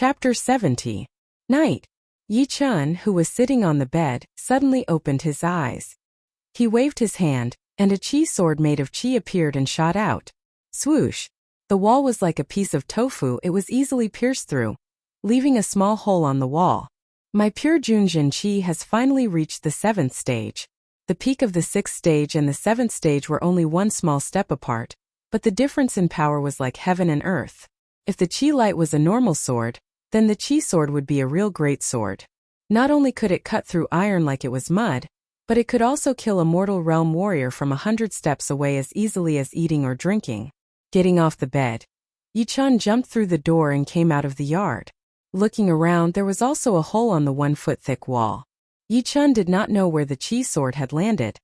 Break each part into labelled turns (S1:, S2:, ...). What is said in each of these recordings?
S1: Chapter 70. Night. Yi Chun, who was sitting on the bed, suddenly opened his eyes. He waved his hand, and a chi sword made of chi appeared and shot out. Swoosh! The wall was like a piece of tofu. It was easily pierced through, leaving a small hole on the wall. My pure Junjin chi has finally reached the 7th stage. The peak of the 6th stage and the 7th stage were only one small step apart, but the difference in power was like heaven and earth. If the chi light was a normal sword, then the chi sword would be a real great sword. Not only could it cut through iron like it was mud, but it could also kill a mortal realm warrior from 100 steps away as easily as eating or drinking. Getting off the bed, Yi Chun jumped through the door and came out of the yard. Looking around, there was also a hole on the 1-foot-thick wall. Yi Chun did not know where the chi sword had landed,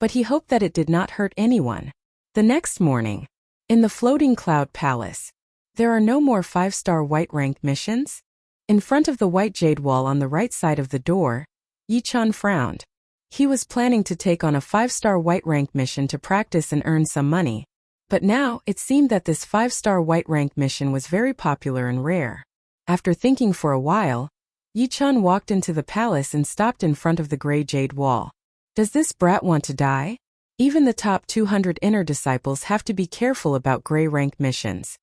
S1: but he hoped that it did not hurt anyone. The next morning, in the floating cloud palace, there are no more 5-star white-ranked missions? In front of the white jade wall on the right side of the door, Yi Chun frowned. He was planning to take on a 5-star white-ranked mission to practice and earn some money. But now, it seemed that this 5-star white-ranked mission was very popular and rare. After thinking for a while, Yi Chun walked into the palace and stopped in front of the gray jade wall. Does this brat want to die? Even the top 200 inner disciples have to be careful about gray-ranked missions.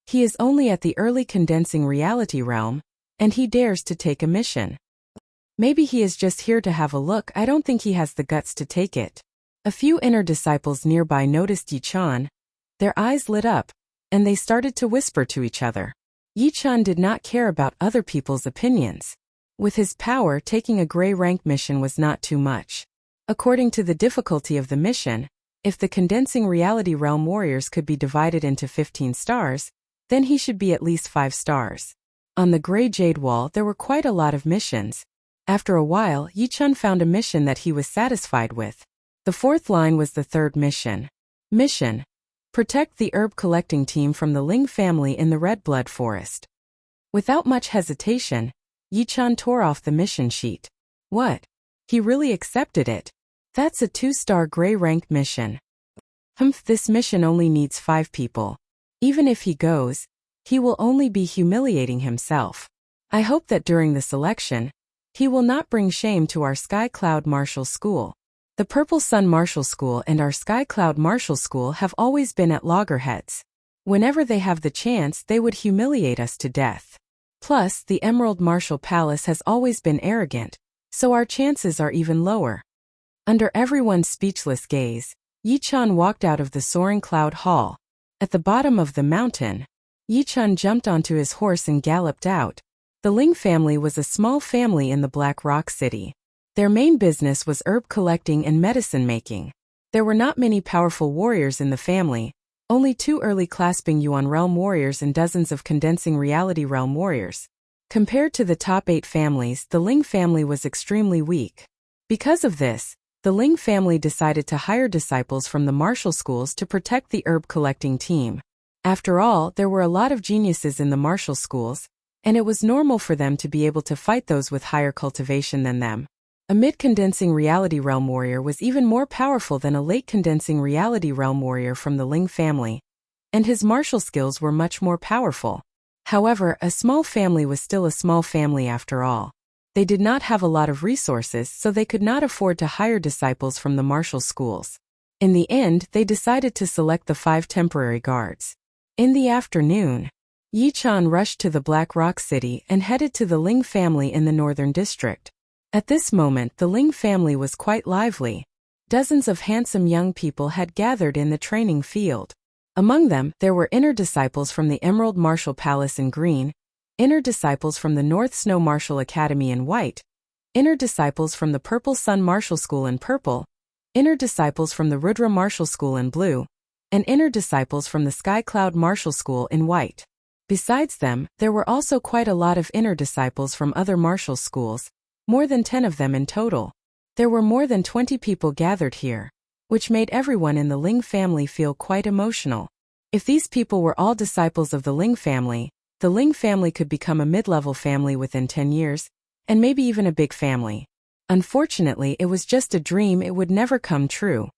S1: He is only at the early condensing reality realm, and he dares to take a mission. Maybe he is just here to have a look. I don't think he has the guts to take it. A few inner disciples nearby noticed Yi Chun. Their eyes lit up, and they started to whisper to each other. Yi Chun did not care about other people's opinions. With his power, taking a gray-rank mission was not too much. According to the difficulty of the mission, if the condensing reality realm warriors could be divided into 15 stars, then he should be at least 5 stars. On the gray jade wall there were quite a lot of missions. After a while, Yi Chun found a mission that he was satisfied with. The 4th line was the 3rd mission. Mission: protect the herb collecting team from the Ling family in the Red Blood Forest. Without much hesitation, Yi Chun tore off the mission sheet. What? He really accepted it. That's a 2-star gray-ranked mission. This mission only needs 5 people. Even if he goes, he will only be humiliating himself. I hope that during the selection, he will not bring shame to our Sky Cloud Martial School. The Purple Sun Martial School and our Sky Cloud Martial School have always been at loggerheads. Whenever they have the chance, they would humiliate us to death. Plus, the Emerald Martial Palace has always been arrogant, so our chances are even lower. Under everyone's speechless gaze, Yi Chun walked out of the soaring cloud hall. At the bottom of the mountain, Yi Chun jumped onto his horse and galloped out. The Ling family was a small family in the Black Rock City. Their main business was herb collecting and medicine making. There were not many powerful warriors in the family, only 2 early clasping Yuan realm warriors and dozens of condensing reality realm warriors. Compared to the top 8 families, the Ling family was extremely weak. Because of this, the Ling family decided to hire disciples from the martial schools to protect the herb collecting team. After all, there were a lot of geniuses in the martial schools, and it was normal for them to be able to fight those with higher cultivation than them. A mid-condensing reality realm warrior was even more powerful than a late-condensing reality realm warrior from the Ling family, and his martial skills were much more powerful. However, a small family was still a small family after all. They did not have a lot of resources, so they could not afford to hire disciples from the martial schools. In the end, they decided to select the 5 temporary guards. In the afternoon, Yi Chun rushed to the Black Rock City and headed to the Ling family in the northern district. At this moment, the Ling family was quite lively. Dozens of handsome young people had gathered in the training field. Among them, there were inner disciples from the Emerald Martial Palace in green, inner disciples from the North Snow Martial Academy in white, inner disciples from the Purple Sun Martial School in purple, inner disciples from the Rudra Martial School in blue, and inner disciples from the Sky Cloud Martial School in white. Besides them, there were also quite a lot of inner disciples from other martial schools, more than 10 of them in total. There were more than 20 people gathered here, which made everyone in the Ling family feel quite emotional. If these people were all disciples of the Ling family could become a mid-level family within 10 years, and maybe even a big family. Unfortunately, it was just a dream. It would never come true.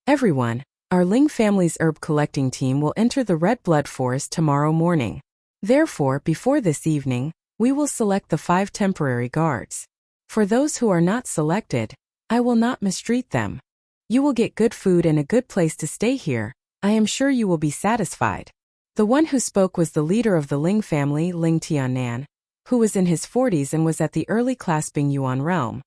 S1: Everyone, our Ling family's herb collecting team will enter the Red Blood Forest tomorrow morning. Therefore, before this evening, we will select the 5 temporary guards. For those who are not selected, I will not mistreat them. You will get good food and a good place to stay here. I am sure you will be satisfied. The one who spoke was the leader of the Ling family, Ling Tiannan, who was in his 40s and was at the early clasping Yuan realm.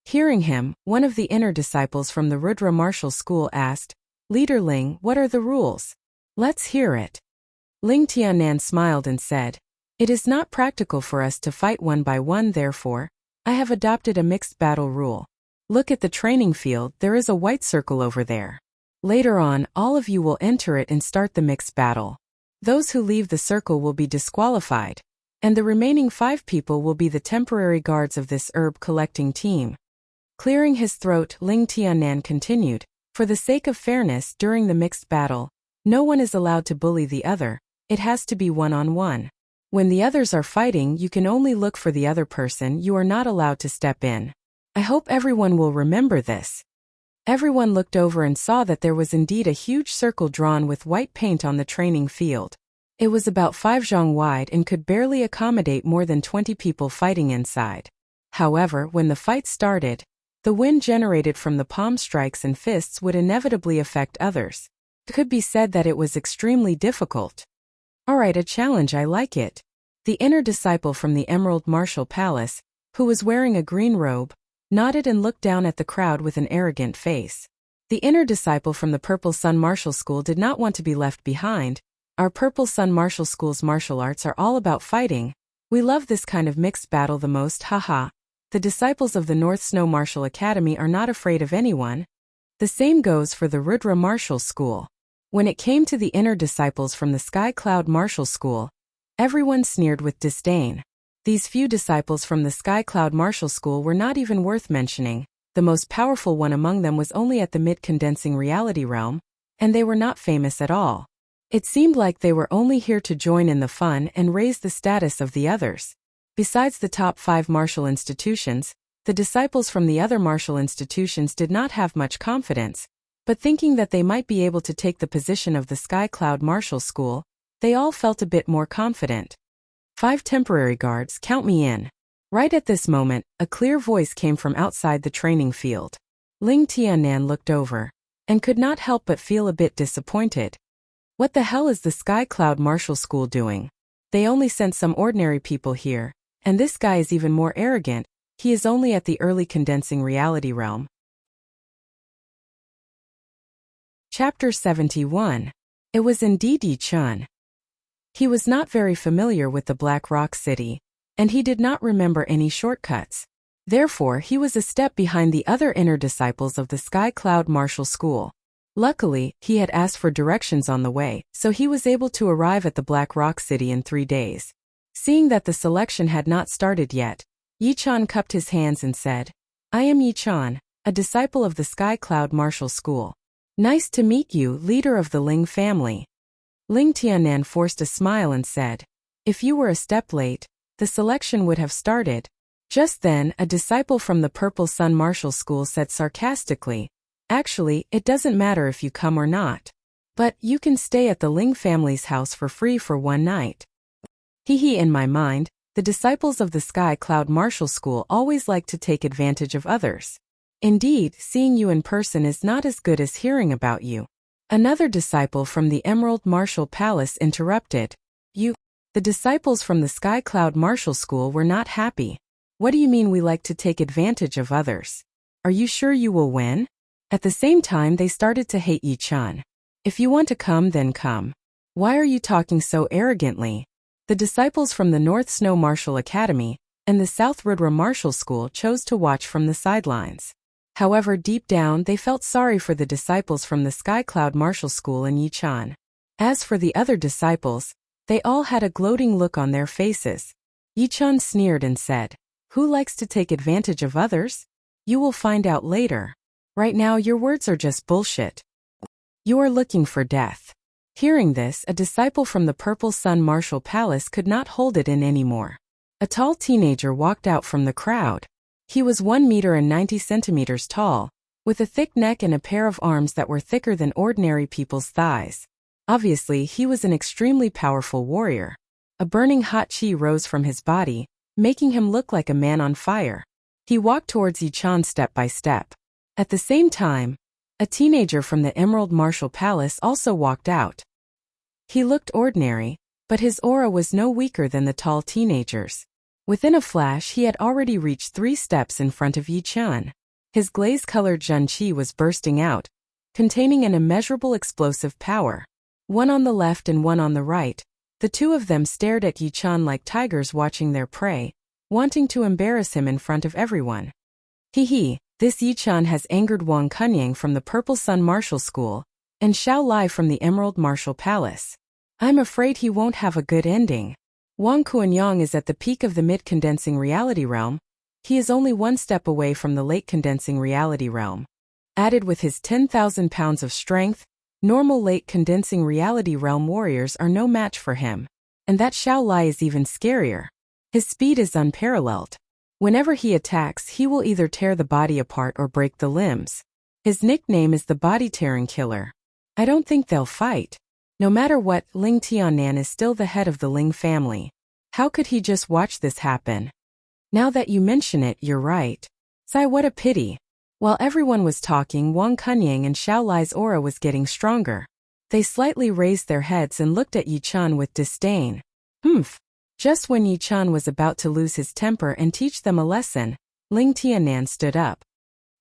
S1: Hearing him, one of the inner disciples from the Rudra martial school asked, "Leader Ling, what are the rules? Let's hear it." Ling Tiannan smiled and said, "It is not practical for us to fight one by one, therefore, I have adopted a mixed battle rule. Look at the training field, there is a white circle over there. Later on, all of you will enter it and start the mixed battle. Those who leave the circle will be disqualified, and the remaining 5 people will be the temporary guards of this herb collecting team." Clearing his throat, Ling Tiannan continued, "For the sake of fairness during the mixed battle, no one is allowed to bully the other, it has to be one-on-one. When the others are fighting, you can only look for the other person, you are not allowed to step in. I hope everyone will remember this." Everyone looked over and saw that there was indeed a huge circle drawn with white paint on the training field. It was about 5 zhang wide and could barely accommodate more than 20 people fighting inside. However, when the fight started, the wind generated from the palm strikes and fists would inevitably affect others. It could be said that it was extremely difficult. "Alright, a challenge, I like it." The inner disciple from the Emerald Martial Palace, who was wearing a green robe, nodded and looked down at the crowd with an arrogant face. The inner disciple from the Purple Sun Martial School did not want to be left behind. "Our Purple Sun Martial School's martial arts are all about fighting. We love this kind of mixed battle the most, haha. The disciples of the North Snow Martial Academy are not afraid of anyone." The same goes for the Rudra Martial School. When it came to the inner disciples from the Sky Cloud Martial School, everyone sneered with disdain. These few disciples from the Sky Cloud Martial School were not even worth mentioning. The most powerful one among them was only at the mid-condensing reality realm, and they were not famous at all. It seemed like they were only here to join in the fun and raise the status of the others. Besides the top 5 martial institutions, the disciples from the other martial institutions did not have much confidence, but thinking that they might be able to take the position of the Sky Cloud Martial School, they all felt a bit more confident. 5 temporary guards, count me in." Right at this moment, a clear voice came from outside the training field. Ling Tiannan looked over, and could not help but feel a bit disappointed. What the hell is the Sky Cloud Martial School doing? They only sent some ordinary people here, and this guy is even more arrogant, he is only at the early condensing reality realm. Chapter 71. It was indeed Yi Chun. He was not very familiar with the Black Rock City, and he did not remember any shortcuts. Therefore, he was a step behind the other inner disciples of the Sky Cloud Martial School. Luckily, he had asked for directions on the way, so he was able to arrive at the Black Rock City in 3 days. Seeing that the selection had not started yet, Yi Chun cupped his hands and said, "I am Yi Chun, a disciple of the Sky Cloud Martial School. Nice to meet you, leader of the Ling family." Ling Tiannan forced a smile and said, "If you were a step late, the selection would have started." Just then, a disciple from the Purple Sun Martial School said sarcastically, "Actually, it doesn't matter if you come or not. But you can stay at the Ling family's house for free for 1 night. Hee in my mind, the disciples of the Sky Cloud Martial School always like to take advantage of others. Indeed, seeing you in person is not as good as hearing about you." Another disciple from the Emerald Martial Palace interrupted. The disciples from the Sky Cloud Martial School were not happy. "What do you mean we like to take advantage of others? Are you sure you will win?" At the same time, they started to hate Yi Chun. "If you want to come, then come. Why are you talking so arrogantly?" The disciples from the North Snow Martial Academy and the South Rudra Martial School chose to watch from the sidelines. However, deep down, they felt sorry for the disciples from the Sky Cloud Martial School and Yi Chun. As for the other disciples, they all had a gloating look on their faces. Yi Chun sneered and said, "Who likes to take advantage of others? You will find out later. Right now, your words are just bullshit. You are looking for death." Hearing this, a disciple from the Purple Sun Martial Palace could not hold it in anymore. A tall teenager walked out from the crowd. He was 1 meter and 90 centimeters tall, with a thick neck and a pair of arms that were thicker than ordinary people's thighs. Obviously, he was an extremely powerful warrior. A burning hot chi rose from his body, making him look like a man on fire. He walked towards Yi-chan step by step. At the same time, a teenager from the Emerald Martial Palace also walked out. He looked ordinary, but his aura was no weaker than the tall teenagers. Within a flash he had already reached 3 steps in front of Yi-chan. His glaze-colored Zhen-chi was bursting out, containing an immeasurable explosive power. One on the left and one on the right, the two of them stared at Yi-chan like tigers watching their prey, wanting to embarrass him in front of everyone. This Yi-chan has angered Wang Kunyang from the Purple Sun Martial School, and Xiao Lai from the Emerald Martial Palace. I'm afraid he won't have a good ending. Wang Kunyang is at the peak of the mid-condensing reality realm. He is only 1 step away from the late-condensing reality realm. Added with his 10,000 pounds of strength, normal late-condensing reality realm warriors are no match for him. And that Xiao Lai is even scarier. His speed is unparalleled. Whenever he attacks, he will either tear the body apart or break the limbs. His nickname is the body-tearing killer. I don't think they'll fight. No matter what, Ling Tiannan is still the head of the Ling family. How could he just watch this happen? Now that you mention it, you're right. Sigh, what a pity. While everyone was talking, Wang Kunyang and Xiao Lai's aura was getting stronger. They slightly raised their heads and looked at Yi-chan with disdain. Just when Yi-chan was about to lose his temper and teach them a lesson, Ling Tiannan stood up.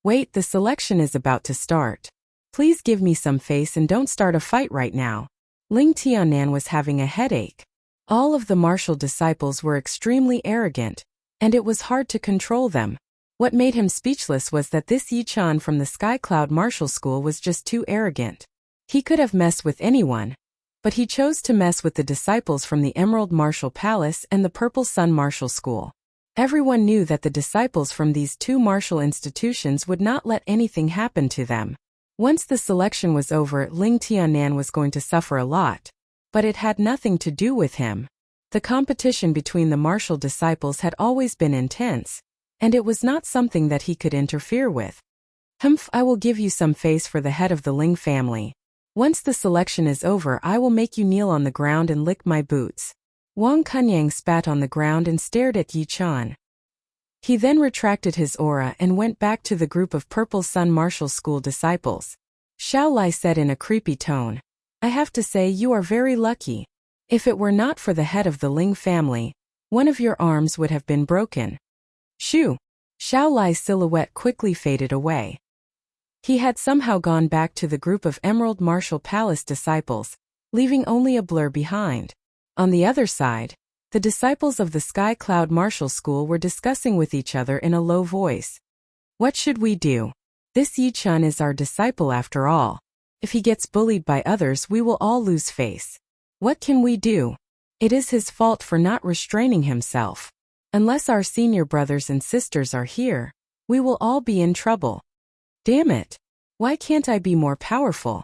S1: Wait, the selection is about to start. Please give me some face and don't start a fight right now. Ling Tiannan was having a headache. All of the martial disciples were extremely arrogant, and it was hard to control them. What made him speechless was that this Yi-chan from the Sky Cloud Martial School was just too arrogant. He could have messed with anyone, but he chose to mess with the disciples from the Emerald Martial Palace and the Purple Sun Martial School. Everyone knew that the disciples from these 2 martial institutions would not let anything happen to them. Once the selection was over, Ling Tiannan was going to suffer a lot. But it had nothing to do with him. The competition between the martial disciples had always been intense, and it was not something that he could interfere with. I will give you some face for the head of the Ling family. Once the selection is over, I will make you kneel on the ground and lick my boots. Wang Kunyang spat on the ground and stared at Yi-chan. He then retracted his aura and went back to the group of Purple Sun Martial School disciples. Xiao Lai said in a creepy tone, I have to say you are very lucky. If it were not for the head of the Ling family, one of your arms would have been broken. Shoo! Xiao Lai's silhouette quickly faded away. He had somehow gone back to the group of Emerald Martial Palace disciples, leaving only a blur behind. On the other side, the disciples of the Sky Cloud Martial School were discussing with each other in a low voice. What should we do? This Yi-chan is our disciple after all. If he gets bullied by others, we will all lose face. What can we do? It is his fault for not restraining himself. Unless our senior brothers and sisters are here, we will all be in trouble. Damn it. Why can't I be more powerful?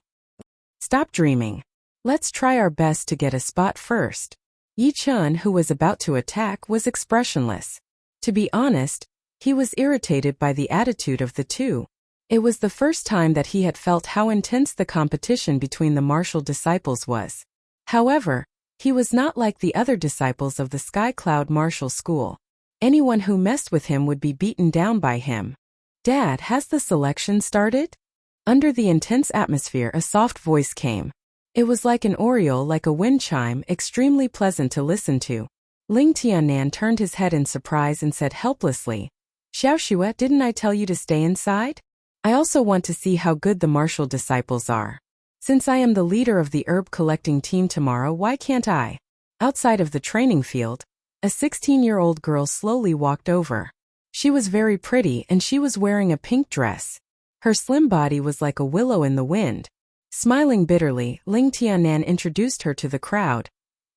S1: Stop dreaming. Let's try our best to get a spot first. Yi-chan, who was about to attack, was expressionless. To be honest, he was irritated by the attitude of the two. It was the first time that he had felt how intense the competition between the martial disciples was. However, he was not like the other disciples of the Sky Cloud Martial School. Anyone who messed with him would be beaten down by him. Dad, has the selection started? Under the intense atmosphere, a soft voice came. It was like an oriole, like a wind chime, extremely pleasant to listen to. Ling Tiannan turned his head in surprise and said helplessly, Xiaoxue, didn't I tell you to stay inside? I also want to see how good the martial disciples are. Since I am the leader of the herb collecting team tomorrow, why can't I? Outside of the training field, a 16-year-old girl slowly walked over. She was very pretty and she was wearing a pink dress. Her slim body was like a willow in the wind. Smiling bitterly, Ling Tiannan introduced her to the crowd.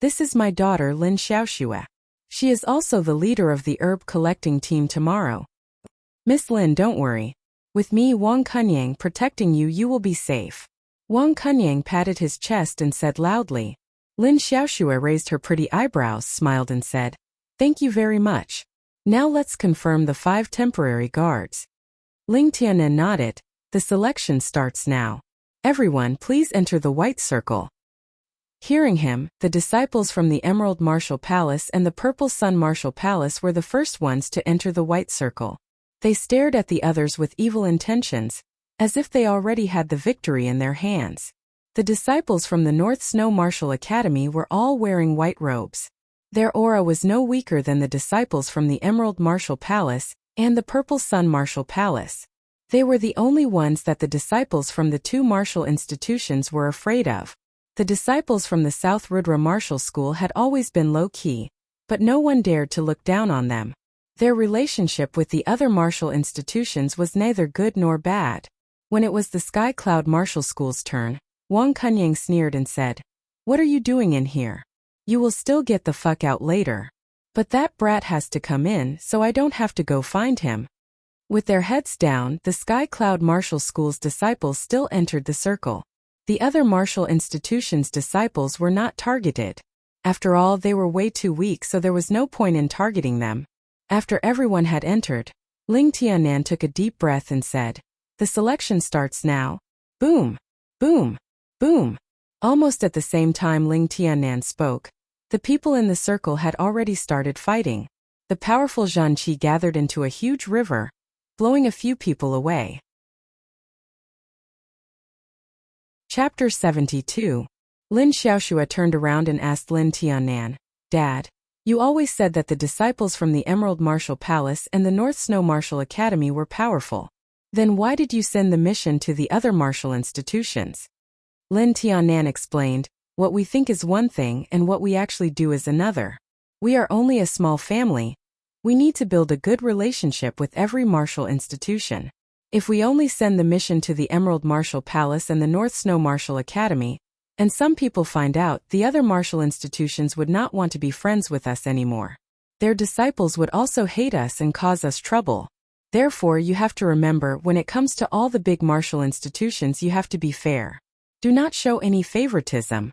S1: This is my daughter Lin Xiaoxue. She is also the leader of the herb collecting team tomorrow. Miss Lin, don't worry. With me, Wang Kunyang, protecting you, you will be safe. Wang Kunyang patted his chest and said loudly. Lin Xiaoxue raised her pretty eyebrows, smiled and said, Thank you very much. Now let's confirm the 5 temporary guards. Ling Tiannan nodded. The selection starts now. Everyone, please enter the white circle. Hearing him, the disciples from the Emerald Martial Palace and the Purple Sun Martial Palace were the first ones to enter the white circle. They stared at the others with evil intentions, as if they already had the victory in their hands. The disciples from the North Snow Martial Academy were all wearing white robes. Their aura was no weaker than the disciples from the Emerald Martial Palace and the Purple Sun Martial Palace. They were the only ones that the disciples from the two martial institutions were afraid of. The disciples from the South Rudra Martial School had always been low-key, but no one dared to look down on them. Their relationship with the other martial institutions was neither good nor bad. When it was the Sky Cloud Martial School's turn, Wang Kunying sneered and said, "What are you doing in here? You will still get the fuck out later. But that brat has to come in so I don't have to go find him." With their heads down, the Sky Cloud Martial School's disciples still entered the circle. The other martial institutions' disciples were not targeted. After all, they were way too weak, so there was no point in targeting them. After everyone had entered, Ling Tianan took a deep breath and said, "The selection starts now." Boom! Boom! Boom! Almost at the same time Ling Tianan spoke, the people in the circle had already started fighting. The powerful Zhan Qi gathered into a huge river, blowing a few people away. Chapter 72. Lin Xiaoxue turned around and asked Lin Tianan, "Dad, you always said that the disciples from the Emerald Martial Palace and the North Snow Martial Academy were powerful. Then why did you send the mission to the other martial institutions?" Lin Tianan explained, "What we think is one thing and what we actually do is another. We are only a small family. We need to build a good relationship with every martial institution. If we only send the mission to the Emerald Martial Palace and the North Snow Martial Academy, and some people find out, the other martial institutions would not want to be friends with us anymore. Their disciples would also hate us and cause us trouble. Therefore, you have to remember, when it comes to all the big martial institutions, you have to be fair. Do not show any favoritism."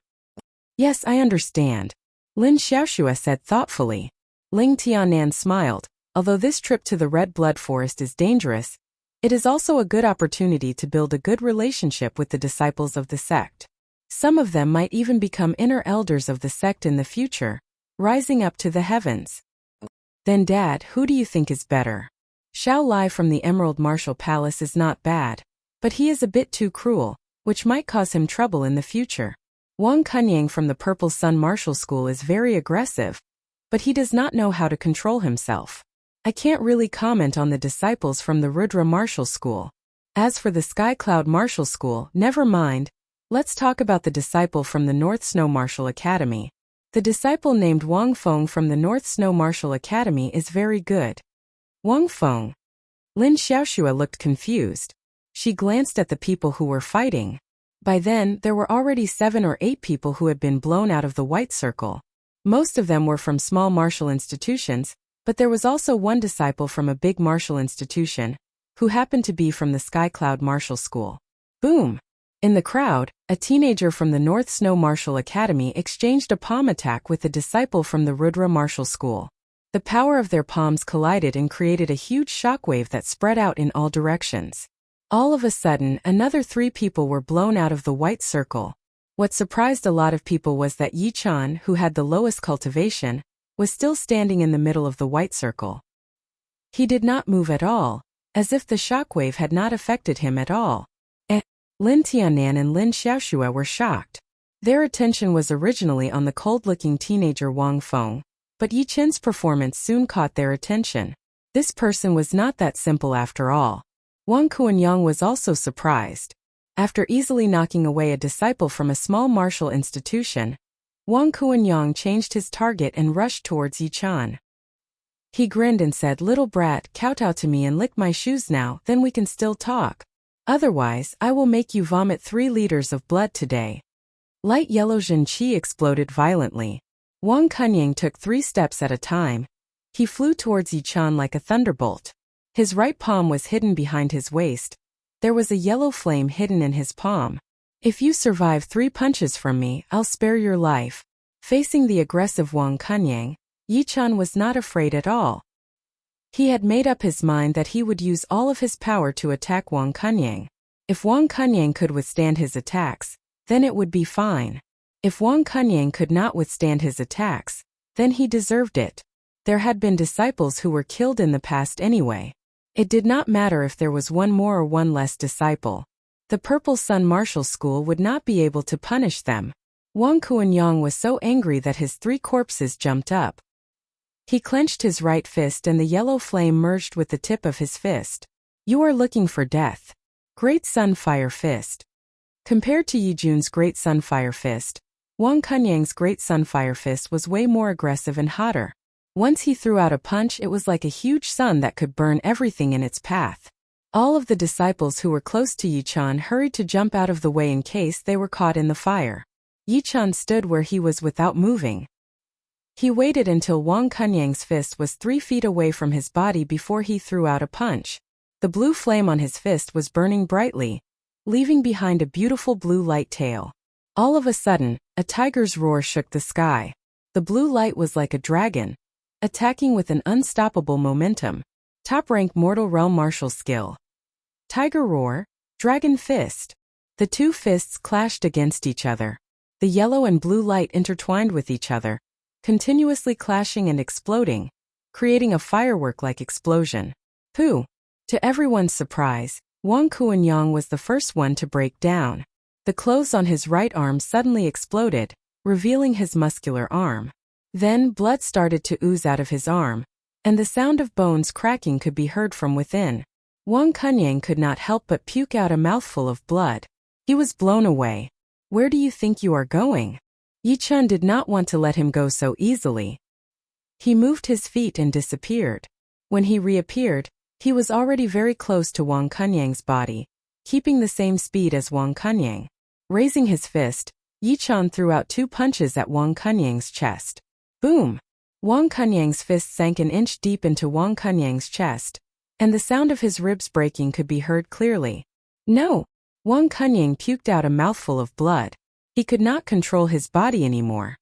S1: "Yes, I understand," Lin Xiaoxue said thoughtfully. Ling Tianan smiled. Although this trip to the Red Blood Forest is dangerous, it is also a good opportunity to build a good relationship with the disciples of the sect. Some of them might even become inner elders of the sect in the future, rising up to the heavens. "Then Dad, who do you think is better? Xiao Lai from the Emerald Martial Palace is not bad, but he is a bit too cruel, which might cause him trouble in the future. Wang Kunying from the Purple Sun Martial School is very aggressive, but he does not know how to control himself. I can't really comment on the disciples from the Rudra Martial School. As for the Sky Cloud Martial School, never mind. Let's talk about the disciple from the North Snow Martial Academy. The disciple named Wang Feng from the North Snow Martial Academy is very good." "Wang Feng?" Lin Xiaoxue looked confused. She glanced at the people who were fighting. By then, there were already 7 or 8 people who had been blown out of the white circle. Most of them were from small martial institutions, but there was also one disciple from a big martial institution, who happened to be from the Sky Cloud Martial School. Boom! In the crowd, a teenager from the North Snow Martial Academy exchanged a palm attack with a disciple from the Rudra Martial School. The power of their palms collided and created a huge shockwave that spread out in all directions. All of a sudden, another 3 people were blown out of the white circle. What surprised a lot of people was that Yi Chan, who had the lowest cultivation, was still standing in the middle of the white circle. He did not move at all, as if the shockwave had not affected him at all. Lin Tianan and Lin Xiaoxue were shocked. Their attention was originally on the cold-looking teenager Wang Feng, but Yi Chen's performance soon caught their attention. This person was not that simple after all. Wang Kuanyang was also surprised. After easily knocking away a disciple from a small martial institution, Wang Kuanyang changed his target and rushed towards Yi Chan. He grinned and said, "Little brat, kowtow to me and lick my shoes now, then we can still talk. Otherwise, I will make you vomit 3 liters of blood today." Light yellow Zhan Qi exploded violently. Wang Kunying took 3 steps at a time. He flew towards Yi Chan like a thunderbolt. His right palm was hidden behind his waist. There was a yellow flame hidden in his palm. "If you survive 3 punches from me, I'll spare your life." Facing the aggressive Wang Kunying, Yi Chan was not afraid at all. He had made up his mind that he would use all of his power to attack Wang Kunying. If Wang Kunying could withstand his attacks, then it would be fine. If Wang Kunyang could not withstand his attacks, then he deserved it. There had been disciples who were killed in the past anyway. It did not matter if there was one more or one less disciple. The Purple Sun Martial School would not be able to punish them. Wang Kunyang was so angry that his 3 corpses jumped up. He clenched his right fist and the yellow flame merged with the tip of his fist. You are looking for death. Great Sunfire Fist. Compared to Yijun's Great Sunfire Fist, Wang Kunyang's Great Sunfire Fist was way more aggressive and hotter. Once he threw out a punch, it was like a huge sun that could burn everything in its path. All of the disciples who were close to Yichun hurried to jump out of the way in case they were caught in the fire. Yichun stood where he was without moving. He waited until Wang Kunyang's fist was 3 feet away from his body before he threw out a punch. The blue flame on his fist was burning brightly, leaving behind a beautiful blue light tail. All of a sudden, a tiger's roar shook the sky. The blue light was like a dragon, attacking with an unstoppable momentum. Top-rank Mortal Realm martial skill. Tiger Roar, Dragon Fist. The 2 fists clashed against each other. The yellow and blue light intertwined with each other, continuously clashing and exploding, creating a firework-like explosion. Pooh! To everyone's surprise, Wang Kunyang was the first one to break down. The clothes on his right arm suddenly exploded, revealing his muscular arm. Then blood started to ooze out of his arm, and the sound of bones cracking could be heard from within. Wang Kunyang could not help but puke out a mouthful of blood. He was blown away. Where do you think you are going? Yichun did not want to let him go so easily. He moved his feet and disappeared. When he reappeared, he was already very close to Wang Kunyang's body, keeping the same speed as Wang Kunyang. Raising his fist, Yichun threw out 2 punches at Wang Kunyang's chest. Boom! Wang Kunyang's fist sank an inch deep into Wang Kunyang's chest, and the sound of his ribs breaking could be heard clearly. No! Wang Kunyang puked out a mouthful of blood. He could not control his body anymore.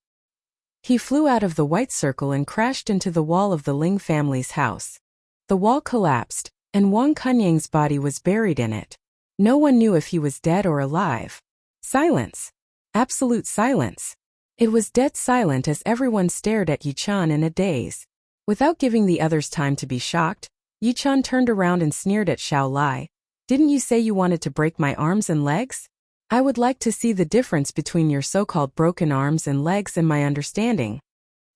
S1: He flew out of the white circle and crashed into the wall of the Ling family's house. The wall collapsed, and Wang Kunyang's body was buried in it. No one knew if he was dead or alive. Silence. Absolute silence. It was dead silent as everyone stared at Yichun in a daze. Without giving the others time to be shocked, Yichun turned around and sneered at Xiao Lai. Didn't you say you wanted to break my arms and legs? I would like to see the difference between your so-called broken arms and legs and my understanding.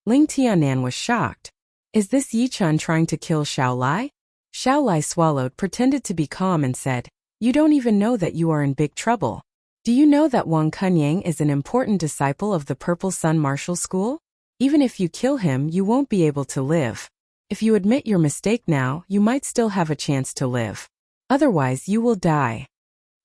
S1: Ling Tianan was shocked. Is this Yichun trying to kill Xiao Lai? Xiao Lai swallowed, pretended to be calm and said, You don't even know that you are in big trouble. Do you know that Wang Kunyang is an important disciple of the Purple Sun Martial School? Even if you kill him, you won't be able to live. If you admit your mistake now, you might still have a chance to live. Otherwise, you will die.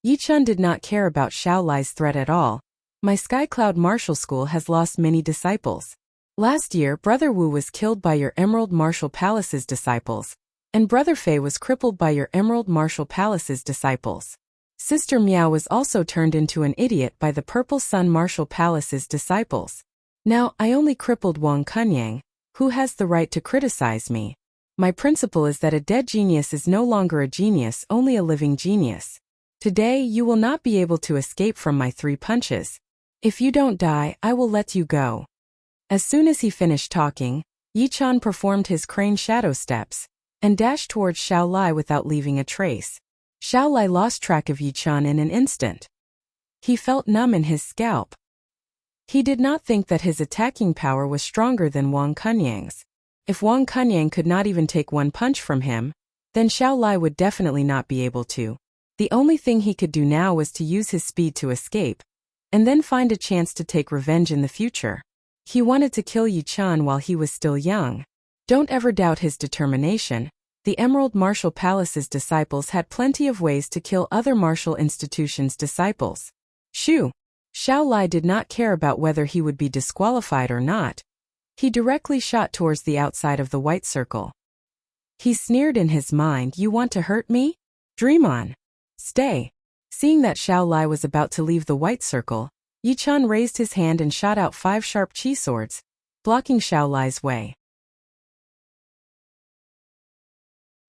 S1: Yichun did not care about Xiao Lai's threat at all. My Sky Cloud Martial School has lost many disciples. Last year, Brother Wu was killed by your Emerald Martial Palace's disciples, and Brother Fei was crippled by your Emerald Martial Palace's disciples. Sister Miao was also turned into an idiot by the Purple Sun Martial Palace's disciples. Now, I only crippled Wang Kunyang. Who has the right to criticize me? My principle is that a dead genius is no longer a genius, only a living genius. Today, you will not be able to escape from my 3 punches. If you don't die, I will let you go. As soon as he finished talking, Yichun performed his crane shadow steps and dashed towards Xiao Lai without leaving a trace. Xiao Lai lost track of Yichun in an instant. He felt numb in his scalp. He did not think that his attacking power was stronger than Wang Kunyang's. If Wang Kunyang could not even take 1 punch from him, then Xiao Lai would definitely not be able to. The only thing he could do now was to use his speed to escape, and then find a chance to take revenge in the future. He wanted to kill Yichun while he was still young. Don't ever doubt his determination. The Emerald Martial Palace's disciples had plenty of ways to kill other martial institutions' disciples. Shoo! Xiao Lai did not care about whether he would be disqualified or not. He directly shot towards the outside of the white circle. He sneered in his mind, You want to hurt me? Dream on. Stay. Seeing that Xiao Lai was about to leave the white circle, Yichun raised his hand and shot out 5 sharp chi swords, blocking Xiao Lai's way.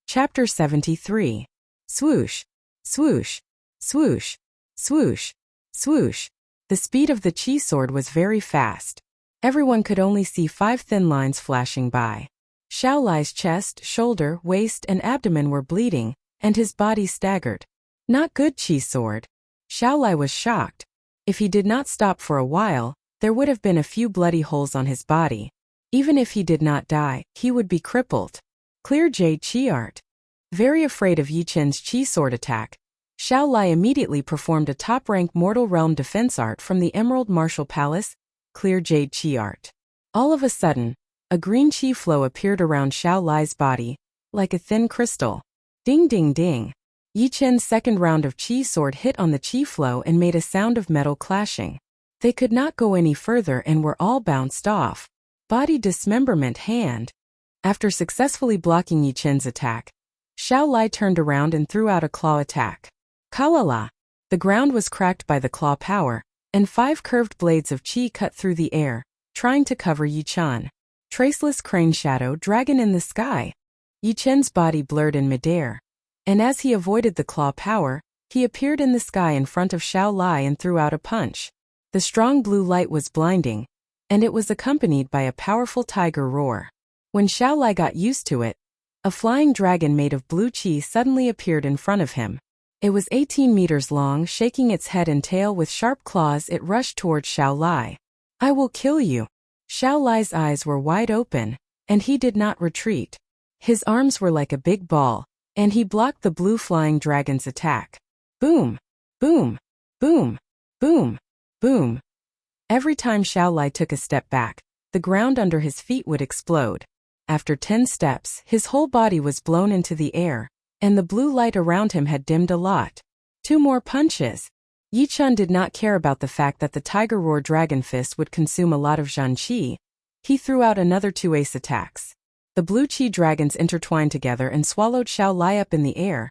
S1: Chapter 73. Swoosh, swoosh, swoosh, swoosh, swoosh. The speed of the chi sword was very fast. Everyone could only see 5 thin lines flashing by. Xiao Lai's chest, shoulder, waist, and abdomen were bleeding, and his body staggered. Not good chi sword. Xiao Lai was shocked. If he did not stop for a while, there would have been a few bloody holes on his body. Even if he did not die, he would be crippled. Clear Jade Chi Art. Very afraid of Yi Chen's chi sword attack, Xiao Lai immediately performed a top-rank Mortal Realm defense art from the Emerald Martial Palace, Clear Jade Chi Art. All of a sudden, a green chi flow appeared around Xiao Lai's body, like a thin crystal. Ding ding ding. Yi Chen's second round of chi sword hit on the chi flow and made a sound of metal clashing. They could not go any further and were all bounced off. Body dismemberment hand. After successfully blocking Yi Chen's attack, Xiao Lai turned around and threw out a claw attack. Kalala! The ground was cracked by the claw power, and 5 curved blades of chi cut through the air, trying to cover Yi Chen. Traceless crane shadow dragon in the sky. Yi Chen's body blurred in midair, and as he avoided the claw power, he appeared in the sky in front of Xiao Lai and threw out a punch. The strong blue light was blinding, and it was accompanied by a powerful tiger roar. When Xiao Lai got used to it, a flying dragon made of blue chi suddenly appeared in front of him. It was 18 meters long, shaking its head and tail with sharp claws. It rushed towards Xiao Lai. I will kill you. Xiao Lai's eyes were wide open, and he did not retreat. His arms were like a big ball, and he blocked the blue flying dragon's attack. Boom! Boom! Boom! Boom! Boom! Every time Xiao Lai took a step back, the ground under his feet would explode. After 10 steps, his whole body was blown into the air, and the blue light around him had dimmed a lot. 2 more punches. Yi Chen did not care about the fact that the Tiger Roar Dragon Fist would consume a lot of Zhan Qi. He threw out another 2 ace attacks. The blue chi dragons intertwined together and swallowed Xiao Lai up in the air,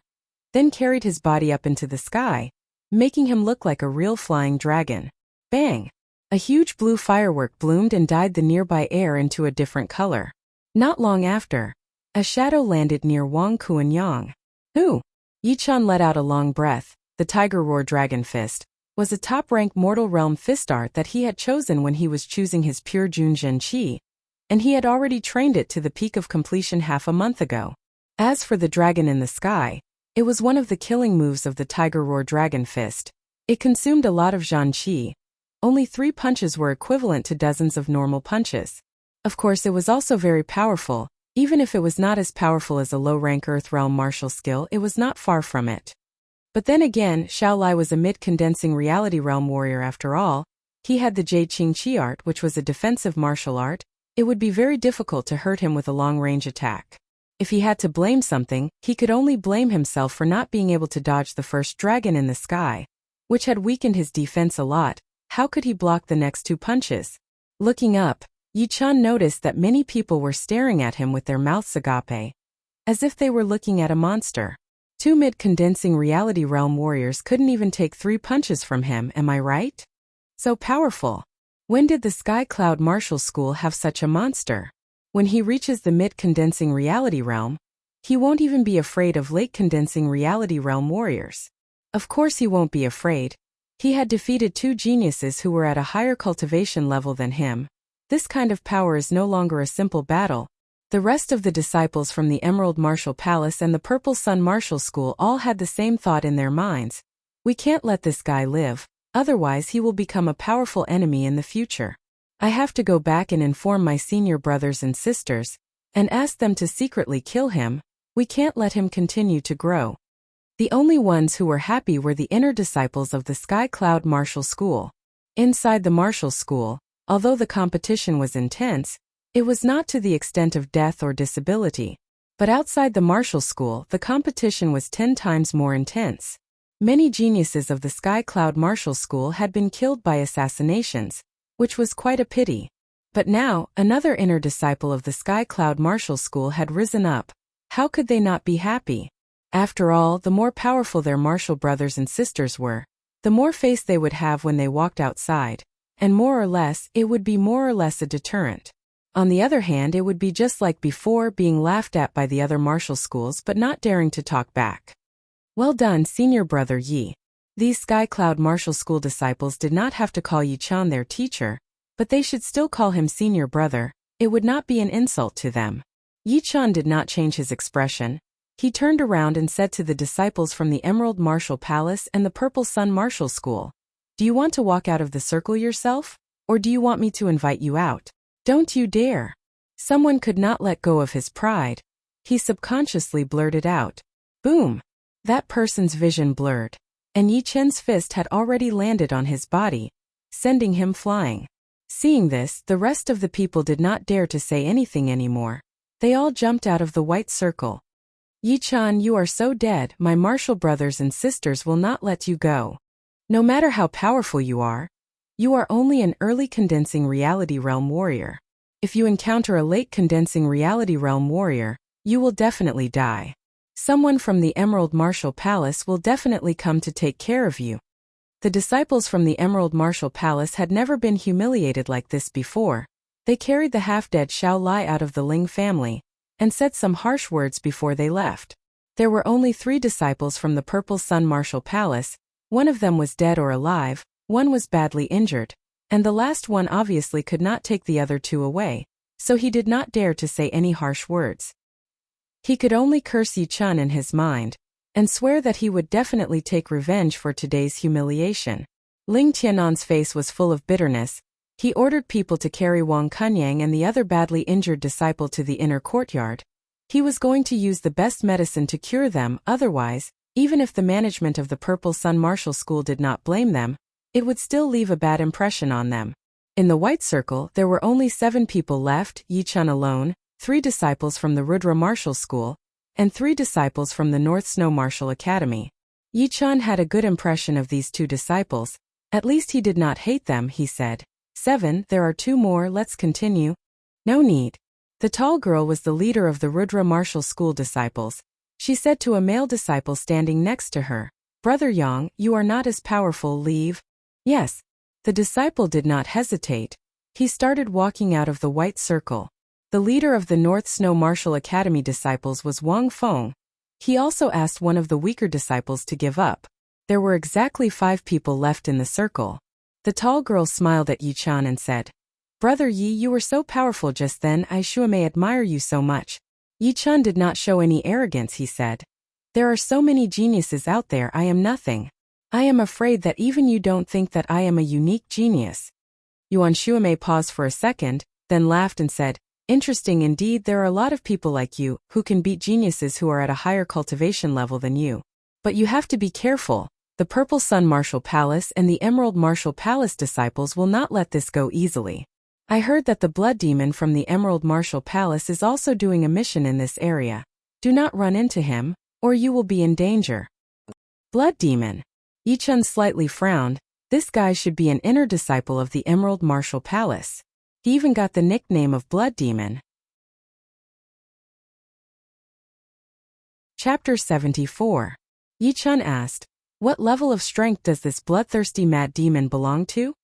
S1: then carried his body up into the sky, making him look like a real flying dragon. Bang! A huge blue firework bloomed and dyed the nearby air into a different color. Not long after, a shadow landed near Wang Kuanyang. Who? Yi Chen let out a long breath. The Tiger Roar Dragon Fist was a top-rank Mortal Realm fist art that he had chosen when he was choosing his pure Junzhen Qi, and he had already trained it to the peak of completion half a month ago. As for the dragon in the sky, it was one of the killing moves of the Tiger Roar Dragon Fist. It consumed a lot of Zhan Qi. Only 3 punches were equivalent to dozens of normal punches. Of course, it was also very powerful. Even if it was not as powerful as a low-rank Earth Realm martial skill, it was not far from it. But then again, Xiao Lai was a mid-condensing reality realm warrior after all. He had the Jade Qing Qi art, which was a defensive martial art. It would be very difficult to hurt him with a long-range attack. If he had to blame something, he could only blame himself for not being able to dodge the first dragon in the sky, which had weakened his defense a lot. How could he block the next 2 punches? Looking up, Yi Chen noticed that many people were staring at him with their mouths agape, as if they were looking at a monster. 2 mid-condensing reality realm warriors couldn't even take 3 punches from him, am I right? So powerful. When did the Sky Cloud Martial School have such a monster? When he reaches the mid-condensing reality realm, he won't even be afraid of late-condensing reality realm warriors. Of course he won't be afraid. He had defeated 2 geniuses who were at a higher cultivation level than him. This kind of power is no longer a simple battle. The rest of the disciples from the Emerald Martial Palace and the Purple Sun Martial School all had the same thought in their minds. We can't let this guy live, otherwise he will become a powerful enemy in the future. I have to go back and inform my senior brothers and sisters, and ask them to secretly kill him. We can't let him continue to grow. The only ones who were happy were the inner disciples of the Sky Cloud Martial School. Inside the martial school, although the competition was intense, it was not to the extent of death or disability. But outside the martial school, the competition was 10 times more intense. Many geniuses of the Sky Cloud Martial School had been killed by assassinations, which was quite a pity. But now, another inner disciple of the Sky Cloud Martial School had risen up. How could they not be happy? After all, the more powerful their martial brothers and sisters were, the more face they would have when they walked outside. And more or less, it would be more or less a deterrent. On the other hand, it would be just like before, being laughed at by the other martial schools but not daring to talk back. Well done, senior brother Yi. These Sky Cloud Martial School disciples did not have to call Yi-chan their teacher, but they should still call him senior brother. It would not be an insult to them. Yi-chan did not change his expression. He turned around and said to the disciples from the Emerald Martial Palace and the Purple Sun Martial School, "Do you want to walk out of the circle yourself? Or do you want me to invite you out? Don't you dare." Someone could not let go of his pride. He subconsciously blurted out. Boom! That person's vision blurred, and Yi-chan's fist had already landed on his body, sending him flying. Seeing this, the rest of the people did not dare to say anything anymore. They all jumped out of the white circle. "Yi-chan, you are so dead. My martial brothers and sisters will not let you go. No matter how powerful you are only an early condensing reality realm warrior. If you encounter a late condensing reality realm warrior, you will definitely die. Someone from the Emerald Martial Palace will definitely come to take care of you." The disciples from the Emerald Martial Palace had never been humiliated like this before. They carried the half-dead Xiao Lai out of the Ling family, and said some harsh words before they left. There were only 3 disciples from the Purple Sun Martial Palace. One of them was dead or alive, one was badly injured, and the last one obviously could not take the other 2 away, so he did not dare to say any harsh words. He could only curse Yi-chan in his mind, and swear that he would definitely take revenge for today's humiliation. Ling Tianan's face was full of bitterness. He ordered people to carry Wang Kunyang and the other badly injured disciple to the inner courtyard. He was going to use the best medicine to cure them, otherwise, even if the management of the Purple Sun Martial School did not blame them, it would still leave a bad impression on them. In the white circle, there were only 7 people left, Yi-chan alone, 3 disciples from the Rudra Martial School, and 3 disciples from the North Snow Martial Academy. Yi-chan had a good impression of these 2 disciples. At least he did not hate them, he said. 7, there are 2 more, let's continue. No need. The tall girl was the leader of the Rudra Martial School disciples. She said to a male disciple standing next to her, "Brother Yang, you are not as powerful, leave." Yes. The disciple did not hesitate. He started walking out of the white circle. The leader of the North Snow Martial Academy disciples was Wang Feng. He also asked one of the weaker disciples to give up. There were exactly 5 people left in the circle. The tall girl smiled at Yi-chan and said, "Brother Yi, you were so powerful just then, I may admire you so much." Yi-chan did not show any arrogance, he said. "There are so many geniuses out there, I am nothing. I am afraid that even you don't think that I am a unique genius." Yuan Shuamei paused for a second, then laughed and said, "Interesting indeed, there are a lot of people like you, who can beat geniuses who are at a higher cultivation level than you. But you have to be careful. The Purple Sun Martial Palace and the Emerald Martial Palace disciples will not let this go easily. I heard that the Blood Demon from the Emerald Martial Palace is also doing a mission in this area. Do not run into him, or you will be in danger." Blood Demon. Yi-chan slightly frowned. This guy should be an inner disciple of the Emerald Martial Palace. He even got the nickname of Blood Demon. Chapter 74. Yi-chan asked, "What level of strength does this bloodthirsty mad demon belong to?"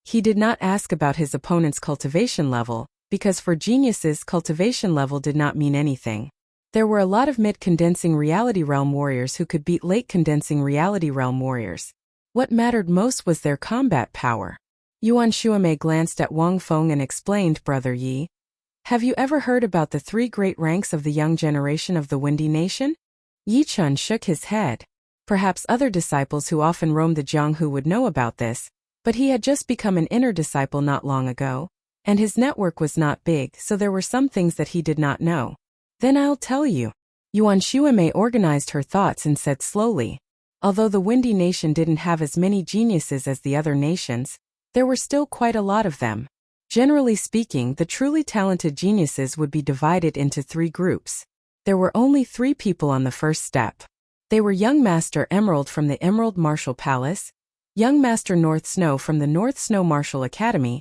S1: He did not ask about his opponent's cultivation level, because for geniuses cultivation level did not mean anything. There were a lot of mid-condensing reality realm warriors who could beat late-condensing reality realm warriors. What mattered most was their combat power. Yuan Shuamei glanced at Wang Feng and explained, "Brother Yi, have you ever heard about the 3 great ranks of the young generation of the Windy Nation?" Yi-chan shook his head. Perhaps other disciples who often roamed the Jianghu would know about this, but he had just become an inner disciple not long ago, and his network was not big, so there were some things that he did not know. "Then I'll tell you." Yuan Shuamei organized her thoughts and said slowly, "Although the Windy Nation didn't have as many geniuses as the other nations, there were still quite a lot of them. Generally speaking, the truly talented geniuses would be divided into 3 groups. There were only 3 people on the first step. They were Young Master Emerald from the Emerald Martial Palace, Young Master North Snow from the North Snow Martial Academy,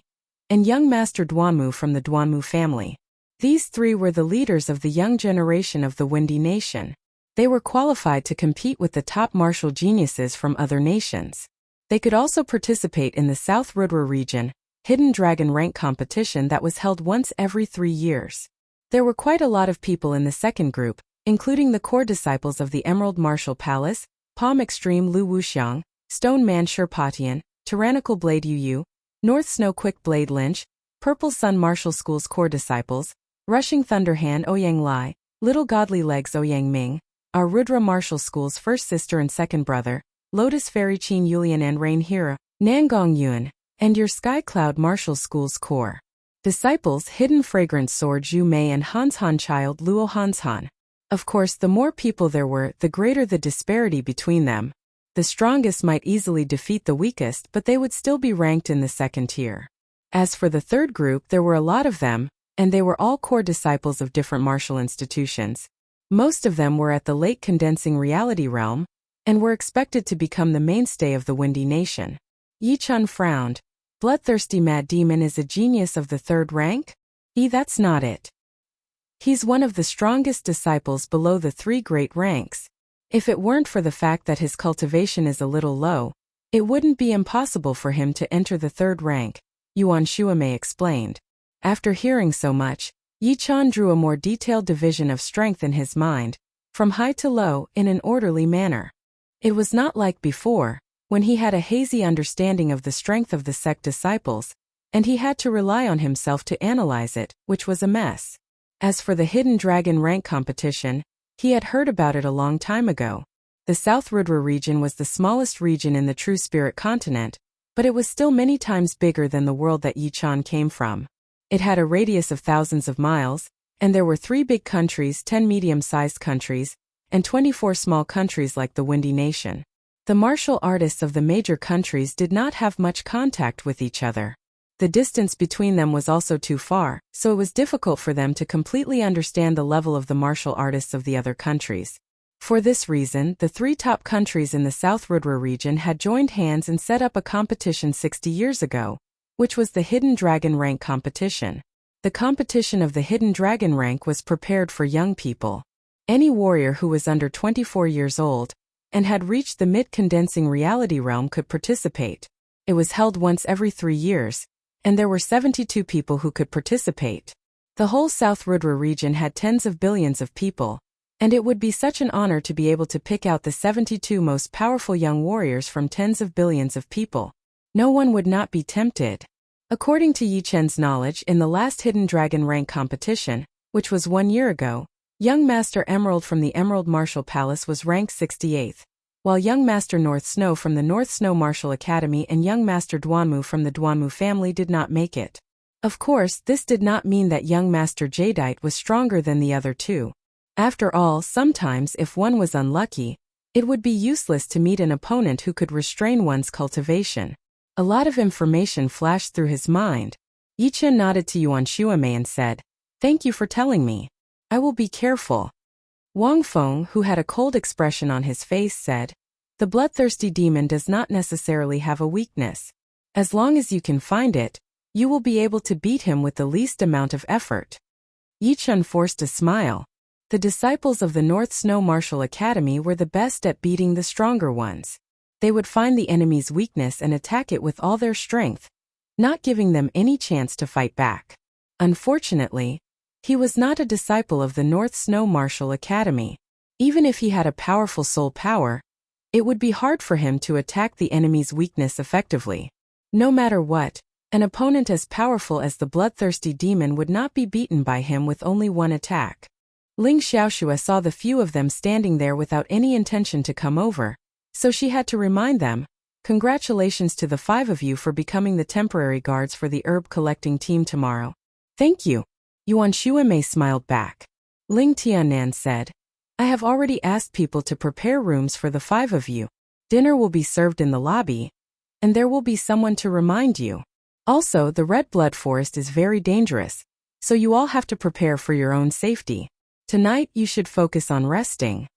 S1: and Young Master Duanmu from the Duanmu family. These 3 were the leaders of the young generation of the Windy Nation. They were qualified to compete with the top martial geniuses from other nations. They could also participate in the South Rudra region, Hidden Dragon rank competition that was held once every 3 years. There were quite a lot of people in the second group, including the core disciples of the Emerald Martial Palace, Palm Extreme Lu Wuxiang, Stone Man Sherpatian, Tyrannical Blade Yu, North Snow Quick Blade Lynch, Purple Sun Martial School's core disciples, Rushing Thunder Hand Ouyang Lai, Little Godly Legs Ouyang Ming, our Rudra Martial School's first sister and second brother, Lotus Fairy Qin Yulian and Rain Hera, Nangong Yuan, and your Sky Cloud Martial School's core disciples Hidden Fragrance Sword Zhu Mei and Hans Han Child Luo Hans Han. Of course, the more people there were, the greater the disparity between them. The strongest might easily defeat the weakest, but they would still be ranked in the second tier. As for the third group, there were a lot of them, and they were all core disciples of different martial institutions. Most of them were at the late condensing reality realm, and were expected to become the mainstay of the Windy Nation. Yi Chun frowned. Bloodthirsty Mad Demon is a genius of the third rank? That's not it. He's one of the strongest disciples below the three great ranks. If it weren't for the fact that his cultivation is a little low, it wouldn't be impossible for him to enter the third rank, Yuan Shuamei explained. After hearing so much, Yi Chan drew a more detailed division of strength in his mind, from high to low, in an orderly manner. It was not like before, when he had a hazy understanding of the strength of the sect disciples, and he had to rely on himself to analyze it, which was a mess. As for the Hidden Dragon rank competition, he had heard about it a long time ago. The South Rudra region was the smallest region in the True Spirit continent, but it was still many times bigger than the world that Yi Chan came from. It had a radius of thousands of miles, and there were 3 big countries, 10 medium-sized countries, and 24 small countries like the Windy Nation. The martial artists of the major countries did not have much contact with each other. The distance between them was also too far, so it was difficult for them to completely understand the level of the martial artists of the other countries. For this reason, the 3 top countries in the South Rudra region had joined hands and set up a competition 60 years ago, which was the Hidden Dragon rank competition. The competition of the Hidden Dragon rank was prepared for young people. Any warrior who was under 24 years old and had reached the mid-condensing reality realm could participate. It was held once every 3 years, and there were 72 people who could participate. The whole South Rudra region had tens of billions of people, and it would be such an honor to be able to pick out the 72 most powerful young warriors from tens of billions of people. No one would not be tempted. According to Yi Chen's knowledge, in the last Hidden Dragon rank competition, which was 1 year ago, young Master Emerald from the Emerald Martial Palace was ranked 68th, while young Master North Snow from the North Snow Martial Academy and young Master Duanmu from the Duanmu family did not make it. Of course, this did not mean that young Master Jadeite was stronger than the other 2. After all, sometimes if one was unlucky, it would be useless to meet an opponent who could restrain one's cultivation. A lot of information flashed through his mind. Yi Chen nodded to Yuan Shuamei and said, "Thank you for telling me. I will be careful." Wang Feng, who had a cold expression on his face, said, "The bloodthirsty demon does not necessarily have a weakness. As long as you can find it, you will be able to beat him with the least amount of effort." Yi Chen forced a smile. The disciples of the North Snow Martial Academy were the best at beating the stronger ones. They would find the enemy's weakness and attack it with all their strength, not giving them any chance to fight back. Unfortunately, he was not a disciple of the North Snow Martial Academy. Even if he had a powerful soul power, it would be hard for him to attack the enemy's weakness effectively. No matter what, an opponent as powerful as the bloodthirsty demon would not be beaten by him with only one attack. Ling Xiaoxue saw the few of them standing there without any intention to come over, so she had to remind them, "Congratulations to the 5 of you for becoming the temporary guards for the herb collecting team tomorrow." "Thank you." Yuan Shuamei smiled back. Ling Tianan said, "I have already asked people to prepare rooms for the 5 of you. Dinner will be served in the lobby, and there will be someone to remind you. Also, the Red Blood Forest is very dangerous, so you all have to prepare for your own safety. Tonight you should focus on resting."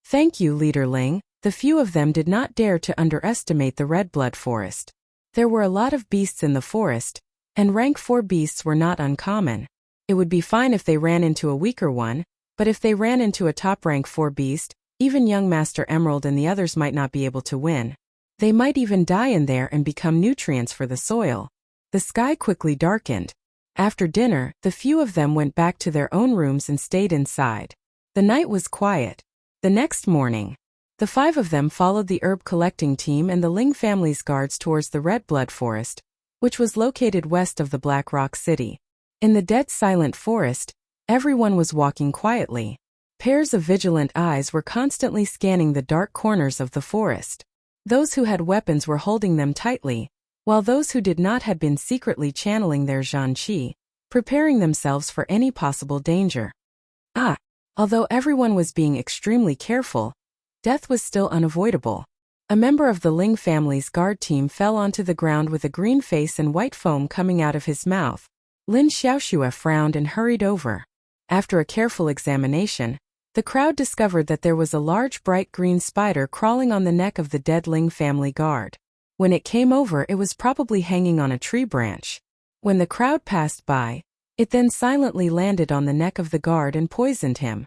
S1: "Thank you, Leader Ling." The few of them did not dare to underestimate the Red Blood Forest. There were a lot of beasts in the forest, and rank 4 beasts were not uncommon. It would be fine if they ran into a weaker one, but if they ran into a top rank 4 beast, even young Master Emerald and the others might not be able to win. They might even die in there and become nutrients for the soil. The sky quickly darkened. After dinner, the few of them went back to their own rooms and stayed inside. The night was quiet. The next morning, The 5 of them followed the herb collecting team and the Ling family's guards towards the Red Blood Forest, which was located west of the Black Rock City. In the dead silent forest, everyone was walking quietly. Pairs of vigilant eyes were constantly scanning the dark corners of the forest. Those who had weapons were holding them tightly, while those who did not had been secretly channeling their Zhan Qi, preparing themselves for any possible danger. Although everyone was being extremely careful, death was still unavoidable. A member of the Ling family's guard team fell onto the ground with a green face and white foam coming out of his mouth. Lin Xiaoxue frowned and hurried over. After a careful examination, the crowd discovered that there was a large bright green spider crawling on the neck of the dead Ling family guard. When it came over, it was probably hanging on a tree branch. When the crowd passed by, it then silently landed on the neck of the guard and poisoned him.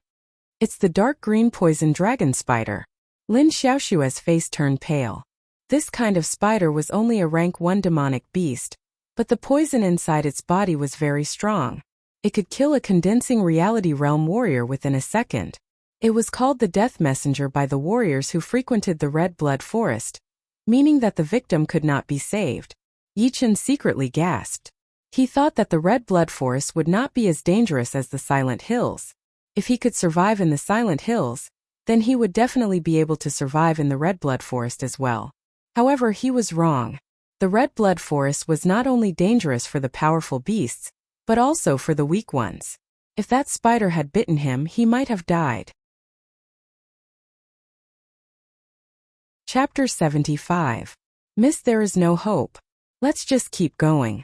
S1: It's the dark green poison dragon spider. Lin Xiaoxue's face turned pale. This kind of spider was only a rank 1 demonic beast, but the poison inside its body was very strong. It could kill a condensing reality realm warrior within a second. It was called the Death Messenger by the warriors who frequented the Red Blood Forest, meaning that the victim could not be saved. Yichen secretly gasped. He thought that the Red Blood Forest would not be as dangerous as the Silent Hills. If he could survive in the Silent Hills, then he would definitely be able to survive in the Red Blood Forest as well. However, he was wrong. The Red Blood Forest was not only dangerous for the powerful beasts, but also for the weak ones. If that spider had bitten him, he might have died. Chapter 75. Miss, there is no hope. Let's just keep going.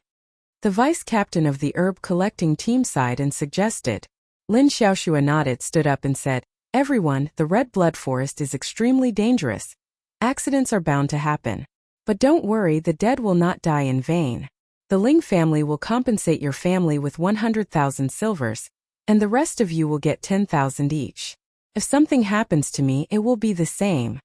S1: The vice captain of the herb collecting team sighed and suggested. Lin Xiaoxue nodded, stood up and said, "Everyone, the Red Blood Forest is extremely dangerous. Accidents are bound to happen. But don't worry, the dead will not die in vain. The Ling family will compensate your family with 100,000 silvers, and the rest of you will get 10,000 each. If something happens to me, it will be the same."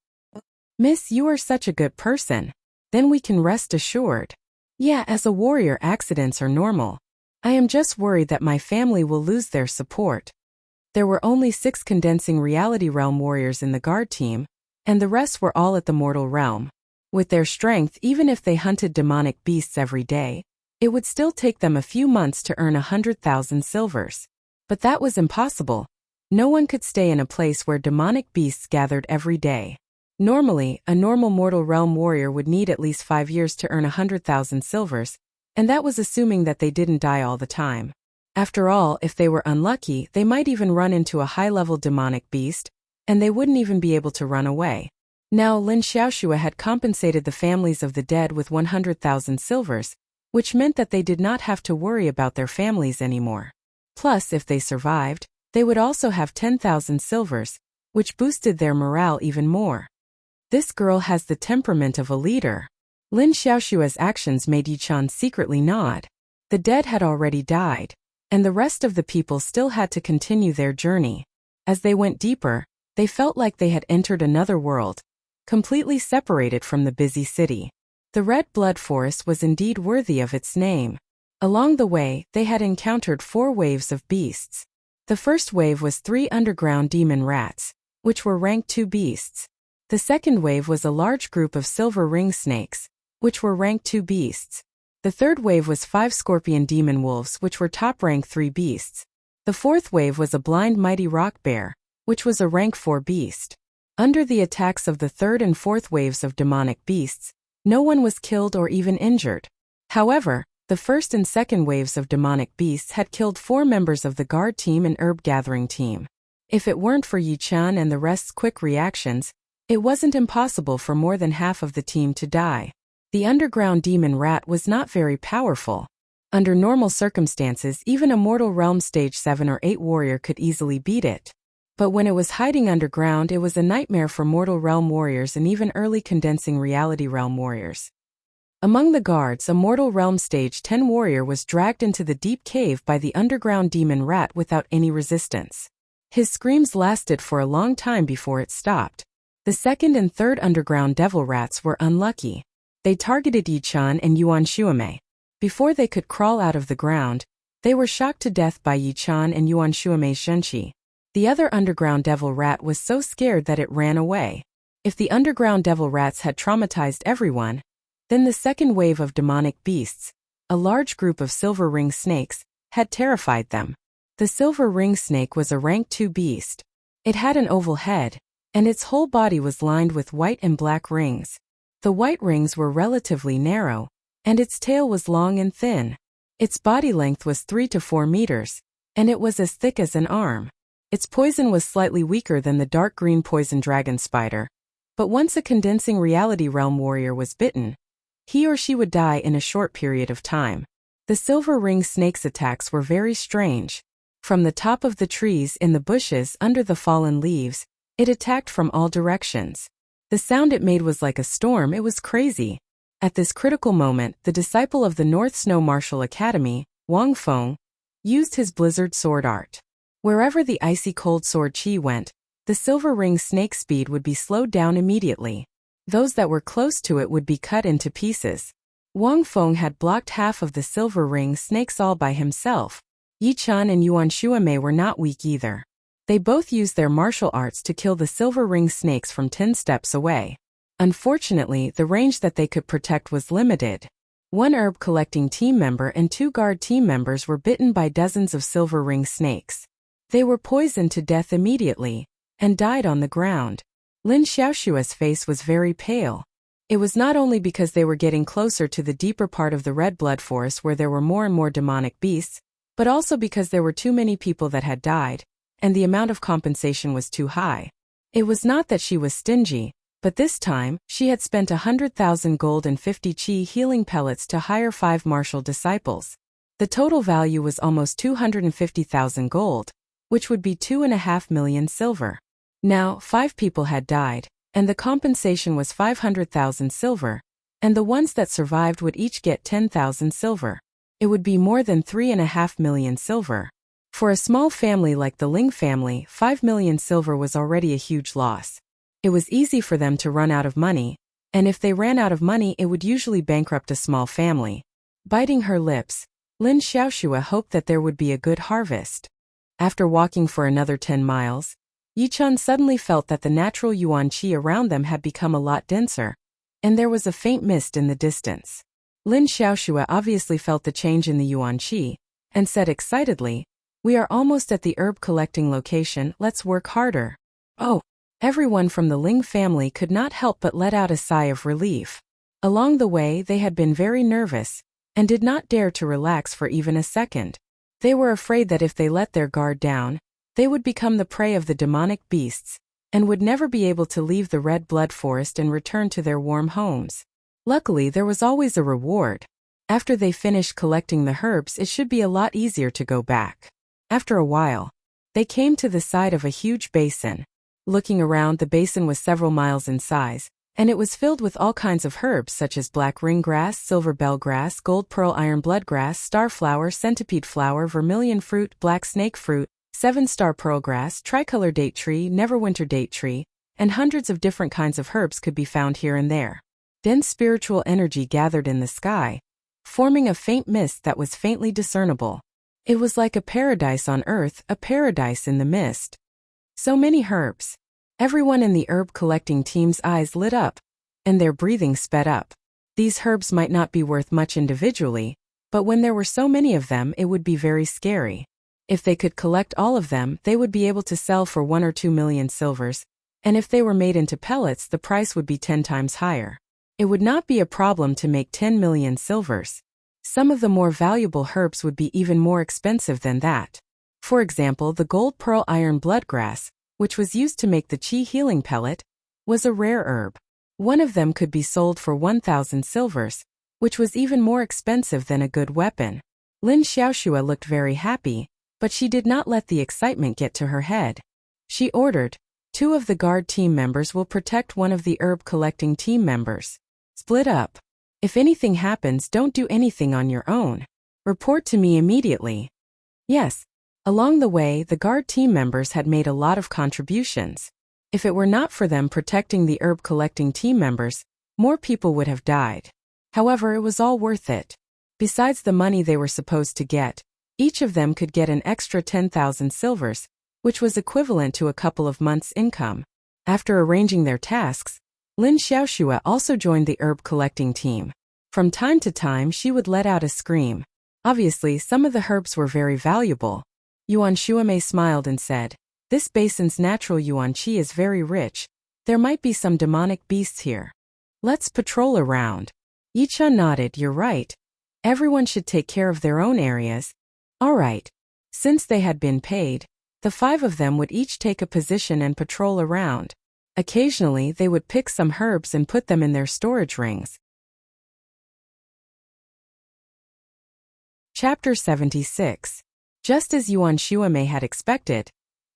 S1: "Miss, you are such a good person. Then we can rest assured." "Yeah, as a warrior, accidents are normal. I am just worried that my family will lose their support." There were only 6 condensing reality realm warriors in the guard team, and the rest were all at the mortal realm. With their strength, even if they hunted demonic beasts every day, it would still take them a few months to earn 100,000 silvers. But that was impossible. No one could stay in a place where demonic beasts gathered every day. Normally, a normal mortal realm warrior would need at least 5 years to earn 100,000 silvers, and that was assuming that they didn't die all the time. After all, if they were unlucky, they might even run into a high-level demonic beast, and they wouldn't even be able to run away. Now, Lin Xiaoxue had compensated the families of the dead with 100,000 silvers, which meant that they did not have to worry about their families anymore. Plus, if they survived, they would also have 10,000 silvers, which boosted their morale even more. This girl has the temperament of a leader. Lin Xiaoxue's actions made Yichen secretly nod. The dead had already died, and the rest of the people still had to continue their journey. As they went deeper, they felt like they had entered another world, completely separated from the busy city. The Red Blood Forest was indeed worthy of its name. Along the way, they had encountered 4 waves of beasts. The first wave was 3 underground demon rats, which were rank 2 beasts. The second wave was a large group of silver ring snakes, which were rank 2 beasts. The third wave was 5 scorpion demon wolves, which were top rank 3 beasts. The fourth wave was a blind mighty rock bear, which was a rank 4 beast. Under the attacks of the third and fourth waves of demonic beasts, no one was killed or even injured. However, the first and second waves of demonic beasts had killed 4 members of the guard team and herb gathering team. If it weren't for Yichen and the rest's quick reactions, it wasn't impossible for more than half of the team to die. The underground demon rat was not very powerful. Under normal circumstances, even a mortal realm stage 7 or 8 warrior could easily beat it. But when it was hiding underground, it was a nightmare for mortal realm warriors and even early condensing reality realm warriors. Among the guards, a mortal realm stage 10 warrior was dragged into the deep cave by the underground demon rat without any resistance. His screams lasted for a long time before it stopped. The second and third underground devil rats were unlucky. They targeted Yichen and Yuan Shuime. Before they could crawl out of the ground, they were shocked to death by Yichen and Yuan Shuime's Zhenqi. The other underground devil rat was so scared that it ran away. If the underground devil rats had traumatized everyone, then the second wave of demonic beasts, a large group of silver ring snakes, had terrified them. The silver ring snake was a rank 2 beast. It had an oval head, and its whole body was lined with white and black rings. The white rings were relatively narrow, and its tail was long and thin. Its body length was 3 to 4 meters, and it was as thick as an arm. Its poison was slightly weaker than the dark green poison dragon spider, but once a condensing reality realm warrior was bitten, he or she would die in a short period of time. The silver ring snake's attacks were very strange. From the top of the trees, in the bushes, under the fallen leaves, it attacked from all directions. The sound it made was like a storm. It was crazy. At this critical moment, the disciple of the North Snow Martial Academy, Wang Feng, used his blizzard sword art. Wherever the icy cold sword chi went, the silver ring snake's speed would be slowed down immediately. Those that were close to it would be cut into pieces. Wang Feng had blocked half of the silver ring snakes all by himself. Yi Chun and Yuan Shuamei were not weak either. They both used their martial arts to kill the silver ring snakes from 10 steps away. Unfortunately, the range that they could protect was limited. One herb collecting team member and 2 guard team members were bitten by dozens of silver ring snakes. They were poisoned to death immediately, and died on the ground. Lin Xiaoshua's face was very pale. It was not only because they were getting closer to the deeper part of the red blood forest where there were more and more demonic beasts, but also because there were too many people that had died, and the amount of compensation was too high. It was not that she was stingy, but this time, she had spent 100,000 gold and 50 chi healing pellets to hire 5 martial disciples. The total value was almost 250,000 gold, which would be 2.5 million silver. Now, 5 people had died, and the compensation was 500,000 silver, and the ones that survived would each get 10,000 silver. It would be more than 3.5 million silver. For a small family like the Ling family, 5 million silver was already a huge loss. It was easy for them to run out of money, and if they ran out of money it would usually bankrupt a small family. Biting her lips, Lin Xiaoshua hoped that there would be a good harvest. After walking for another 10 miles, Yi Chun suddenly felt that the natural yuan qi around them had become a lot denser, and there was a faint mist in the distance. Lin Xiaoshua obviously felt the change in the yuan qi, and said excitedly, "We are almost at the herb collecting location, let's work harder." Oh! Everyone from the Ling family could not help but let out a sigh of relief. Along the way they had been very nervous, and did not dare to relax for even a second. They were afraid that if they let their guard down, they would become the prey of the demonic beasts, and would never be able to leave the red blood forest and return to their warm homes. Luckily there was always a reward. After they finished collecting the herbs it should be a lot easier to go back. After a while, they came to the side of a huge basin. Looking around, the basin was several miles in size, and it was filled with all kinds of herbs such as black ring grass, silver bell grass, gold pearl iron blood grass, starflower, centipede flower, vermilion fruit, black snake fruit, 7-star pearl grass, tricolor date tree, neverwinter date tree, and hundreds of different kinds of herbs could be found here and there. Dense spiritual energy gathered in the sky, forming a faint mist that was faintly discernible. It was like a paradise on earth, a paradise in the mist. So many herbs. Everyone in the herb collecting team's eyes lit up, and their breathing sped up. These herbs might not be worth much individually, but when there were so many of them it would be very scary. If they could collect all of them, they would be able to sell for 1 or 2 million silvers, and if they were made into pellets the price would be 10 times higher. It would not be a problem to make 10 million silvers. Some of the more valuable herbs would be even more expensive than that. For example, the gold pearl iron bloodgrass, which was used to make the chi healing pellet, was a rare herb. One of them could be sold for 1,000 silvers, which was even more expensive than a good weapon. Lin Xiaoshua looked very happy, but she did not let the excitement get to her head. She ordered, 2 of the guard team members will protect one of the herb collecting team members. Split up. If anything happens, don't do anything on your own. Report to me immediately. Yes. Along the way, the guard team members had made a lot of contributions. If it were not for them protecting the herb collecting team members, more people would have died. However, it was all worth it. Besides the money they were supposed to get, each of them could get an extra 10,000 silvers, which was equivalent to a couple of months' income. After arranging their tasks, Lin Xiaoxue also joined the herb collecting team. From time to time she would let out a scream. Obviously, some of the herbs were very valuable. Yuan Shuamei smiled and said, "This basin's natural yuan qi is very rich. There might be some demonic beasts here. Let's patrol around." Yichun nodded, "You're right. Everyone should take care of their own areas." All right. Since they had been paid, the 5 of them would each take a position and patrol around. Occasionally they would pick some herbs and put them in their storage rings. Chapter 76. Just as Yuan Shuamei had expected,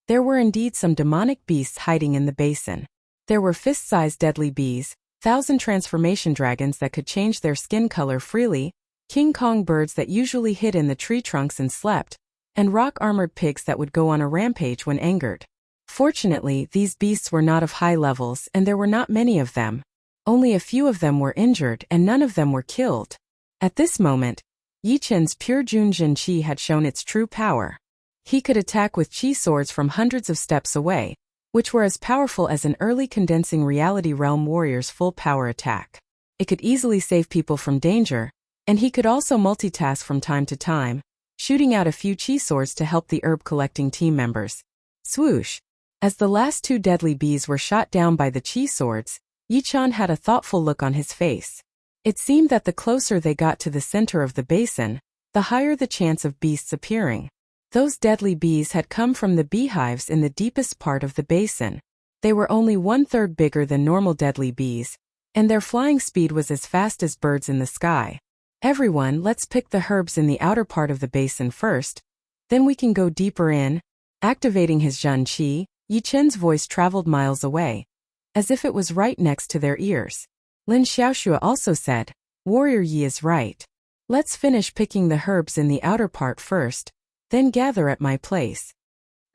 S1: there were indeed some demonic beasts hiding in the basin. There were fist-sized deadly bees, 1,000 transformation dragons that could change their skin color freely, King Kong birds that usually hid in the tree trunks and slept, and rock-armored pigs that would go on a rampage when angered. Fortunately, these beasts were not of high levels and there were not many of them. Only a few of them were injured and none of them were killed. At this moment, Yi Chen's pure Junjin Qi had shown its true power. He could attack with Qi swords from hundreds of steps away, which were as powerful as an early condensing reality realm warrior's full power attack. It could easily save people from danger, and he could also multitask from time to time, shooting out a few Qi swords to help the herb collecting team members. Swoosh! As the last 2 deadly bees were shot down by the Qi swords, Yichun had a thoughtful look on his face. It seemed that the closer they got to the center of the basin, the higher the chance of beasts appearing. Those deadly bees had come from the beehives in the deepest part of the basin. They were only 1/3 bigger than normal deadly bees, and their flying speed was as fast as birds in the sky. "Everyone, let's pick the herbs in the outer part of the basin first, then we can go deeper in." Activating his Zhen Qi, Yi Chen's voice traveled miles away, as if it was right next to their ears. Lin Xiaoxue also said, "Warrior Yi is right. Let's finish picking the herbs in the outer part first, then gather at my place."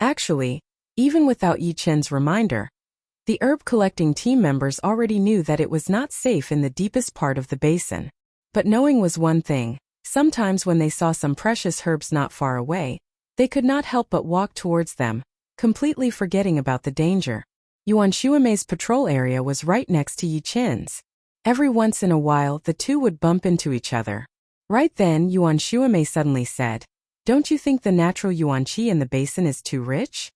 S1: Actually, even without Yi Chen's reminder, the herb collecting team members already knew that it was not safe in the deepest part of the basin. But knowing was one thing. Sometimes when they saw some precious herbs not far away, they could not help but walk towards them, completely forgetting about the danger. Yuan Shuamei's patrol area was right next to Yi Chen's. Every once in a while the two would bump into each other. Right then Yuan Shuamei suddenly said, "Don't you think the natural yuan qi in the basin is too rich?"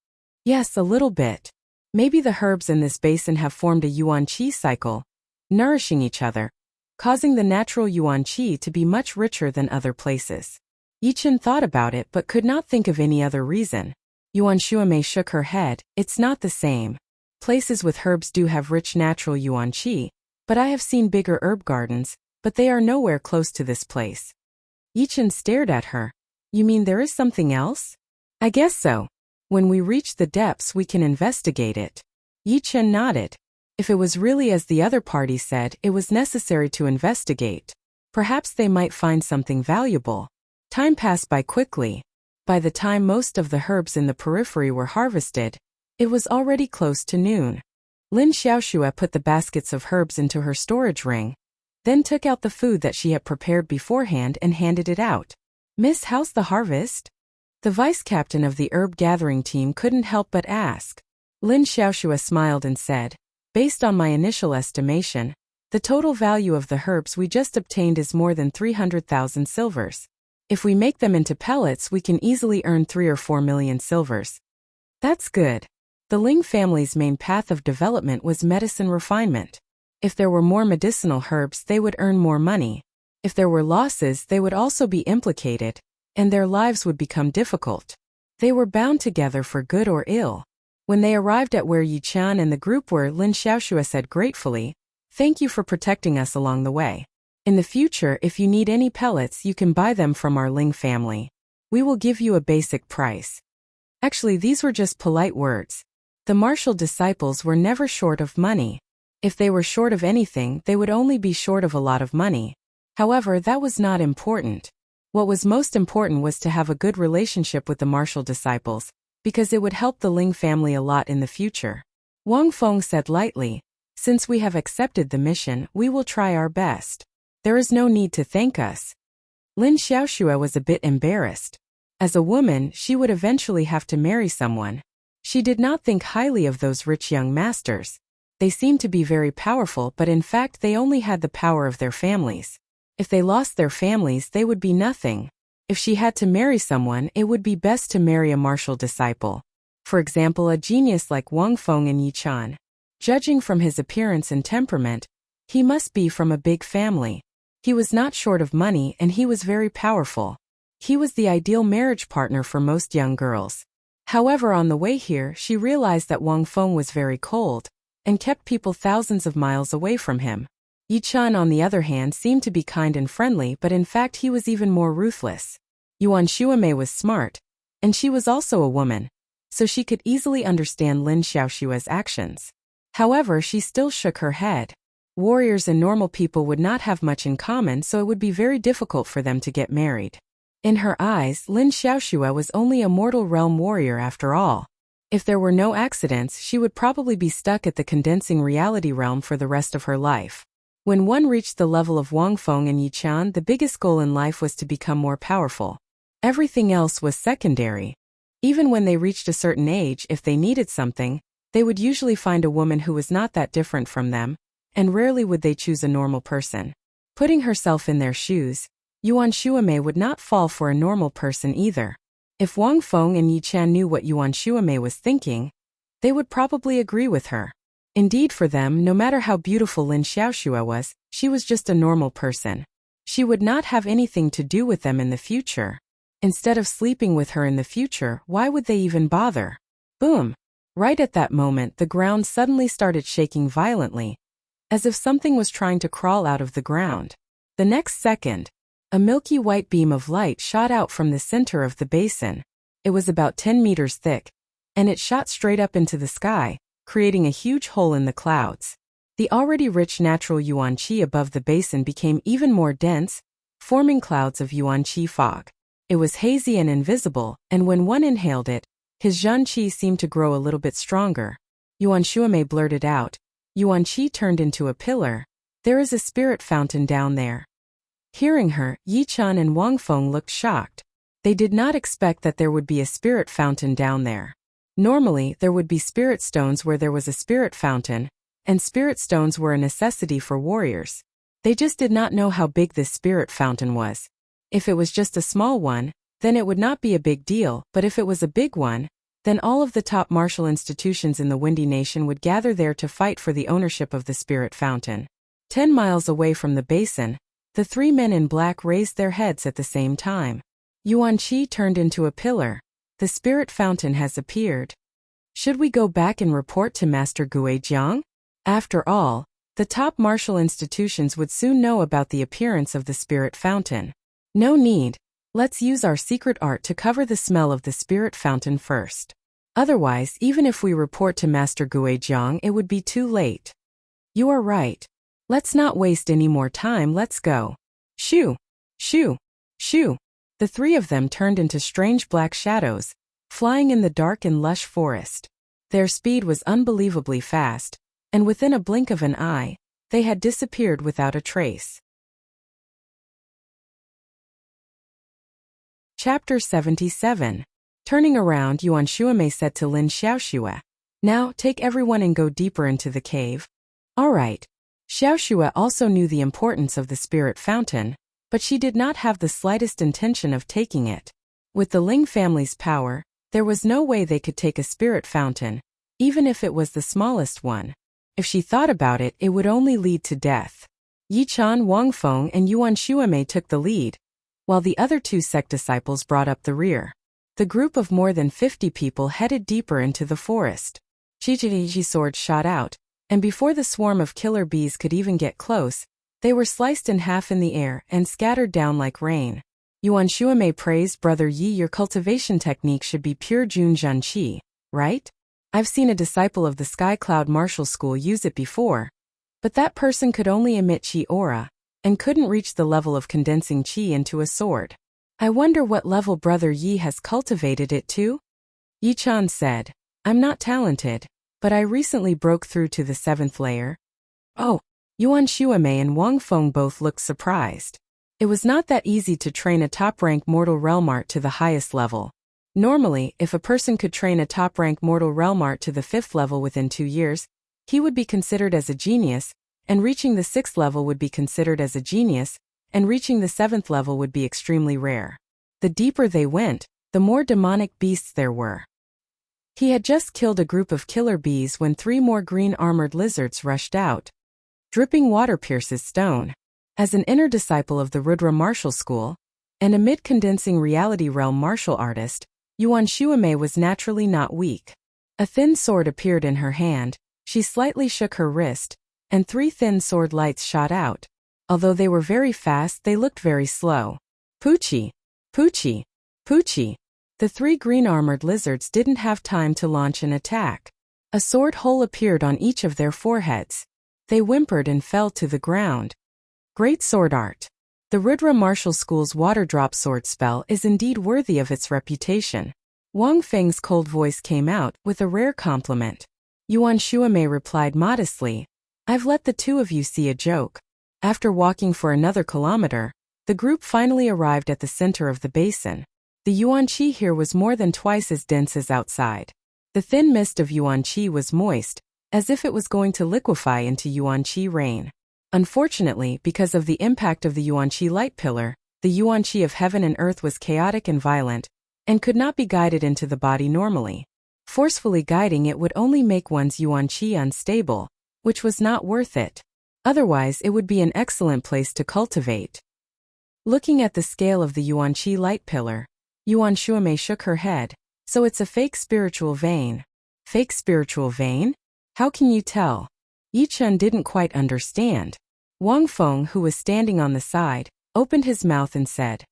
S1: "Yes, a little bit. Maybe the herbs in this basin have formed a yuan qi cycle, nourishing each other, causing the natural yuan qi to be much richer than other places." Yi Chen thought about it but could not think of any other reason. Yuan Shuamei shook her head, "It's not the same. Places with herbs do have rich natural yuan qi, but I have seen bigger herb gardens, but they are nowhere close to this place." Yi Chen stared at her. "You mean there is something else?" "I guess so. When we reach the depths we can investigate it." Yi Chen nodded. If it was really as the other party said, it was necessary to investigate. Perhaps they might find something valuable. Time passed by quickly. By the time most of the herbs in the periphery were harvested, it was already close to noon. Lin Xiaoxue put the baskets of herbs into her storage ring, then took out the food that she had prepared beforehand and handed it out. "Miss, how's the harvest?" The vice captain of the herb gathering team couldn't help but ask. Lin Xiaoxue smiled and said, "Based on my initial estimation, the total value of the herbs we just obtained is more than 300,000 silvers. If we make them into pellets we can easily earn 3 or 4 million silvers." "That's good." The Ling family's main path of development was medicine refinement. If there were more medicinal herbs they would earn more money. If there were losses they would also be implicated, and their lives would become difficult. They were bound together for good or ill. When they arrived at where Yi Chen and the group were, Lin Xiaoxue said gratefully, "Thank you for protecting us along the way. In the future if you need any pellets you can buy them from our Ling family. We will give you a basic price." Actually, these were just polite words. The martial disciples were never short of money. If they were short of anything they would only be short of a lot of money. However, that was not important. What was most important was to have a good relationship with the martial disciples, because it would help the Ling family a lot in the future. Wang Feng said lightly, "Since we have accepted the mission, we will try our best. There is no need to thank us." Lin Xiaoxue was a bit embarrassed. As a woman, she would eventually have to marry someone. She did not think highly of those rich young masters. They seemed to be very powerful, but in fact they only had the power of their families. If they lost their families, they would be nothing. If she had to marry someone, it would be best to marry a martial disciple. For example, a genius like Wang Feng and Yi Chan. Judging from his appearance and temperament, he must be from a big family. He was not short of money and he was very powerful. He was the ideal marriage partner for most young girls. However, on the way here, she realized that Wang Feng was very cold and kept people thousands of miles away from him. Yi Chan, on the other hand, seemed to be kind and friendly, but in fact he was even more ruthless. Yuan Shuamei was smart, and she was also a woman, so she could easily understand Lin Xiaoshua's actions. However, she still shook her head. Warriors and normal people would not have much in common, so it would be very difficult for them to get married. In her eyes, Lin Xiaoshua was only a mortal realm warrior after all. If there were no accidents, she would probably be stuck at the condensing reality realm for the rest of her life. When one reached the level of Wang Feng and Yi Chan, the biggest goal in life was to become more powerful. Everything else was secondary. Even when they reached a certain age, if they needed something, they would usually find a woman who was not that different from them, and rarely would they choose a normal person. Putting herself in their shoes, Yuan Shuamei would not fall for a normal person either. If Wang Feng and Yi Chan knew what Yuan Shuamei was thinking, they would probably agree with her. Indeed, for them, no matter how beautiful Lin Xiaoshua was, she was just a normal person. She would not have anything to do with them in the future. Instead of sleeping with her in the future, why would they even bother? Boom! Right at that moment, the ground suddenly started shaking violently, as if something was trying to crawl out of the ground. The next second, a milky white beam of light shot out from the center of the basin. It was about 10 meters thick, and it shot straight up into the sky, creating a huge hole in the clouds. The already rich natural yuan qi above the basin became even more dense, forming clouds of yuan qi fog. It was hazy and invisible, and when one inhaled it, his yuan qi seemed to grow a little bit stronger. Yuan Shuamei blurted out, "Yuan qi turned into a pillar. There is a spirit fountain down there." Hearing her, Yi Chan and Wang Feng looked shocked. They did not expect that there would be a spirit fountain down there. Normally, there would be spirit stones where there was a spirit fountain, and spirit stones were a necessity for warriors. They just did not know how big this spirit fountain was. If it was just a small one, then it would not be a big deal, but if it was a big one, then all of the top martial institutions in the Windy Nation would gather there to fight for the ownership of the spirit fountain. 10 miles away from the basin, the three men in black raised their heads at the same time. Yuan qi turned into a pillar. The spirit fountain has appeared. Should we go back and report to Master Guijiang? After all, the top martial institutions would soon know about the appearance of the spirit fountain. No need. Let's use our secret art to cover the smell of the spirit fountain first. Otherwise, even if we report to Master Guijiang, it would be too late. You are right. Let's not waste any more time, let's go. Shoo! Shoo! Shoo! The three of them turned into strange black shadows, flying in the dark and lush forest. Their speed was unbelievably fast, and within a blink of an eye, they had disappeared without a trace. Chapter 77. Turning around, Yuan Shuamei said to Lin Xiaoshua, "Now, take everyone and go deeper into the cave." All right. Xiaoshua also knew the importance of the spirit fountain, but she did not have the slightest intention of taking it. With the Ling family's power, there was no way they could take a spirit fountain, even if it was the smallest one. If she thought about it, it would only lead to death. Yi Chan, Wang Feng, and Yuan Shuamei took the lead, while the other two sect disciples brought up the rear. The group of more than 50 people headed deeper into the forest. Chichichi swords shot out, and before the swarm of killer bees could even get close, they were sliced in half in the air and scattered down like rain. Yuan Shuamei praised Brother Yi. "Your cultivation technique should be pure Jun Zhan Qi, right? I've seen a disciple of the Sky Cloud Martial School use it before, but that person could only emit Qi aura, and couldn't reach the level of condensing Qi into a sword. I wonder what level Brother Yi has cultivated it to?" Yi Chan said, "I'm not talented, but I recently broke through to the 7th layer." Oh, Yuan Shuamei and Wang Feng both looked surprised. It was not that easy to train a top-rank mortal realm art to the highest level. Normally, if a person could train a top-rank mortal realm art to the 5th level within 2 years, he would be considered as a genius, and reaching the 6th level would be considered as a genius, and reaching the 7th level would be extremely rare. The deeper they went, the more demonic beasts there were. He had just killed a group of killer bees when 3 more green armored lizards rushed out. Dripping water pierces stone. As an inner disciple of the Rudra martial school, and a mid-condensing reality realm martial artist, Yuan Shuamei was naturally not weak. A thin sword appeared in her hand, she slightly shook her wrist, and 3 thin sword lights shot out. Although they were very fast, they looked very slow. Poochie! Poochie! Poochie! The 3 green armored lizards didn't have time to launch an attack. A sword hole appeared on each of their foreheads. They whimpered and fell to the ground. Great sword art. The Rudra martial school's water drop sword spell is indeed worthy of its reputation. Wang Feng's cold voice came out with a rare compliment. Yuan Shuamei replied modestly, "I've let the 2 of you see a joke." After walking for another kilometer, the group finally arrived at the center of the basin. The yuan qi here was more than twice as dense as outside. The thin mist of yuan qi was moist, as if it was going to liquefy into yuan qi rain. Unfortunately, because of the impact of the yuan qi light pillar, the yuan qi of heaven and earth was chaotic and violent, and could not be guided into the body normally. Forcefully guiding it would only make one's yuan qi unstable, which was not worth it. Otherwise, it would be an excellent place to cultivate. Looking at the scale of the yuan qi light pillar, Yuan Shuamei shook her head. So it's a fake spiritual vein. Fake spiritual vein? How can you tell? Yi Chun didn't quite understand. Wang Feng, who was standing on the side, opened his mouth and said,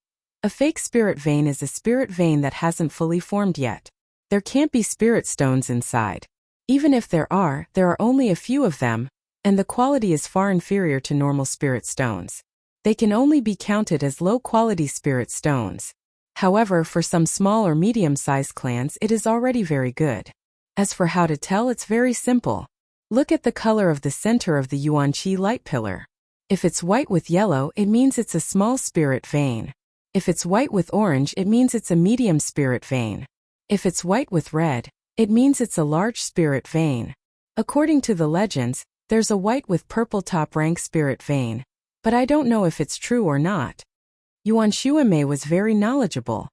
S1: "A fake spirit vein is a spirit vein that hasn't fully formed yet. There can't be spirit stones inside. Even if there are only a few of them, and the quality is far inferior to normal spirit stones. They can only be counted as low-quality spirit stones. However, for some small or medium-sized clans it is already very good. As for how to tell, it's very simple. Look at the color of the center of the yuan qi light pillar. If it's white with yellow, it means it's a small spirit vein. If it's white with orange, it means it's a medium spirit vein. If it's white with red, it means it's a large spirit vein. According to the legends, there's a white with purple top rank spirit vein, but I don't know if it's true or not." Yuan Shuamei was very knowledgeable.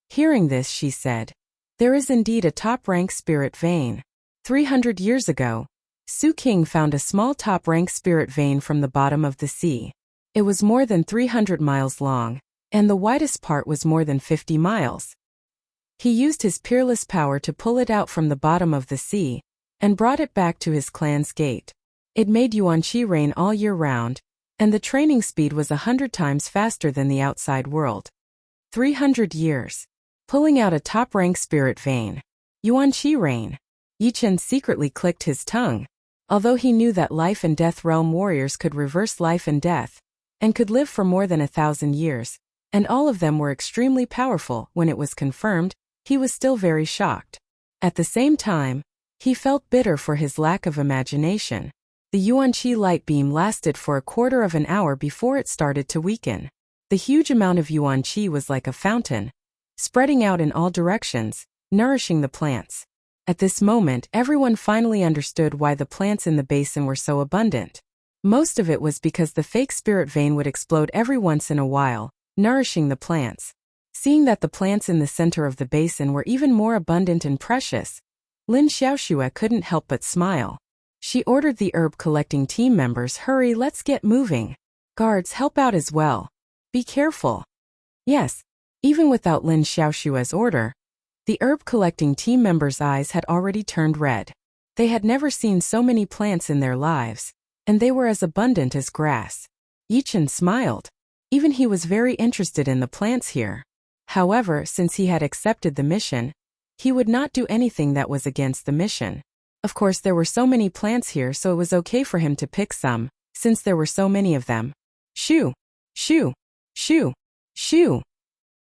S1: Hearing this, she said, "There is indeed a top-rank spirit vein. 300 years ago, Su King found a small top-rank spirit vein from the bottom of the sea. It was more than 300 miles long, and the widest part was more than 50 miles. He used his peerless power to pull it out from the bottom of the sea, and brought it back to his clan's gate. It made yuan qi rain all year round, and the training speed was 100 times faster than the outside world. 300 years. Pulling out a top-rank spirit vein. Yuan qi rain." Yi Chun secretly clicked his tongue. Although he knew that life and death realm warriors could reverse life and death, and could live for more than 1,000 years, and all of them were extremely powerful when it was confirmed, he was still very shocked. At the same time, he felt bitter for his lack of imagination. The yuan qi light beam lasted for a quarter of an hour before it started to weaken. The huge amount of yuan qi was like a fountain, spreading out in all directions, nourishing the plants. At this moment, everyone finally understood why the plants in the basin were so abundant. Most of it was because the fake spirit vein would explode every once in a while, nourishing the plants. Seeing that the plants in the center of the basin were even more abundant and precious, Lin Xiaoxue couldn't help but smile. She ordered the herb-collecting team members, "Hurry, let's get moving. Guards, help out as well. Be careful." Yes, even without Lin Xiaoxue's order, the herb-collecting team members' eyes had already turned red. They had never seen so many plants in their lives, and they were as abundant as grass. Yi Chun smiled. Even he was very interested in the plants here. However, since he had accepted the mission, he would not do anything that was against the mission. Of course, there were so many plants here, so it was okay for him to pick some, since there were so many of them. Shoo! Shoo! Shoo! Shoo!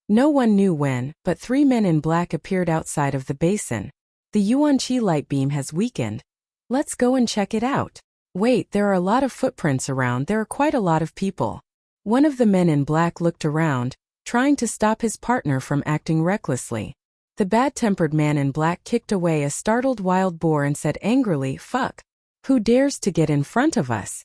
S1: No one knew when, but 3 men in black appeared outside of the basin. "The yuan qi light beam has weakened. Let's go and check it out." "Wait, there are a lot of footprints around, there are quite a lot of people." One of the men in black looked around, trying to stop his partner from acting recklessly. The bad-tempered man in black kicked away a startled wild boar and said angrily, "Fuck! Who dares to get in front of us?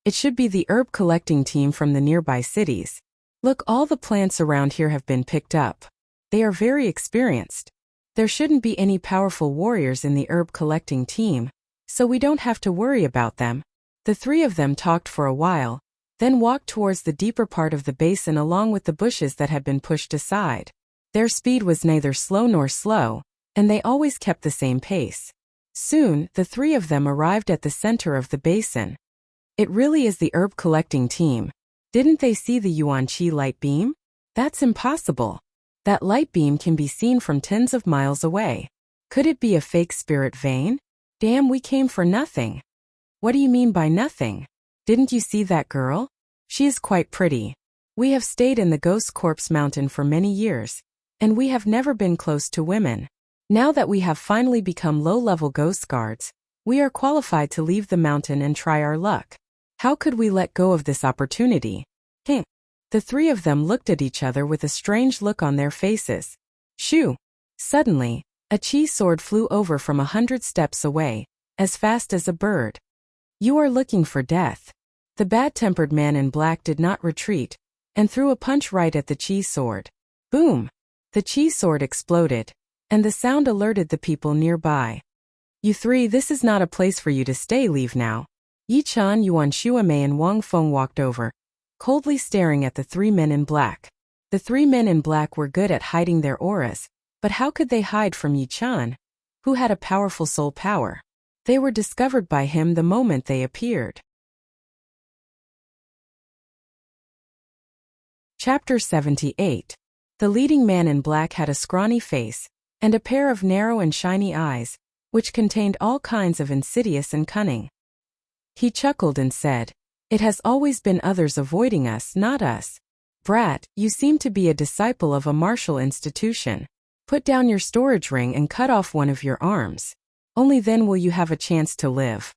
S1: It should be the herb collecting team from the nearby cities. Look, all the plants around here have been picked up. They are very experienced. There shouldn't be any powerful warriors in the herb collecting team, so we don't have to worry about them." The three of them talked for a while, then walked towards the deeper part of the basin along with the bushes that had been pushed aside. Their speed was neither slow nor slow, and they always kept the same pace. Soon, the three of them arrived at the center of the basin. It really is the herb collecting team. Didn't they see the Yuan Qi light beam? That's impossible. That light beam can be seen from tens of miles away. Could it be a fake spirit vein? Damn, we came for nothing. What do you mean by nothing? Didn't you see that girl? She is quite pretty. We have stayed in the Ghost Corpse Mountain for many years, and we have never been close to women. Now that we have finally become low-level ghost guards, we are qualified to leave the mountain and try our luck. How could we let go of this opportunity? The three of them looked at each other with a strange look on their faces. Shoo! Suddenly, a chi sword flew over from 100 steps away, as fast as a bird. You are looking for death. The bad-tempered man in black did not retreat, and threw a punch right at the chi sword. Boom! The chi sword exploded, and the sound alerted the people nearby. You three, this is not a place for you to stay, leave now. Yi Chan, Yuan Shuamei and Wang Feng walked over, coldly staring at the three men in black. The three men in black were good at hiding their auras, but how could they hide from Yi Chan, who had a powerful soul power? They were discovered by him the moment they appeared. Chapter 78. The leading man in black had a scrawny face, and a pair of narrow and shiny eyes, which contained all kinds of insidious and cunning. He chuckled and said, "It has always been others avoiding us, not us. Brat, you seem to be a disciple of a martial institution. Put down your storage ring and cut off one of your arms. Only then will you have a chance to live.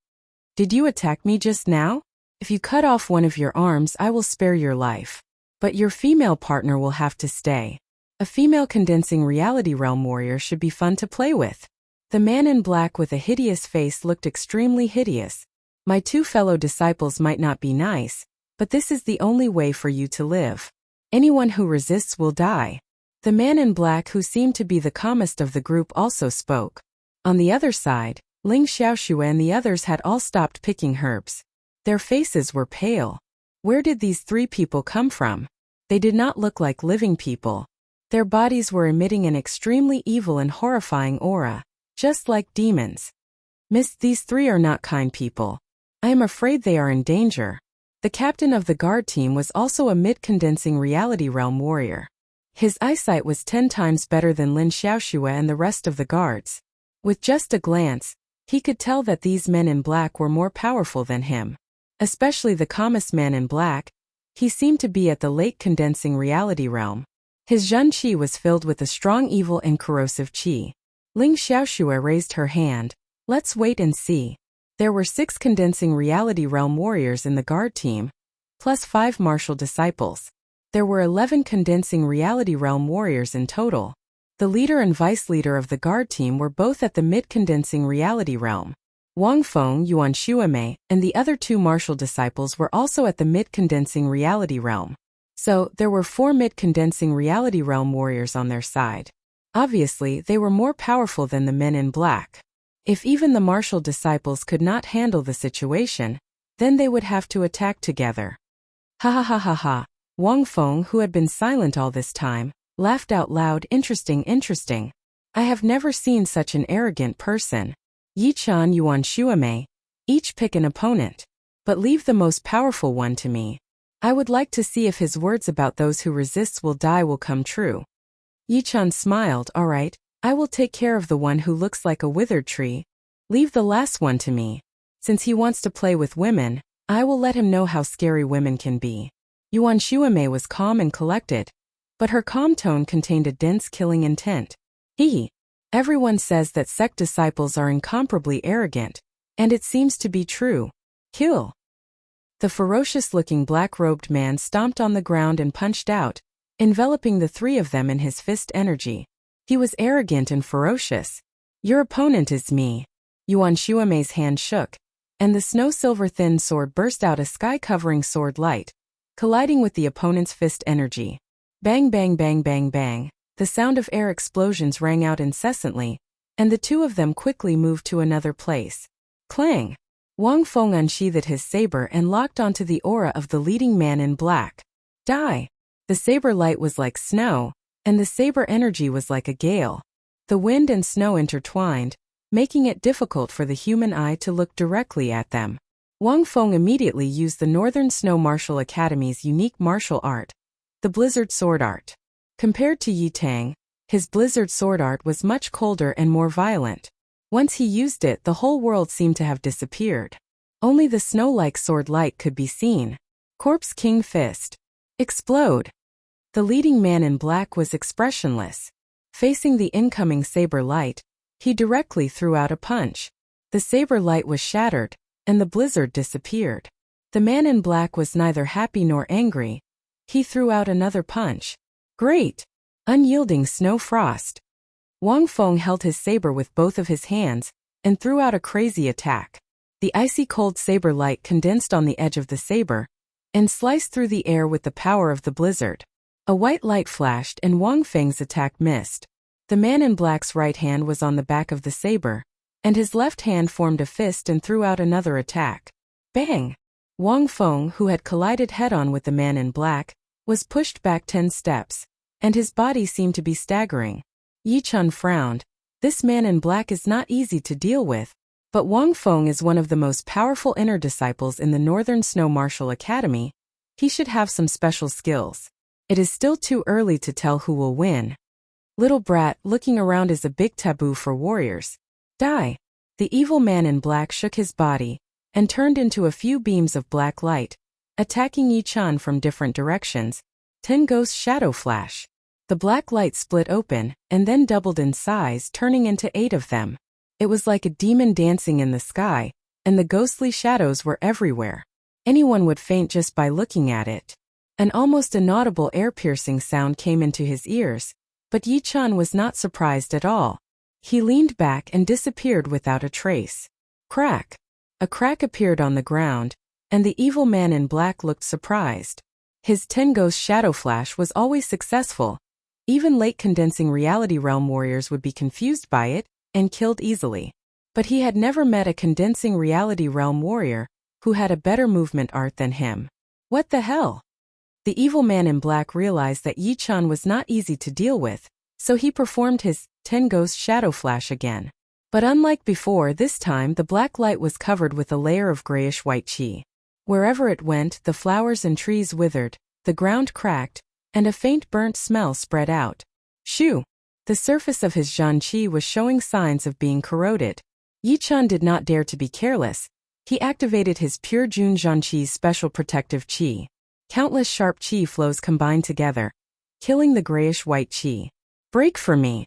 S1: Did you attack me just now? If you cut off one of your arms, I will spare your life. But your female partner will have to stay. A female condensing reality realm warrior should be fun to play with." The man in black with a hideous face looked extremely hideous. "My two fellow disciples might not be nice, but this is the only way for you to live. Anyone who resists will die." The man in black, who seemed to be the calmest of the group, also spoke. On the other side, Ling Xiaoxue and the others had all stopped picking herbs. Their faces were pale. Where did these three people come from? They did not look like living people. Their bodies were emitting an extremely evil and horrifying aura, just like demons. "Miss, these three are not kind people. I am afraid they are in danger." The captain of the guard team was also a mid-condensing reality realm warrior. His eyesight was 10 times better than Lin Xiaoxue and the rest of the guards. With just a glance, he could tell that these men in black were more powerful than him. Especially the calmest man in black. He seemed to be at the late condensing reality realm. His Zhen Qi was filled with a strong evil and corrosive qi. Ling Xiaoxue raised her hand. "Let's wait and see." There were 6 condensing reality realm warriors in the guard team, plus 5 martial disciples. There were 11 condensing reality realm warriors in total. The leader and vice leader of the guard team were both at the mid-condensing reality realm. Wang Feng, Yuan Shuamei, and the other 2 martial disciples were also at the mid-condensing reality realm. So, there were 4 mid-condensing reality realm warriors on their side. Obviously, they were more powerful than the men in black. If even the martial disciples could not handle the situation, then they would have to attack together. Ha ha ha ha ha. Wang Feng, who had been silent all this time, laughed out loud. Interesting, interesting. I have never seen such an arrogant person. Yi Chan, Yuan Shuamei, each pick an opponent, but leave the most powerful one to me. I would like to see if his words about those who resist will die will come true. Yi Chan smiled. All right, I will take care of the one who looks like a withered tree. Leave the last one to me. Since he wants to play with women, I will let him know how scary women can be. Yuan Shuamei was calm and collected, but her calm tone contained a dense killing intent. Everyone says that sect disciples are incomparably arrogant, and it seems to be true. Kill. The ferocious-looking black-robed man stomped on the ground and punched out, enveloping the 3 of them in his fist energy. He was arrogant and ferocious. Your opponent is me. Yuan Shuamei's hand shook, and the snow-silver thin sword burst out a sky-covering sword light, colliding with the opponent's fist energy. Bang bang bang bang bang. The sound of air explosions rang out incessantly, and the two of them quickly moved to another place. Clang! Wang Feng unsheathed his saber and locked onto the aura of the leading man in black. Die! The saber light was like snow, and the saber energy was like a gale. The wind and snow intertwined, making it difficult for the human eye to look directly at them. Wang Feng immediately used the Northern Snow Martial Academy's unique martial art, the Blizzard Sword Art. Compared to Yi Tang, his Blizzard Sword Art was much colder and more violent. Once he used it, the whole world seemed to have disappeared. Only the snow-like sword light could be seen. Corpse King Fist. Explode! The leading man in black was expressionless. Facing the incoming saber light, he directly threw out a punch. The saber light was shattered, and the blizzard disappeared. The man in black was neither happy nor angry. He threw out another punch. Great! Unyielding snow frost. Wang Feng held his saber with both of his hands, and threw out a crazy attack. The icy cold saber light condensed on the edge of the saber, and sliced through the air with the power of the blizzard. A white light flashed and Wang Feng's attack missed. The man in black's right hand was on the back of the saber, and his left hand formed a fist and threw out another attack. Bang! Wang Feng, who had collided head-on with the man in black, was pushed back 10 steps, and his body seemed to be staggering. Yi Chun frowned. This man in black is not easy to deal with, but Wang Feng is one of the most powerful inner disciples in the Northern Snow Martial Academy. He should have some special skills. It is still too early to tell who will win. Little brat, looking around is a big taboo for warriors. Die! The evil man in black shook his body, and turned into a few beams of black light, attacking Yi Chun from different directions. 10 Ghost Shadow Flash. The black light split open, and then doubled in size, turning into 8 of them. It was like a demon dancing in the sky, and the ghostly shadows were everywhere. Anyone would faint just by looking at it. An almost inaudible air-piercing sound came into his ears, but Yi Chun was not surprised at all. He leaned back and disappeared without a trace. Crack! A crack appeared on the ground, and the evil man in black looked surprised. His 10 Ghost Shadow Flash was always successful. Even late condensing reality realm warriors would be confused by it and killed easily. But he had never met a condensing reality realm warrior who had a better movement art than him. What the hell? The evil man in black realized that Yi Chun was not easy to deal with, so he performed his 10 Ghost Shadow Flash again. But unlike before, this time the black light was covered with a layer of grayish-white chi. Wherever it went, the flowers and trees withered, the ground cracked, and a faint burnt smell spread out. Shoo! The surface of his Zhan Qi was showing signs of being corroded. Yi Chun did not dare to be careless. He activated his pure Jun Zhan Qi's special protective qi. Countless sharp qi flows combined together, killing the grayish-white qi. Break for me!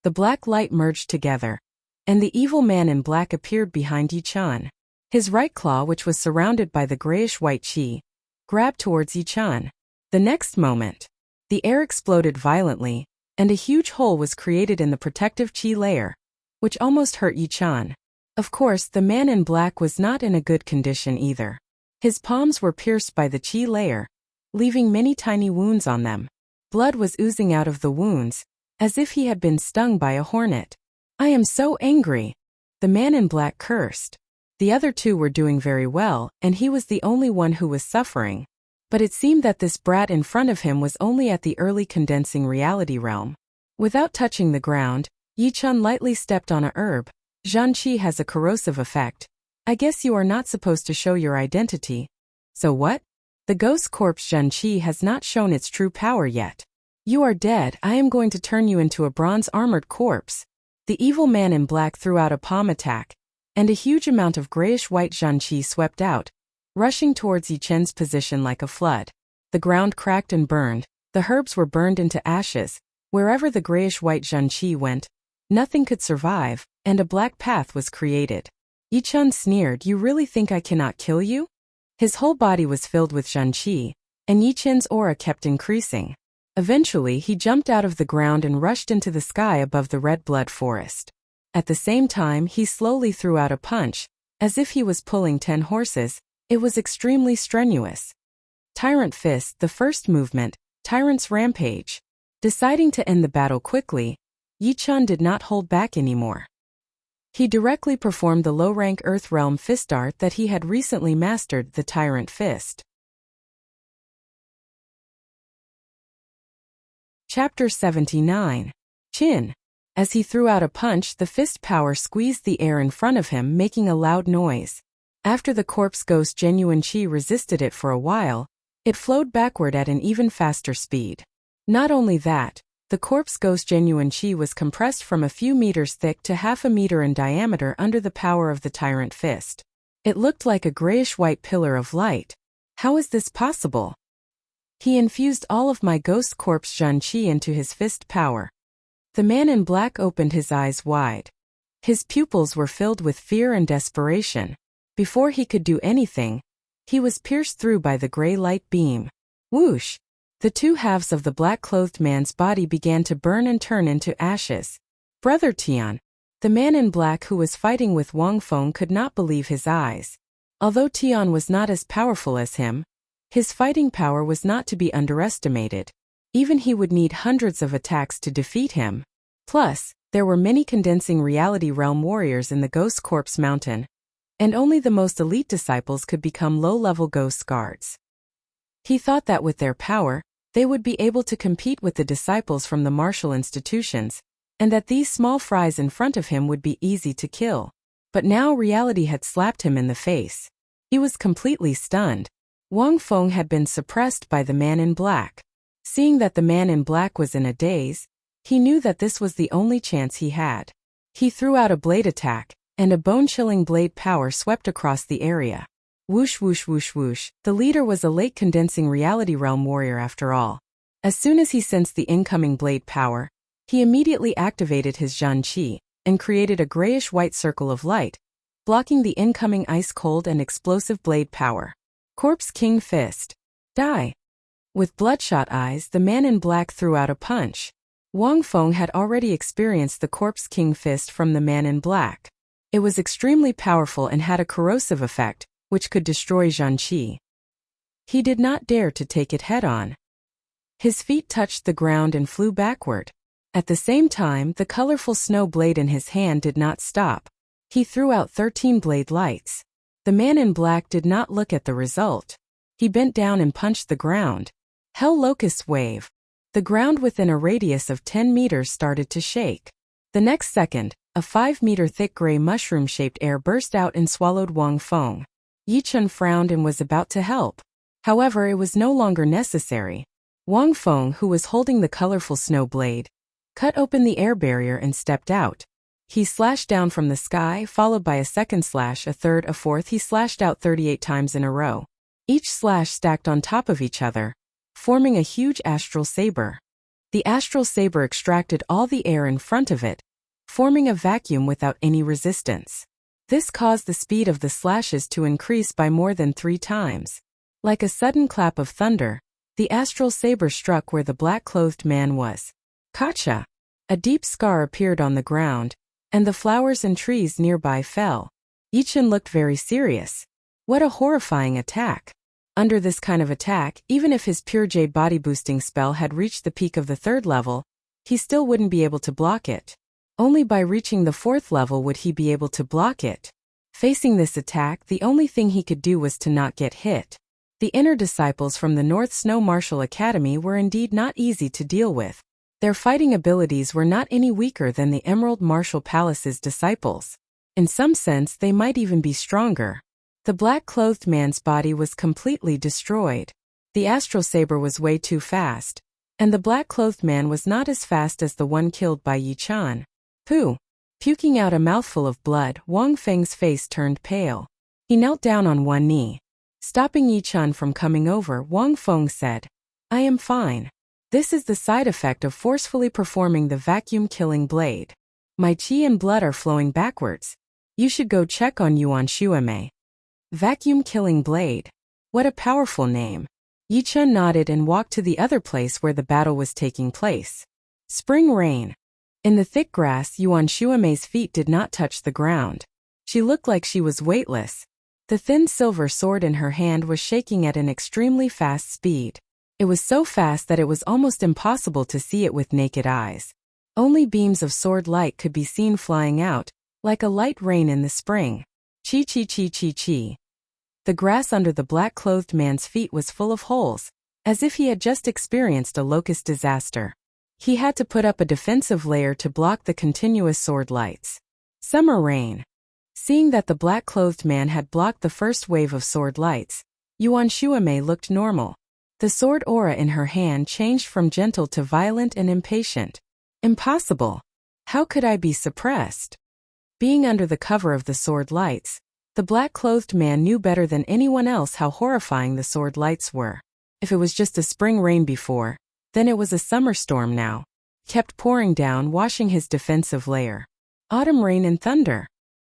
S1: The black light merged together, and the evil man in black appeared behind Yi Chun. His right claw, which was surrounded by the grayish-white qi, grabbed towards Yi Chun. The next moment, the air exploded violently, and a huge hole was created in the protective qi layer, which almost hurt Yi Chun. Of course, the man in black was not in a good condition either. His palms were pierced by the qi layer, leaving many tiny wounds on them. Blood was oozing out of the wounds, as if he had been stung by a hornet. I am so angry! The man in black cursed. The other two were doing very well, and he was the only one who was suffering. But it seemed that this brat in front of him was only at the early condensing reality realm. Without touching the ground, Yi Chun lightly stepped on a herb. Zhan Qi has a corrosive effect. I guess you are not supposed to show your identity. So what? The ghost corpse Zhan Qi has not shown its true power yet. You are dead. I am going to turn you into a bronze-armored corpse. The evil man in black threw out a palm attack, and a huge amount of grayish-white Zhan Qi swept out, rushing towards Yi Chen's position like a flood. The ground cracked and burned. The herbs were burned into ashes. Wherever the grayish-white Zhan Qi went, nothing could survive, and a black path was created. Yi Chun sneered, "You really think I cannot kill you?" His whole body was filled with Zhan Qi, and Yi Chen's aura kept increasing. Eventually, he jumped out of the ground and rushed into the sky above the red blood forest. At the same time, he slowly threw out a punch, as if he was pulling 10 horses. It was extremely strenuous. Tyrant Fist, the first movement, Tyrant's Rampage. Deciding to end the battle quickly, Yichun did not hold back anymore. He directly performed the low-rank Earth Realm fist art that he had recently mastered, the Tyrant Fist. Chapter 79. Chin. As he threw out a punch, the fist power squeezed the air in front of him, making a loud noise. After the corpse ghost genuine chi resisted it for a while, it flowed backward at an even faster speed. Not only that, the corpse ghost genuine chi was compressed from a few meters thick to half a meter in diameter under the power of the Tyrant Fist. It looked like a grayish-white pillar of light. How is this possible? He infused all of my ghost corpse Zhen Qi into his fist power. The man in black opened his eyes wide. His pupils were filled with fear and desperation. Before he could do anything, he was pierced through by the gray light beam. Whoosh! The two halves of the black-clothed man's body began to burn and turn into ashes. Brother Tian, the man in black who was fighting with Wang Feng, could not believe his eyes. Although Tian was not as powerful as him, his fighting power was not to be underestimated. Even he would need hundreds of attacks to defeat him. Plus, there were many condensing reality realm warriors in the Ghost Corpse Mountain, and only the most elite disciples could become low-level ghost guards. He thought that with their power, they would be able to compete with the disciples from the martial institutions, and that these small fries in front of him would be easy to kill. But now reality had slapped him in the face. He was completely stunned. Wang Feng had been suppressed by the man in black. Seeing that the man in black was in a daze, he knew that this was the only chance he had. He threw out a blade attack, and a bone-chilling blade power swept across the area. Whoosh whoosh whoosh whoosh, the leader was a late condensing reality realm warrior after all. As soon as he sensed the incoming blade power, he immediately activated his Zhen Qi, and created a grayish-white circle of light, blocking the incoming ice-cold and explosive blade power. Corpse King Fist. Die! With bloodshot eyes, the man in black threw out a punch. Wang Feng had already experienced the Corpse King Fist from the man in black. It was extremely powerful and had a corrosive effect, which could destroy Zhen Qi. He did not dare to take it head-on. His feet touched the ground and flew backward. At the same time, the colorful snow blade in his hand did not stop. He threw out 13 blade lights. The man in black did not look at the result. He bent down and punched the ground. Hell Locust Wave. The ground within a radius of 10 meters started to shake. The next second, a 5-meter thick gray mushroom-shaped air burst out and swallowed Wang Feng. Yichun frowned and was about to help. However, it was no longer necessary. Wang Feng, who was holding the colorful snow blade, cut open the air barrier and stepped out. He slashed down from the sky, followed by a second slash, a third, a fourth. He slashed out 38 times in a row. Each slash stacked on top of each other, forming a huge astral saber. The astral saber extracted all the air in front of it, forming a vacuum without any resistance. This caused the speed of the slashes to increase by more than 3 times. Like a sudden clap of thunder, the astral saber struck where the black-clothed man was. Kacha! A deep scar appeared on the ground, and the flowers and trees nearby fell. Yichun looked very serious. What a horrifying attack! Under this kind of attack, even if his pure jade body boosting spell had reached the peak of the 3rd level, he still wouldn't be able to block it. Only by reaching the 4th level would he be able to block it. Facing this attack, the only thing he could do was to not get hit. The inner disciples from the North Snow Martial Academy were indeed not easy to deal with. Their fighting abilities were not any weaker than the Emerald Martial Palace's disciples. In some sense, they might even be stronger. The black-clothed man's body was completely destroyed. The astral saber was way too fast, and the black-clothed man was not as fast as the one killed by Yichun. Pooh! Puking out a mouthful of blood, Wang Feng's face turned pale. He knelt down on one knee. Stopping Yichun from coming over, Wang Feng said, "I am fine. This is the side effect of forcefully performing the vacuum-killing blade. My qi and blood are flowing backwards. You should go check on Yuan Shuemei." Vacuum-killing blade. What a powerful name. Yichun nodded and walked to the other place where the battle was taking place. Spring rain. In the thick grass, Yuan Shuamei's feet did not touch the ground. She looked like she was weightless. The thin silver sword in her hand was shaking at an extremely fast speed. It was so fast that it was almost impossible to see it with naked eyes. Only beams of sword light could be seen flying out, like a light rain in the spring. Chi chi chi chi chi. The grass under the black-clothed man's feet was full of holes, as if he had just experienced a locust disaster. He had to put up a defensive layer to block the continuous sword lights. Summer rain. Seeing that the black-clothed man had blocked the first wave of sword lights, Yuan Shuamei looked normal. The sword aura in her hand changed from gentle to violent and impatient. Impossible. How could I be suppressed? Being under the cover of the sword lights, the black-clothed man knew better than anyone else how horrifying the sword lights were. If it was just a spring rain before, then it was a summer storm now. Kept pouring down, washing his defensive layer. Autumn rain and thunder.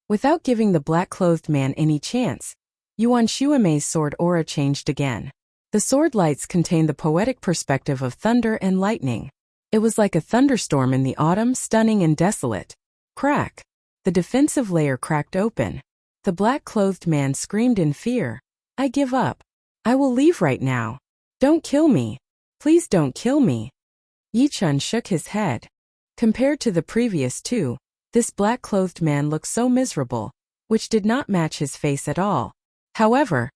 S1: Without giving the black-clothed man any chance, Yuan Shuamei's sword aura changed again. The sword lights contained the poetic perspective of thunder and lightning. It was like a thunderstorm in the autumn, stunning and desolate. Crack. The defensive layer cracked open. The black-clothed man screamed in fear. I give up. I will leave right now. Don't kill me. Please don't kill me. Yichun shook his head. Compared to the previous two, this black-clothed man looked so miserable, which did not match his face at all. However,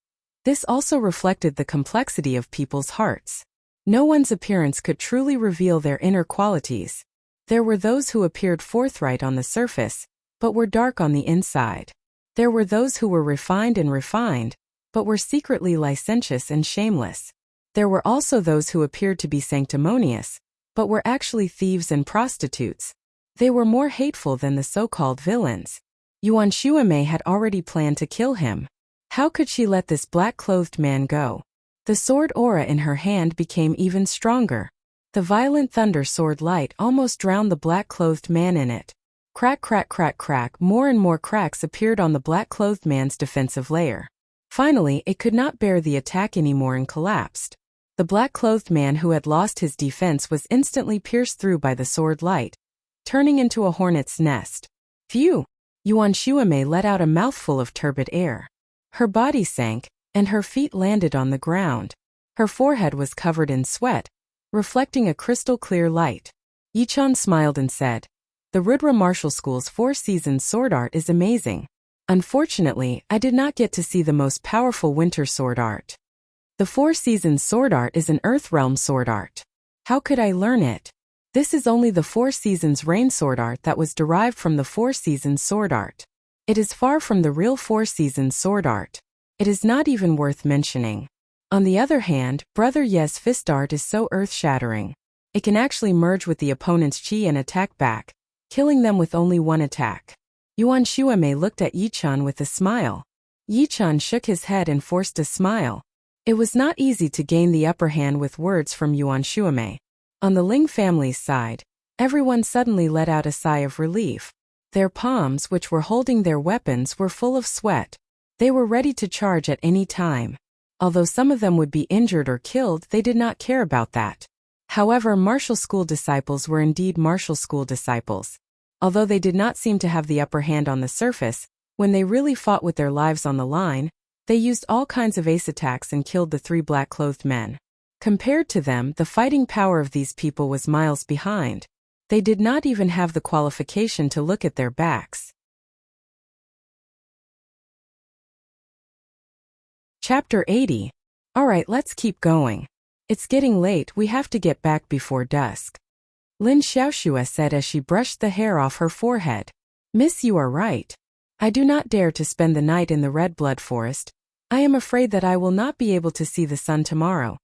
S1: this also reflected the complexity of people's hearts. No one's appearance could truly reveal their inner qualities. There were those who appeared forthright on the surface, but were dark on the inside. There were those who were refined, but were secretly licentious and shameless. There were also those who appeared to be sanctimonious, but were actually thieves and prostitutes. They were more hateful than the so-called villains. Yuan Shuamei had already planned to kill him. How could she let this black-clothed man go? The sword aura in her hand became even stronger. The violent thunder sword light almost drowned the black-clothed man in it. Crack, crack, crack, crack. More and more cracks appeared on the black-clothed man's defensive layer. Finally, it could not bear the attack anymore and collapsed. The black-clothed man who had lost his defense was instantly pierced through by the sword light, turning into a hornet's nest. Phew! Yuan Shuamei let out a mouthful of turbid air. Her body sank, and her feet landed on the ground. Her forehead was covered in sweat, reflecting a crystal-clear light. Yichun smiled and said, "The Rudra Martial School's 4-season sword art is amazing. Unfortunately, I did not get to see the most powerful winter sword art. The 4-season sword art is an Earth Realm sword art. How could I learn it? This is only the 4 seasons rain sword art that was derived from the 4 seasons sword art. It is far from the real 4 seasons sword art. It is not even worth mentioning. On the other hand, Brother Ye's fist art is so earth-shattering. It can actually merge with the opponent's chi and attack back, killing them with only one attack." Yuan Shuamei looked at Yichun with a smile. Yichun shook his head and forced a smile. It was not easy to gain the upper hand with words from Yuan Shuamei. On the Ling family's side, everyone suddenly let out a sigh of relief. Their palms, which were holding their weapons, were full of sweat. They were ready to charge at any time. Although some of them would be injured or killed, they did not care about that. However, martial school disciples were indeed martial school disciples. Although they did not seem to have the upper hand on the surface, when they really fought with their lives on the line, they used all kinds of ace attacks and killed the 3 black-clothed men. Compared to them, the fighting power of these people was miles behind. They did not even have the qualification to look at their backs. Chapter 80. Alright, let's keep going. It's getting late, we have to get back before dusk. Lin Xiaoxue said as she brushed the hair off her forehead. Miss, you are right. I do not dare to spend the night in the Red Blood Forest. I am afraid that I will not be able to see the sun tomorrow.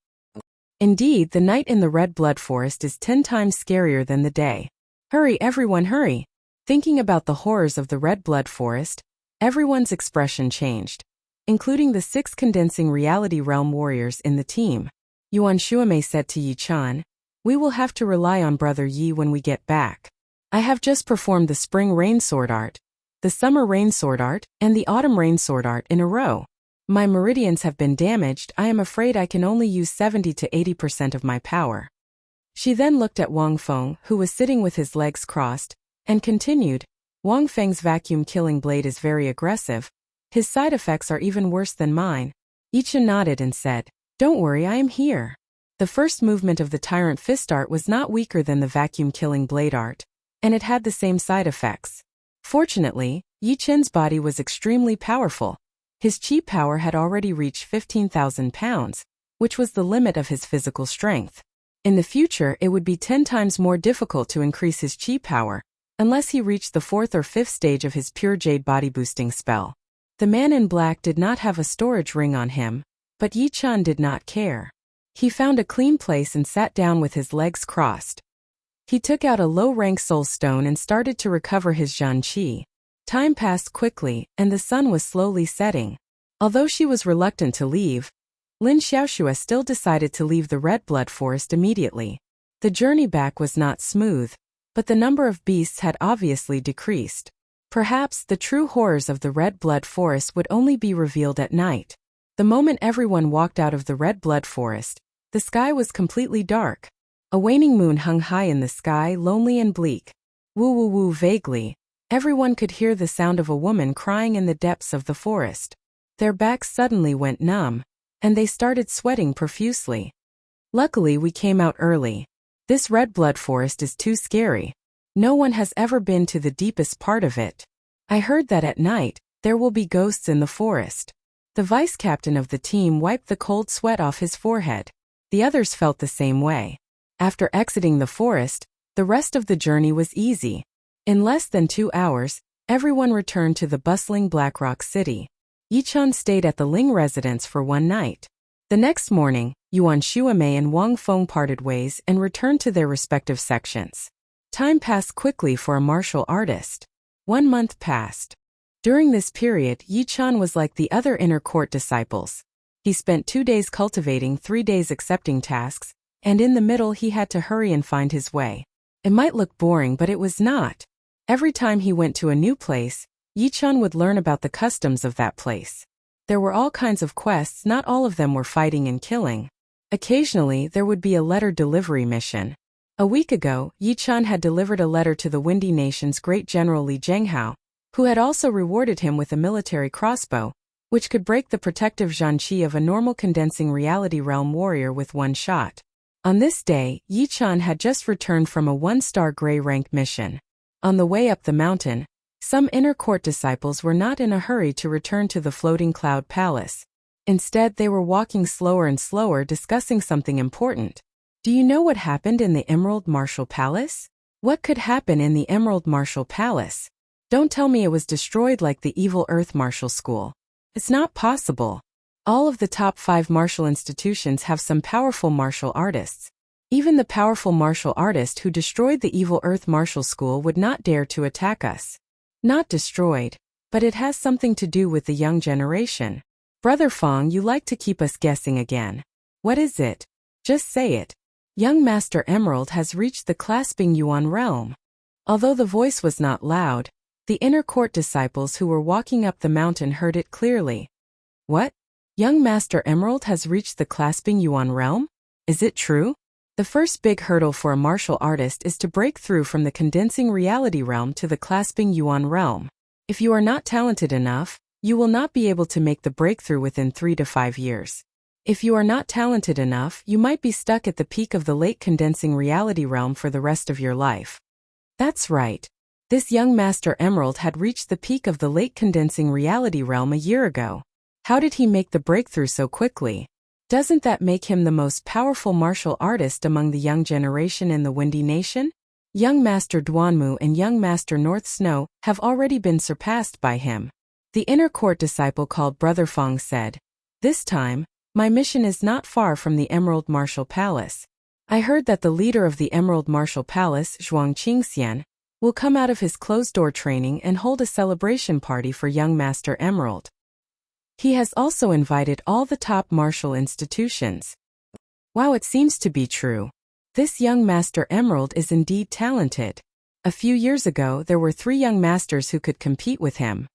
S1: Indeed, the night in the Red Blood Forest is 10 times scarier than the day. Hurry, everyone, hurry. Thinking about the horrors of the Red Blood Forest, everyone's expression changed, including the 6 condensing reality realm warriors in the team. Yuan Shuamei said to Yichun, "We will have to rely on Brother Yi when we get back. I have just performed the Spring Rain Sword Art, the Summer Rain Sword Art, and the Autumn Rain Sword Art in a row. My meridians have been damaged. I am afraid I can only use 70 to 80% of my power. She then looked at Wang Feng, who was sitting with his legs crossed, and continued, Wang Feng's vacuum killing blade is very aggressive. His side effects are even worse than mine. Yichen nodded and said, Don't worry, I am here. The first movement of the Tyrant Fist art was not weaker than the vacuum killing blade art, and it had the same side effects. Fortunately, Yichen's body was extremely powerful. His chi power had already reached 15,000 pounds, which was the limit of his physical strength. In the future, it would be 10 times more difficult to increase his chi power, unless he reached the 4th or 5th stage of his pure jade body boosting spell. The man in black did not have a storage ring on him, but Yichen did not care. He found a clean place and sat down with his legs crossed. He took out a low-rank soul stone and started to recover his Zhan Qi. Time passed quickly, and the sun was slowly setting. Although she was reluctant to leave, Lin Xiaoxue still decided to leave the Red Blood Forest immediately. The journey back was not smooth, but the number of beasts had obviously decreased. Perhaps the true horrors of the Red Blood Forest would only be revealed at night. The moment everyone walked out of the Red Blood Forest, the sky was completely dark. A waning moon hung high in the sky, lonely and bleak. Woo-woo-woo vaguely. Everyone could hear the sound of a woman crying in the depths of the forest. Their backs suddenly went numb, and they started sweating profusely. Luckily, we came out early. This Red Blood Forest is too scary. No one has ever been to the deepest part of it. I heard that at night, there will be ghosts in the forest. The vice captain of the team wiped the cold sweat off his forehead. The others felt the same way. After exiting the forest, the rest of the journey was easy. In less than 2 hours, everyone returned to the bustling Blackrock City. Yichen stayed at the Ling residence for one night. The next morning, Yuan Shuamei and Wang Feng parted ways and returned to their respective sections. Time passed quickly for a martial artist. 1 month passed. During this period, Yichen was like the other inner court disciples. He spent 2 days cultivating, 3 days accepting tasks, and in the middle he had to hurry and find his way. It might look boring, but it was not. Every time he went to a new place, Yichen would learn about the customs of that place. There were all kinds of quests, not all of them were fighting and killing. Occasionally, there would be a letter delivery mission. A week ago, Yichen had delivered a letter to the Windy Nation's great general Li Zhenghao, who had also rewarded him with a military crossbow, which could break the protective Zhan Qi of a normal condensing reality realm warrior with one shot. On this day, Yichen had just returned from a 1-star gray rank mission. On the way up the mountain, some inner court disciples were not in a hurry to return to the floating cloud palace. Instead, they were walking slower and slower, discussing something important. Do you know what happened in the Emerald Martial Palace? What could happen in the Emerald Martial Palace? Don't tell me it was destroyed like the evil Earth Martial School. It's not possible. All of the top 5 martial institutions have some powerful martial artists. Even the powerful martial artist who destroyed the evil Earth Martial School would not dare to attack us. Not destroyed, but it has something to do with the young generation. Brother Fong, you like to keep us guessing again. What is it? Just say it. Young Master Emerald has reached the clasping Yuan realm. Although the voice was not loud, the inner court disciples who were walking up the mountain heard it clearly. What? Young Master Emerald has reached the clasping Yuan realm? Is it true? The first big hurdle for a martial artist is to break through from the condensing reality realm to the clasping Yuan realm. If you are not talented enough, you will not be able to make the breakthrough within 3 to 5 years. If you are not talented enough, you might be stuck at the peak of the late condensing reality realm for the rest of your life. That's right. This young Master Emerald had reached the peak of the late condensing reality realm a year ago. How did he make the breakthrough so quickly? Doesn't that make him the most powerful martial artist among the young generation in the Windy Nation? Young Master Duanmu and Young Master North Snow have already been surpassed by him. The inner court disciple called Brother Fong said, This time, my mission is not far from the Emerald Martial Palace. I heard that the leader of the Emerald Martial Palace, Zhuang Qingxian, will come out of his closed-door training and hold a celebration party for young Master Emerald. He has also invited all the top martial institutions. Wow, it seems to be true. This young Master Emerald is indeed talented. A few years ago, there were 3 young masters who could compete with him.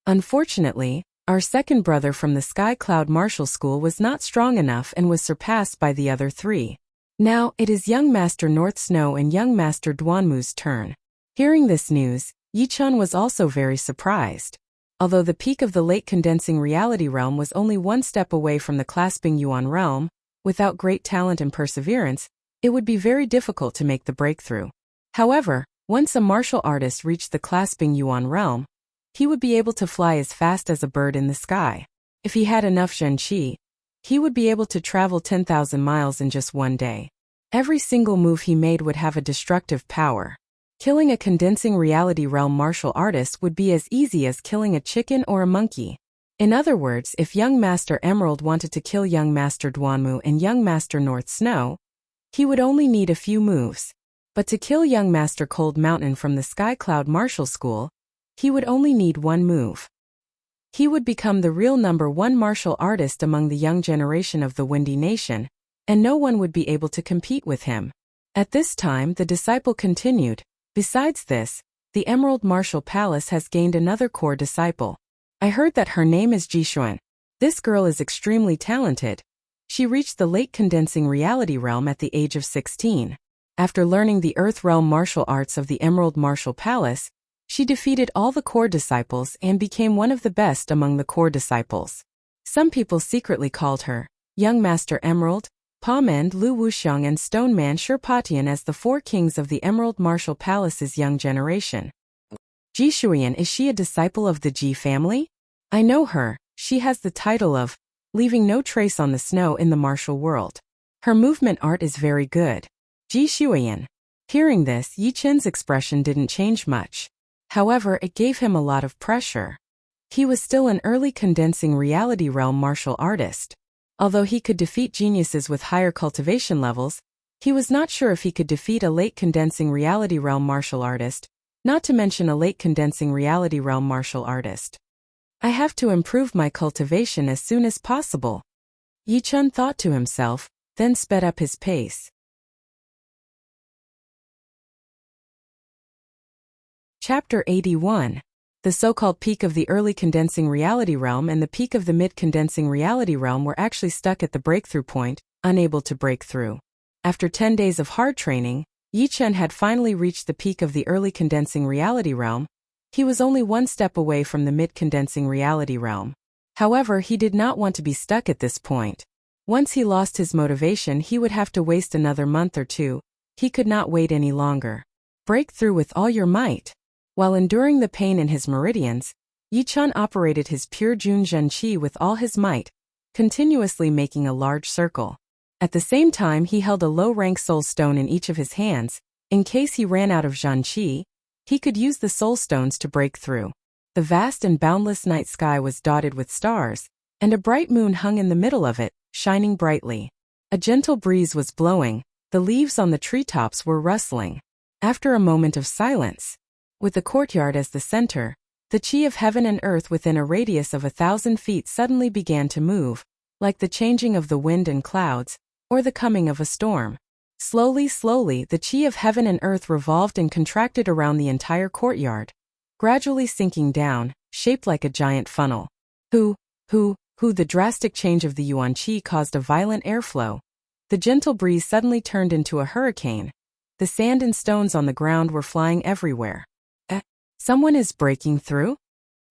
S1: Unfortunately, Our second brother from the Sky Cloud Martial School was not strong enough and was surpassed by the other three. Now, it is young Master North Snow and young Master Duanmu's turn. Hearing this news, Yichun was also very surprised. Although the peak of the late condensing reality realm was only one step away from the clasping Yuan realm, without great talent and perseverance, it would be very difficult to make the breakthrough. However, once a martial artist reached the clasping Yuan realm, he would be able to fly as fast as a bird in the sky. If he had enough Zhenqi, he would be able to travel 10,000 miles in just one day. Every single move he made would have a destructive power. Killing a condensing reality realm martial artist would be as easy as killing a chicken or a monkey. In other words, if young Master Emerald wanted to kill young Master Duanmu and young Master North Snow, he would only need a few moves. But to kill young Master Cold Mountain from the Sky Cloud Martial School, he would only need one move. He would become the real #1 martial artist among the young generation of the Windy Nation, and no one would be able to compete with him. At this time, the disciple continued. Besides this, the Emerald Martial Palace has gained another core disciple. I heard that her name is Jishuan. This girl is extremely talented. She reached the late condensing reality realm at the age of 16. After learning the Earth Realm martial arts of the Emerald Martial Palace, she defeated all the core disciples and became one of the best among the core disciples. Some people secretly called her Young Master Emerald, Pamend Lu Wuxiang and Stoneman Shirpatian as the four kings of the Emerald Martial Palace's young generation. Ji Shuiyan, is she a disciple of the Ji family? I know her. She has the title of leaving no trace on the snow in the martial world. Her movement art is very good. Ji Shuiyan. Hearing this, Yi Chen's expression didn't change much. However, it gave him a lot of pressure. He was still an early condensing reality realm martial artist. Although he could defeat geniuses with higher cultivation levels, he was not sure if he could defeat a late condensing reality realm martial artist, not to mention a late condensing reality realm martial artist. I have to improve my cultivation as soon as possible. Yi Chun thought to himself, then sped up his pace. Chapter 81. The so-called peak of the early condensing reality realm and the peak of the mid-condensing reality realm were actually stuck at the breakthrough point, unable to break through. After 10 days of hard training, Yi Chen had finally reached the peak of the early condensing reality realm. He was only one step away from the mid-condensing reality realm. However, he did not want to be stuck at this point. Once he lost his motivation, he would have to waste another month or two. He could not wait any longer. Break through with all your might. While enduring the pain in his meridians, Yi Chun operated his pure Jun Zhenqi with all his might, continuously making a large circle. At the same time, he held a low-rank soul stone in each of his hands. In case he ran out of Zhenqi, he could use the soul stones to break through. The vast and boundless night sky was dotted with stars, and a bright moon hung in the middle of it, shining brightly. A gentle breeze was blowing, the leaves on the treetops were rustling. After a moment of silence, with the courtyard as the center, the chi of heaven and earth within a radius of 1,000 feet suddenly began to move, like the changing of the wind and clouds, or the coming of a storm. Slowly, the chi of heaven and earth revolved and contracted around the entire courtyard, gradually sinking down, shaped like a giant funnel. The drastic change of the yuan chi caused a violent airflow. The gentle breeze suddenly turned into a hurricane. The sand and stones on the ground were flying everywhere. Someone is breaking through?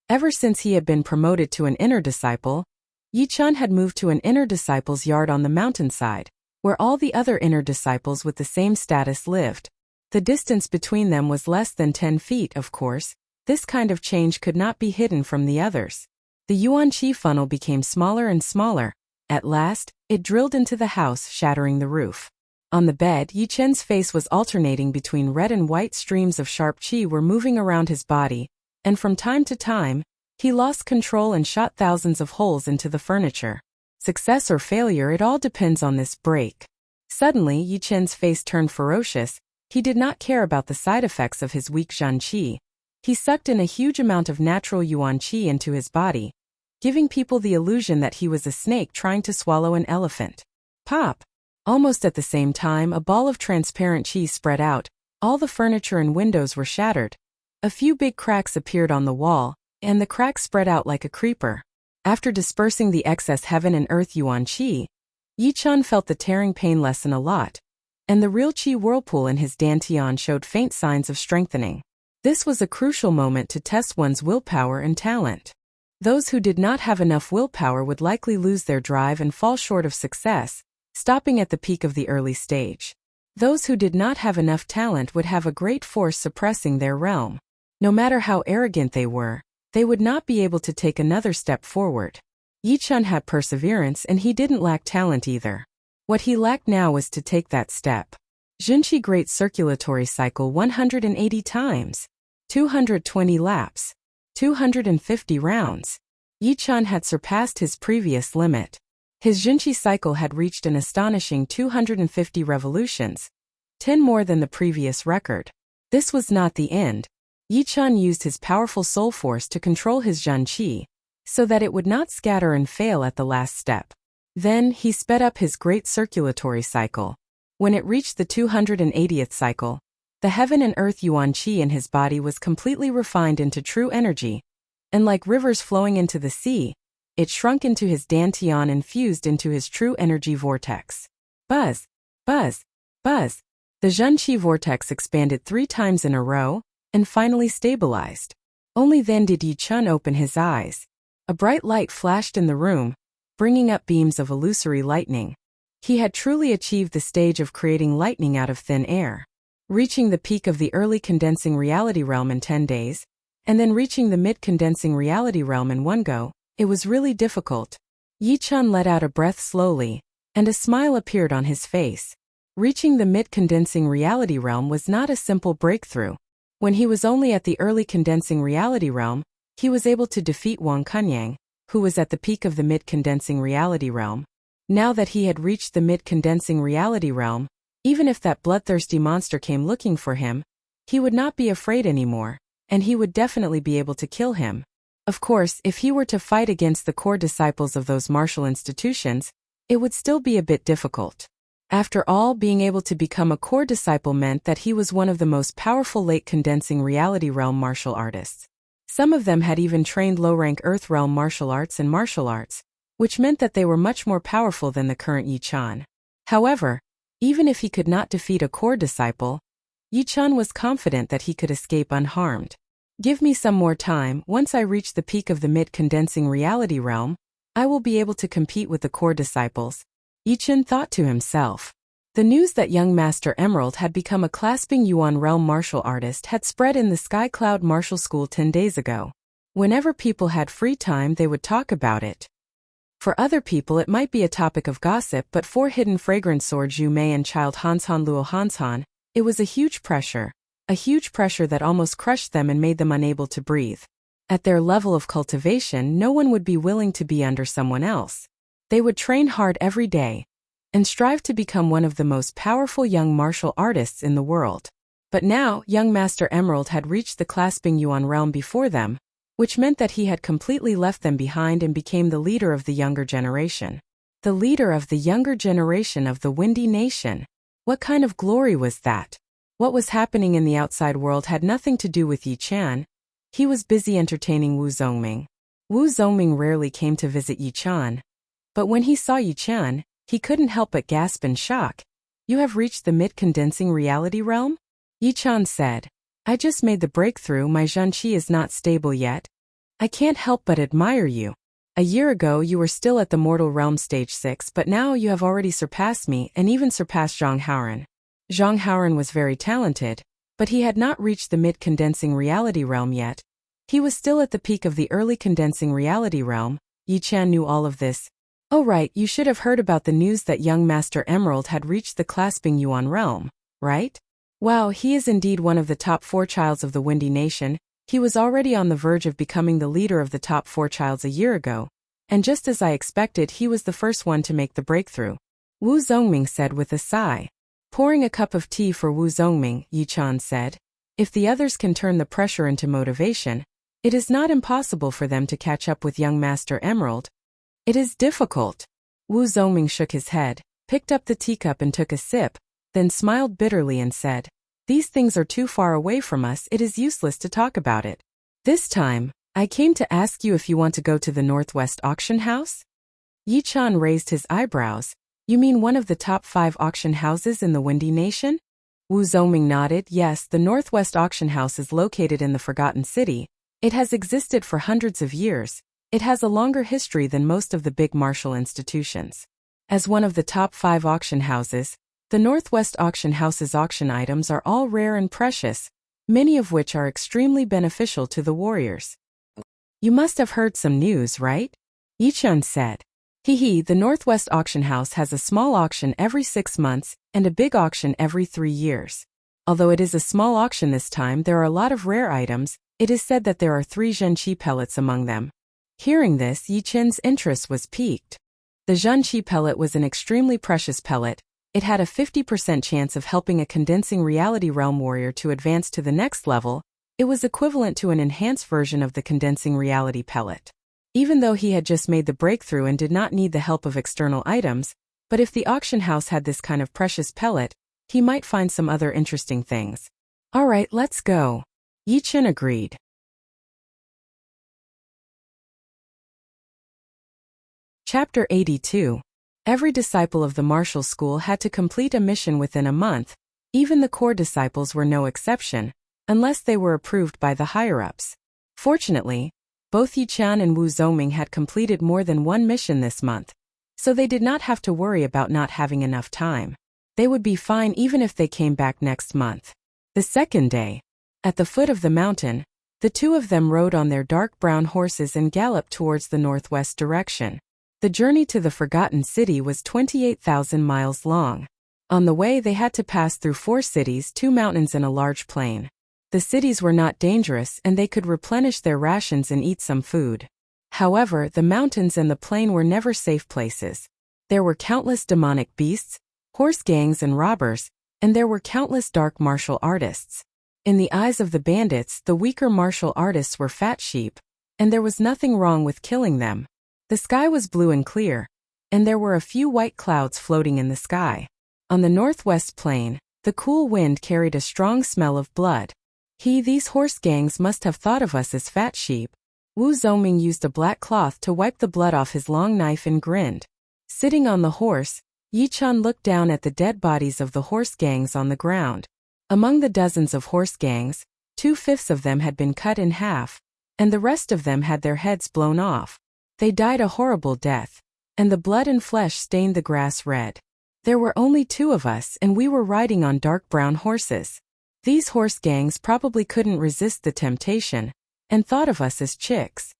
S1: Ever since he had been promoted to an inner disciple, Yi Chun had moved to an inner disciple's yard on the mountainside, where all the other inner disciples with the same status lived. The distance between them was less than 10 feet, of course. This kind of change could not be hidden from the others. The yuan chi funnel became smaller and smaller. At last, it drilled into the house, shattering the roof. On the bed, Yi Chen's face was alternating between red and white streams of sharp chi were moving around his body, and from time to time, he lost control and shot thousands of holes into the furniture. Success or failure, it all depends on this break. Suddenly, Yi Chen's face turned ferocious. He did not care about the side effects of his weak Zhan Qi. He sucked in a huge amount of natural yuan qi into his body, giving people the illusion that he was a snake trying to swallow an elephant. Pop! Almost at the same time, a ball of transparent chi spread out. All the furniture and windows were shattered. A few big cracks appeared on the wall, and the cracks spread out like a creeper. After dispersing the excess heaven and earth yuan qi, Yichun felt the tearing pain lessen a lot, and the real qi whirlpool in his dantian showed faint signs of strengthening. This was a crucial moment to test one's willpower and talent. Those who did not have enough willpower would likely lose their drive and fall short of success, stopping at the peak of the early stage. Those who did not have enough talent would have a great force suppressing their realm. No matter how arrogant they were, they would not be able to take another step forward. Yichun had perseverance and he didn't lack talent either. What he lacked now was to take that step. Junqi Great Circulatory Cycle 180 times. 220 laps. 250 rounds. Yichun had surpassed his previous limit. His Junqi cycle had reached an astonishing 250 revolutions, 10 more than the previous record. This was not the end. Yichun used his powerful soul force to control his Junqi, so that it would not scatter and fail at the last step. Then, he sped up his great circulatory cycle. When it reached the 280th cycle, the heaven and earth yuan qi in his body was completely refined into true energy, and like rivers flowing into the sea, it shrunk into his dantian and fused into his true energy vortex. Buzz, buzz, buzz. The Junqi vortex expanded 3 times in a row, and finally stabilized. Only then did Yichun open his eyes. A bright light flashed in the room, bringing up beams of illusory lightning. He had truly achieved the stage of creating lightning out of thin air. Reaching the peak of the early condensing reality realm in 10 days, and then reaching the mid-condensing reality realm in one go, it was really difficult. Yichun let out a breath slowly, and a smile appeared on his face. Reaching the mid-condensing reality realm was not a simple breakthrough. When he was only at the early condensing reality realm, he was able to defeat Wang Kunyang, who was at the peak of the mid-condensing reality realm. Now that he had reached the mid-condensing reality realm, even if that bloodthirsty monster came looking for him, he would not be afraid anymore, and he would definitely be able to kill him. Of course, if he were to fight against the core disciples of those martial institutions, it would still be a bit difficult. After all, being able to become a core disciple meant that he was one of the most powerful late condensing reality realm martial artists. Some of them had even trained low-rank Earth realm martial arts and martial arts, which meant that they were much more powerful than the current Yichun. However, even if he could not defeat a core disciple, Yichun was confident that he could escape unharmed. Give me some more time. Once I reach the peak of the mid-condensing reality realm, I will be able to compete with the core disciples, Yichun thought to himself. The news that young Master Emerald had become a clasping Yuan realm martial artist had spread in the Sky Cloud Martial School 10 days ago. Whenever people had free time, they would talk about it. For other people it might be a topic of gossip, but for Hidden Fragrance Sword Zhu Mei and Child Hansan Luo Hansan, it was a huge pressure that almost crushed them and made them unable to breathe. At their level of cultivation, no one would be willing to be under someone else. They would train hard every day, and strive to become one of the most powerful young martial artists in the world. But now, young Master Emerald had reached the clasping Yuan realm before them, which meant that he had completely left them behind and became the leader of the younger generation. The leader of the younger generation of the Windy Nation. What kind of glory was that? What was happening in the outside world had nothing to do with Yi Chan. He was busy entertaining Wu Zongming. Wu Zongming rarely came to visit Yi Chan. But when he saw Yi Chan, he couldn't help but gasp in shock. You have reached the mid-condensing reality realm? Yi Chan said. I just made the breakthrough. My Junqi is not stable yet. I can't help but admire you. A year ago you were still at the mortal realm stage 6, but now you have already surpassed me and even surpassed Zhang Haoran. Zhang Haoran was very talented, but he had not reached the mid-condensing reality realm yet. He was still at the peak of the early condensing reality realm. Yi Chan knew all of this. Oh right, you should have heard about the news that young Master Emerald had reached the clasping Yuan realm, right? Wow, he is indeed one of the top 4 childs of the Windy Nation. He was already on the verge of becoming the leader of the top 4 childs a year ago, and just as I expected, he was the first one to make the breakthrough. Wu Zongming said with a sigh. Pouring a cup of tea for Wu Zongming, Yi Chan said. If the others can turn the pressure into motivation, it is not impossible for them to catch up with young Master Emerald. It is difficult. Wu Zongming shook his head, picked up the teacup and took a sip, then smiled bitterly and said, These things are too far away from us, it is useless to talk about it. This time, I came to ask you if you want to go to the Northwest Auction House? Yi Chan raised his eyebrows. You mean one of the top 5 auction houses in the Windy Nation? Wu Zongming nodded. Yes, the Northwest Auction House is located in the Forgotten City. It has existed for hundreds of years. It has a longer history than most of the big martial institutions. As one of the top 5 auction houses, the Northwest Auction House's auction items are all rare and precious, many of which are extremely beneficial to the warriors. You must have heard some news, right? Yi Chun said. The Northwest Auction House has a small auction every 6 months and a big auction every 3 years. Although it is a small auction this time, there are a lot of rare items. It is said that there are 3 Zhenqi pellets among them. Hearing this, Yi Chen's interest was piqued. The Zhenqi pellet was an extremely precious pellet. It had a 50% chance of helping a condensing reality realm warrior to advance to the next level. It was equivalent to an enhanced version of the condensing reality pellet. Even though he had just made the breakthrough and did not need the help of external items, but if the auction house had this kind of precious pellet, he might find some other interesting things. All right, let's go. Yi Chen agreed. Chapter 82. Every disciple of the martial school had to complete a mission within a month. Even the core disciples were no exception, unless they were approved by the higher-ups. Fortunately, both Yi Chan and Wu Zongming had completed more than one mission this month, so they did not have to worry about not having enough time. They would be fine even if they came back next month. The second day, at the foot of the mountain, the two of them rode on their dark brown horses and galloped towards the northwest direction. The journey to the Forgotten City was 28,000 miles long. On the way they had to pass through 4 cities, 2 mountains and a large plain. The cities were not dangerous and they could replenish their rations and eat some food. However, the mountains and the plain were never safe places. There were countless demonic beasts, horse gangs and robbers, and there were countless dark martial artists. In the eyes of the bandits, the weaker martial artists were fat sheep, and there was nothing wrong with killing them. The sky was blue and clear, and there were a few white clouds floating in the sky. On the northwest plain, the cool wind carried a strong smell of blood. These horse gangs must have thought of us as fat sheep. Wu Zongming used a black cloth to wipe the blood off his long knife and grinned. Sitting on the horse, Yi Chan looked down at the dead bodies of the horse gangs on the ground. Among the dozens of horse gangs, 2/5 of them had been cut in half, and the rest of them had their heads blown off. They died a horrible death, and the blood and flesh stained the grass red. There were only 2 of us and we were riding on dark brown horses. These horse gangs probably couldn't resist the temptation, and thought of us as chicks.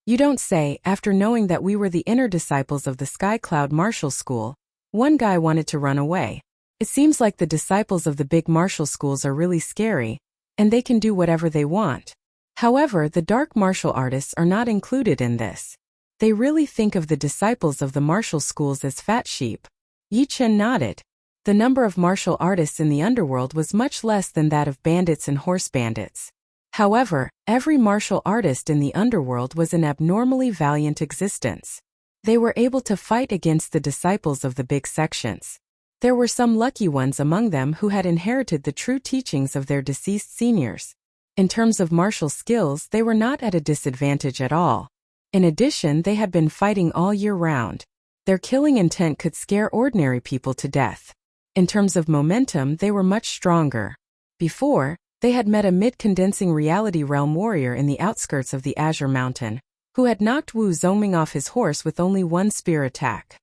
S1: You don't say. After knowing that we were the inner disciples of the Sky Cloud Martial School, one guy wanted to run away. It seems like the disciples of the big martial schools are really scary, and they can do whatever they want. However, the dark martial artists are not included in this. They really think of the disciples of the martial schools as fat sheep. Yi Chen nodded. The number of martial artists in the underworld was much less than that of bandits and horse bandits. However, every martial artist in the underworld was an abnormally valiant existence. They were able to fight against the disciples of the big sections. There were some lucky ones among them who had inherited the true teachings of their deceased seniors. In terms of martial skills, they were not at a disadvantage at all. In addition, they had been fighting all year round. Their killing intent could scare ordinary people to death. In terms of momentum, they were much stronger. Before, they had met a mid-condensing reality realm warrior in the outskirts of the Azure Mountain, who had knocked Wu Zongming off his horse with only one spear attack.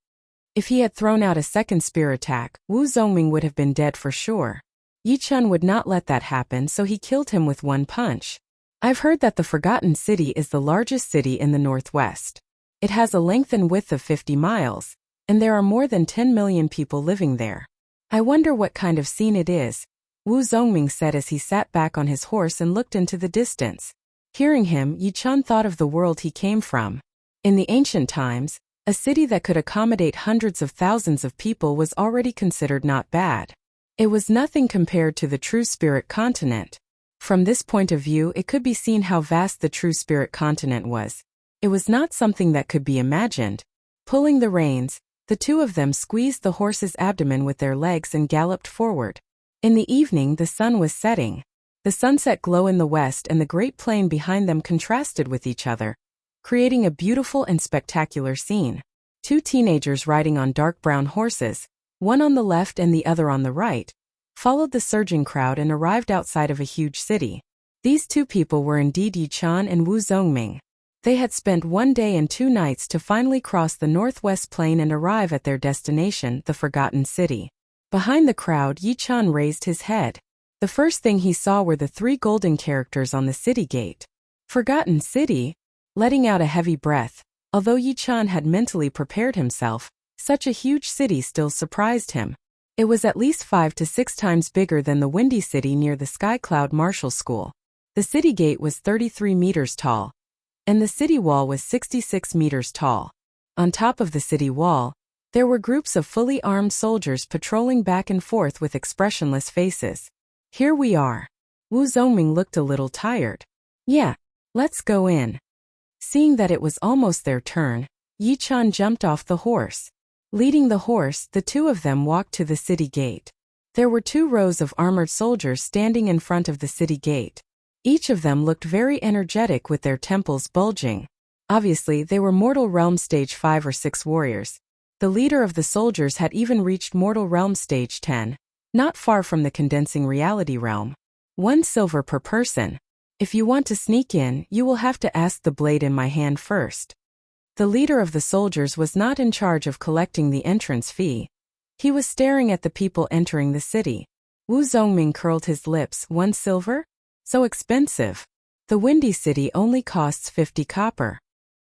S1: If he had thrown out a second spear attack, Wu Zongming would have been dead for sure. Yi Chun would not let that happen, so he killed him with one punch. I've heard that the Forgotten City is the largest city in the northwest. It has a length and width of 50 miles, and there are more than 10 million people living there. I wonder what kind of scene it is, Wu Zongming said as he sat back on his horse and looked into the distance. Hearing him, Yi Chun thought of the world he came from. In the ancient times, a city that could accommodate hundreds of thousands of people was already considered not bad. It was nothing compared to the True Spirit continent. From this point of view, it could be seen how vast the True Spirit continent was. It was not something that could be imagined. Pulling the reins, the two of them squeezed the horse's abdomen with their legs and galloped forward. In the evening, the sun was setting. The sunset glow in the west and the great plain behind them contrasted with each other, creating a beautiful and spectacular scene. Two teenagers riding on dark brown horses, one on the left and the other on the right, followed the surging crowd and arrived outside of a huge city. These two people were indeed Yi Chan and Wu Zongming. They had spent 1 day and 2 nights to finally cross the northwest plain and arrive at their destination, the Forgotten City. Behind the crowd, Yi Chan raised his head. The first thing he saw were the 3 golden characters on the city gate. Forgotten City? Letting out a heavy breath, although Yi Chan had mentally prepared himself, such a huge city still surprised him. It was at least 5 to 6 times bigger than the Windy City near the Sky Cloud Martial School. The city gate was 33 meters tall, and the city wall was 66 meters tall. On top of the city wall, there were groups of fully armed soldiers patrolling back and forth with expressionless faces. Here we are. Wu Zongming looked a little tired. Yeah, let's go in. Seeing that it was almost their turn, Yi Chan jumped off the horse. Leading the horse, the two of them walked to the city gate. There were 2 rows of armored soldiers standing in front of the city gate. Each of them looked very energetic with their temples bulging. Obviously, they were Mortal Realm Stage 5 or 6 warriors. The leader of the soldiers had even reached Mortal Realm Stage 10, not far from the Condensing Reality Realm. 1 silver per person. If you want to sneak in, you will have to ask the blade in my hand first. The leader of the soldiers was not in charge of collecting the entrance fee. He was staring at the people entering the city. Wu Zongming curled his lips. 1 silver? So expensive. The Windy City only costs 50 copper.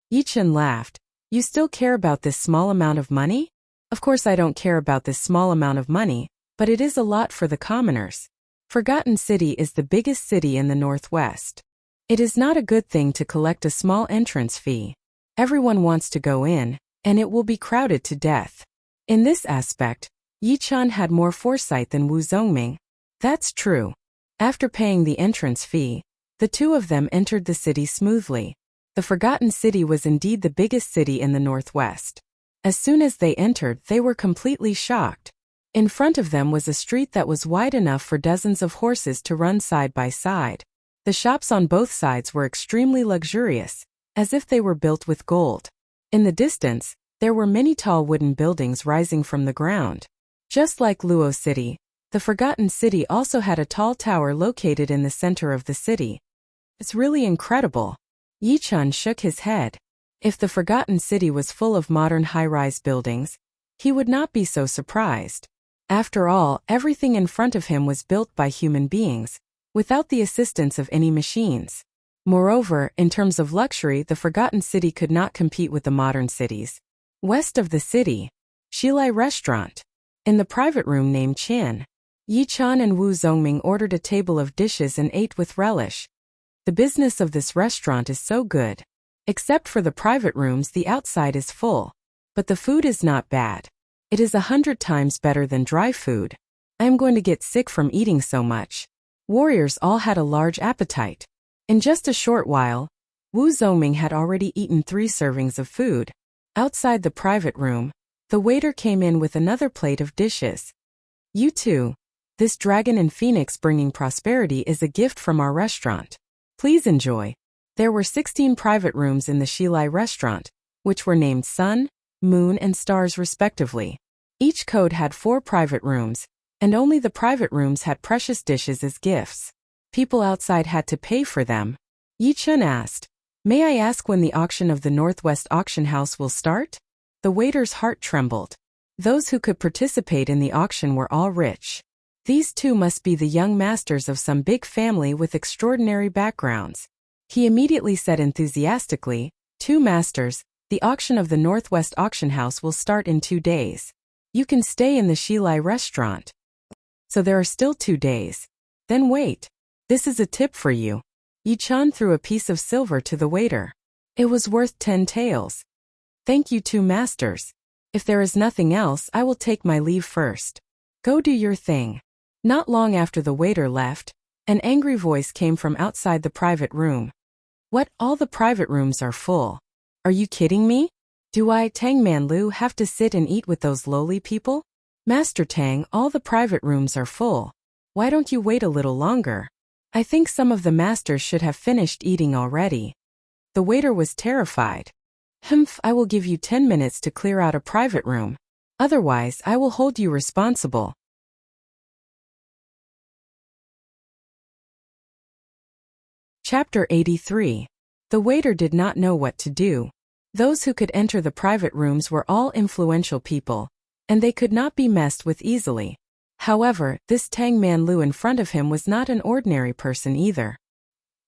S1: Yi Chan laughed. You still care about this small amount of money? Of course I don't care about this small amount of money, but it is a lot for the commoners. Forgotten City is the biggest city in the northwest. It is not a good thing to collect a small entrance fee. Everyone wants to go in, and it will be crowded to death. In this aspect, Yi Chan had more foresight than Wu Zongming. That's true. After paying the entrance fee, the two of them entered the city smoothly. The Forgotten City was indeed the biggest city in the northwest. As soon as they entered, they were completely shocked. In front of them was a street that was wide enough for dozens of horses to run side by side. The shops on both sides were extremely luxurious, as if they were built with gold. In the distance, there were many tall wooden buildings rising from the ground. Just like Luo City, the Forgotten City also had a tall tower located in the center of the city. It's really incredible. Yi Chan shook his head. If the Forgotten City was full of modern high-rise buildings, he would not be so surprised. After all, everything in front of him was built by human beings, without the assistance of any machines. Moreover, in terms of luxury, the Forgotten City could not compete with the modern cities. West of the city, Shilai Restaurant. In the private room named Chin, Yi Chan and Wu Zongming ordered a table of dishes and ate with relish. The business of this restaurant is so good. Except for the private rooms, the outside is full. But the food is not bad. It is 100 times better than dry food. I am going to get sick from eating so much. Warriors all had a large appetite. In just a short while, Wu Zongming had already eaten 3 servings of food. Outside the private room, the waiter came in with another plate of dishes. You too. This dragon and phoenix bringing prosperity is a gift from our restaurant. Please enjoy. There were 16 private rooms in the Shilai restaurant, which were named Sun, Moon and Stars respectively. Each code had 4 private rooms, and only the private rooms had precious dishes as gifts. People outside had to pay for them. Yi Chan asked, "May I ask when the auction of the Northwest Auction House will start?" The waiter's heart trembled. Those who could participate in the auction were all rich. These two must be the young masters of some big family with extraordinary backgrounds. He immediately said enthusiastically, "2 masters, the auction of the Northwest Auction House will start in 2 days. You can stay in the Shilai restaurant." So there are still 2 days. Then wait. This is a tip for you. Yi Chan threw a piece of silver to the waiter. It was worth 10 taels. Thank you 2 masters. If there is nothing else, I will take my leave first. Go do your thing. Not long after the waiter left, an angry voice came from outside the private room. What, all the private rooms are full? Are you kidding me? Do I, Tang Manlu, have to sit and eat with those lowly people? Master Tang, all the private rooms are full. Why don't you wait a little longer? I think some of the masters should have finished eating already. The waiter was terrified. Humph, I will give you 10 minutes to clear out a private room. Otherwise, I will hold you responsible. Chapter 83. The waiter did not know what to do. Those who could enter the private rooms were all influential people, and they could not be messed with easily. However, this Tang Man Lu in front of him was not an ordinary person either.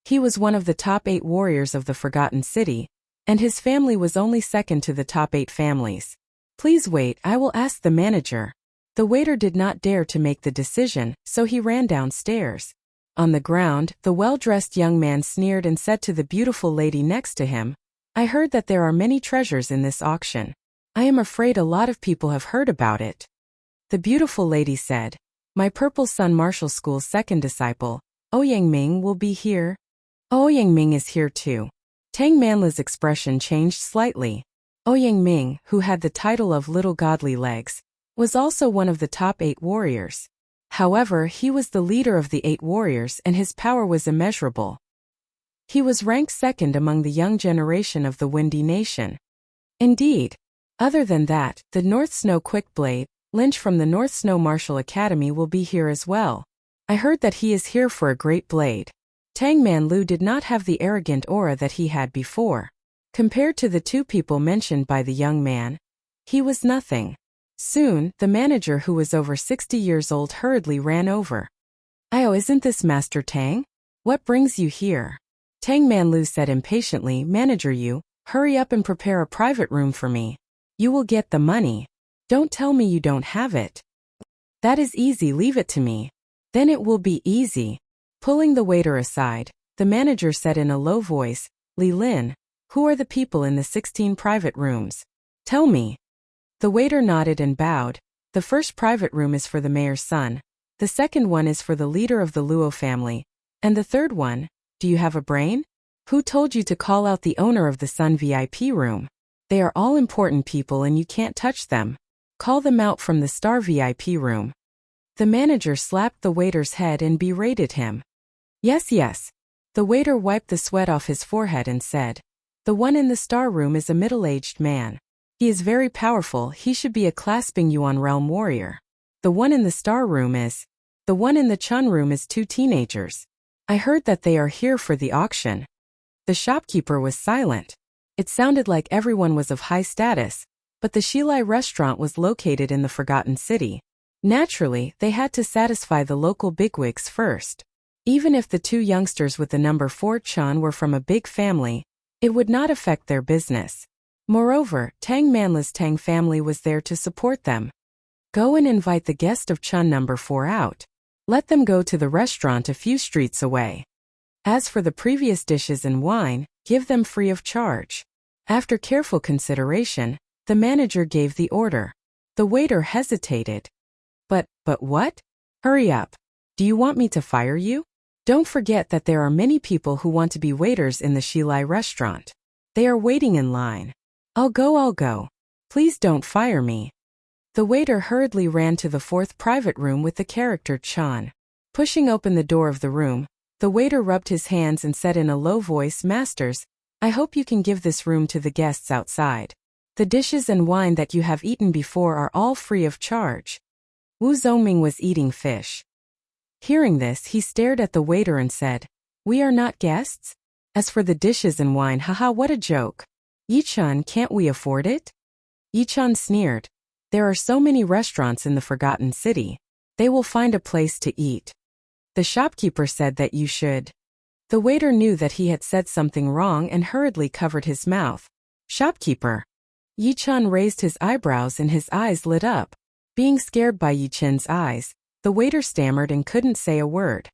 S1: He was one of the top 8 warriors of the Forgotten City, and his family was only second to the top 8 families. Please wait, I will ask the manager. The waiter did not dare to make the decision, so he ran downstairs. On the ground, the well-dressed young man sneered and said to the beautiful lady next to him, I heard that there are many treasures in this auction. I am afraid a lot of people have heard about it. The beautiful lady said, My Purple Sun Martial School's second disciple, Ouyang Ming, will be here. Ouyang Ming is here too. Tang Manla's expression changed slightly. Ouyang Ming, who had the title of Little Godly Legs, was also one of the top 8 warriors. However, he was the leader of the 8 warriors and his power was immeasurable. He was ranked second among the young generation of the Windy Nation. Indeed. Other than that, the North Snow Quickblade, Lynch from the North Snow Martial Academy, will be here as well. I heard that he is here for a great blade. Tang Man Lu did not have the arrogant aura that he had before. Compared to the 2 people mentioned by the young man, he was nothing. Soon, the manager, who was over 60 years old, hurriedly ran over. Oh, isn't this Master Tang? What brings you here? Tang Man Lu said impatiently, Manager, you, hurry up and prepare a private room for me. You will get the money. Don't tell me you don't have it. That is easy, leave it to me. Then it will be easy. Pulling the waiter aside, the manager said in a low voice, Li Lin, who are the people in the 16 private rooms? Tell me. The waiter nodded and bowed. The first private room is for the mayor's son. The second one is for the leader of the Luo family. And the third one, do you have a brain? Who told you to call out the owner of the Sun VIP room? They are all important people and you can't touch them. Call them out from the Star VIP room. The manager slapped the waiter's head and berated him. Yes, yes. The waiter wiped the sweat off his forehead and said, The one in the Star room is a middle-aged man. He is very powerful, he should be a clasping Yuan realm warrior. The one in the Star room is. The one in the Chun room is 2 teenagers. I heard that they are here for the auction. The shopkeeper was silent. It sounded like everyone was of high status, but the Shilai restaurant was located in the Forgotten City. Naturally, they had to satisfy the local bigwigs first. Even if the 2 youngsters with the number 4 Chun were from a big family, it would not affect their business. Moreover, Tang Manla's Tang family was there to support them. Go and invite the guest of Chun number 4 out. Let them go to the restaurant a few streets away. As for the previous dishes and wine, give them free of charge. After careful consideration, the manager gave the order. The waiter hesitated. But what? Hurry up. Do you want me to fire you? Don't forget that there are many people who want to be waiters in the Shilai restaurant. They are waiting in line. I'll go. Please don't fire me. The waiter hurriedly ran to the 4th private room with the character Chan. Pushing open the door of the room, the waiter rubbed his hands and said in a low voice, Masters, I hope you can give this room to the guests outside. The dishes and wine that you have eaten before are all free of charge. Wu Zongming was eating fish. Hearing this, he stared at the waiter and said, We are not guests? As for the dishes and wine, haha, what a joke. Yichun, can't we afford it? Yichun sneered. There are so many restaurants in the Forgotten City. They will find a place to eat. The shopkeeper said that you should. The waiter knew that he had said something wrong and hurriedly covered his mouth. Shopkeeper. Yichun raised his eyebrows and his eyes lit up. Being scared by Yichun's eyes, the waiter stammered and couldn't say a word.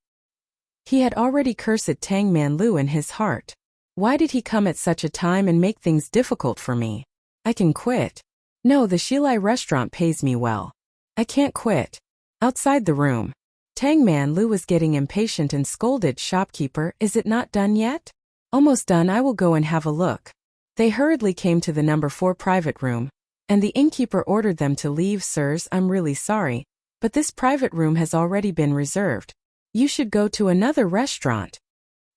S1: He had already cursed Tang Man Lu in his heart. Why did he come at such a time and make things difficult for me? I can quit. No, the Shilai restaurant pays me well. I can't quit. Outside the room, Tang Man Lu was getting impatient and scolded, Shopkeeper, is it not done yet? Almost done, I will go and have a look. They hurriedly came to the number 4 private room, and the innkeeper ordered them to leave. Sirs, I'm really sorry, but this private room has already been reserved. You should go to another restaurant.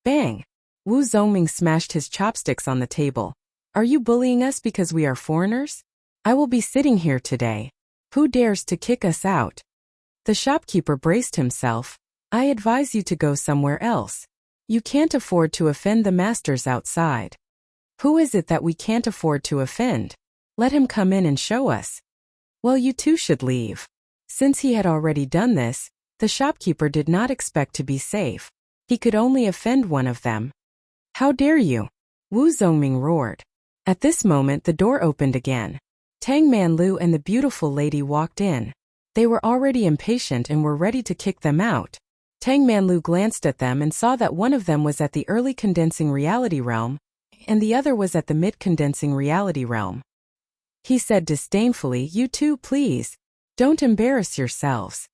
S1: Bang! Wu Zongming smashed his chopsticks on the table. Are you bullying us because we are foreigners? I will be sitting here today. Who dares to kick us out? The shopkeeper braced himself. I advise you to go somewhere else. You can't afford to offend the masters outside. Who is it that we can't afford to offend? Let him come in and show us. Well, you two should leave. Since he had already done this, the shopkeeper did not expect to be safe. He could only offend one of them. How dare you? Wu Zongming roared. At this moment the door opened again. Tang Manlu and the beautiful lady walked in. They were already impatient and were ready to kick them out. Tang Manlu glanced at them and saw that one of them was at the early condensing reality realm, and the other was at the mid-condensing reality realm. He said disdainfully, You two, please. Don't embarrass yourselves.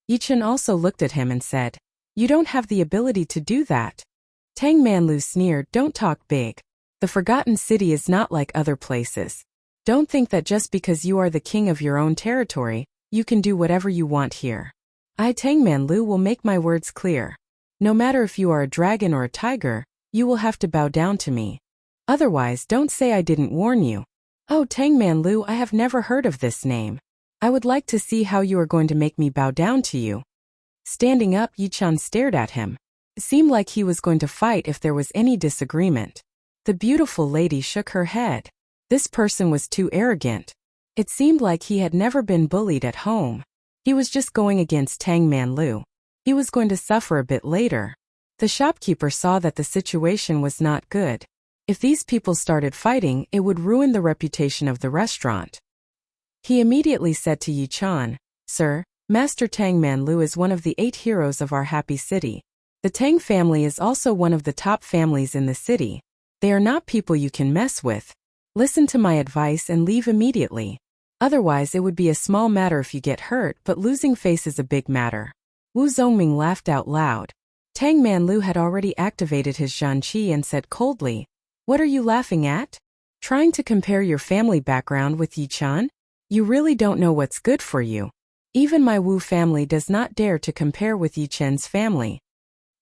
S1: Yichen also looked at him and said, You don't have the ability to do that. Tang Manlu sneered, Don't talk big. The Forgotten City is not like other places. Don't think that just because you are the king of your own territory, you can do whatever you want here. I, Tang Manlu, will make my words clear. No matter if you are a dragon or a tiger, you will have to bow down to me. Otherwise, don't say I didn't warn you. Oh, Tang Manlu, I have never heard of this name. I would like to see how you are going to make me bow down to you. Standing up, Yichan stared at him. It seemed like he was going to fight if there was any disagreement. The beautiful lady shook her head. This person was too arrogant. It seemed like he had never been bullied at home. He was just going against Tang Manlu. He was going to suffer a bit later. The shopkeeper saw that the situation was not good. If these people started fighting, it would ruin the reputation of the restaurant. He immediately said to Yichan, Sir, Master Tang Manlu is one of the 8 heroes of our happy city. The Tang family is also one of the top families in the city. They are not people you can mess with. Listen to my advice and leave immediately. Otherwise it would be a small matter if you get hurt, but losing face is a big matter. Wu Zongming laughed out loud. Tang Manlu had already activated his Zhanqi and said coldly, What are you laughing at? Trying to compare your family background with Yichan? You really don't know what's good for you. Even my Wu family does not dare to compare with Yichen's family.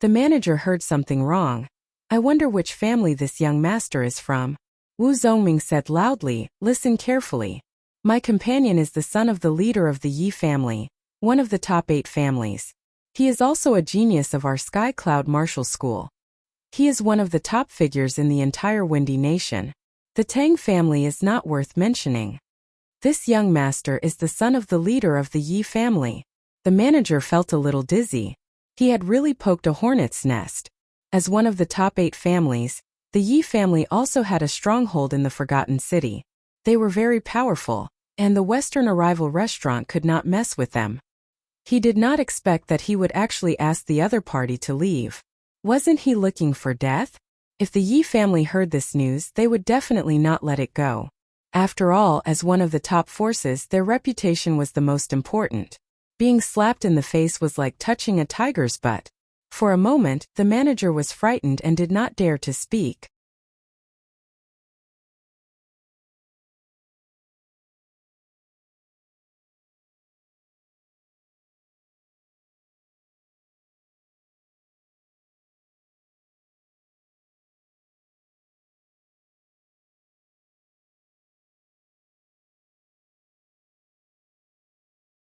S1: The manager heard something wrong. I wonder which family this young master is from. Wu Zongming said loudly, Listen carefully. My companion is the son of the leader of the Yi family, one of the top 8 families. He is also a genius of our Sky Cloud Martial School. He is one of the top figures in the entire Windy Nation. The Tang family is not worth mentioning. This young master is the son of the leader of the Yi family. The manager felt a little dizzy. He had really poked a hornet's nest. As one of the top 8 families, the Yi family also had a stronghold in the Forgotten City. They were very powerful, and the Western Arrival restaurant could not mess with them. He did not expect that he would actually ask the other party to leave. Wasn't he looking for death? If the Yi family heard this news, they would definitely not let it go. After all, as one of the top forces, their reputation was the most important. Being slapped in the face was like touching a tiger's butt. For a moment, the manager was frightened and did not dare to speak.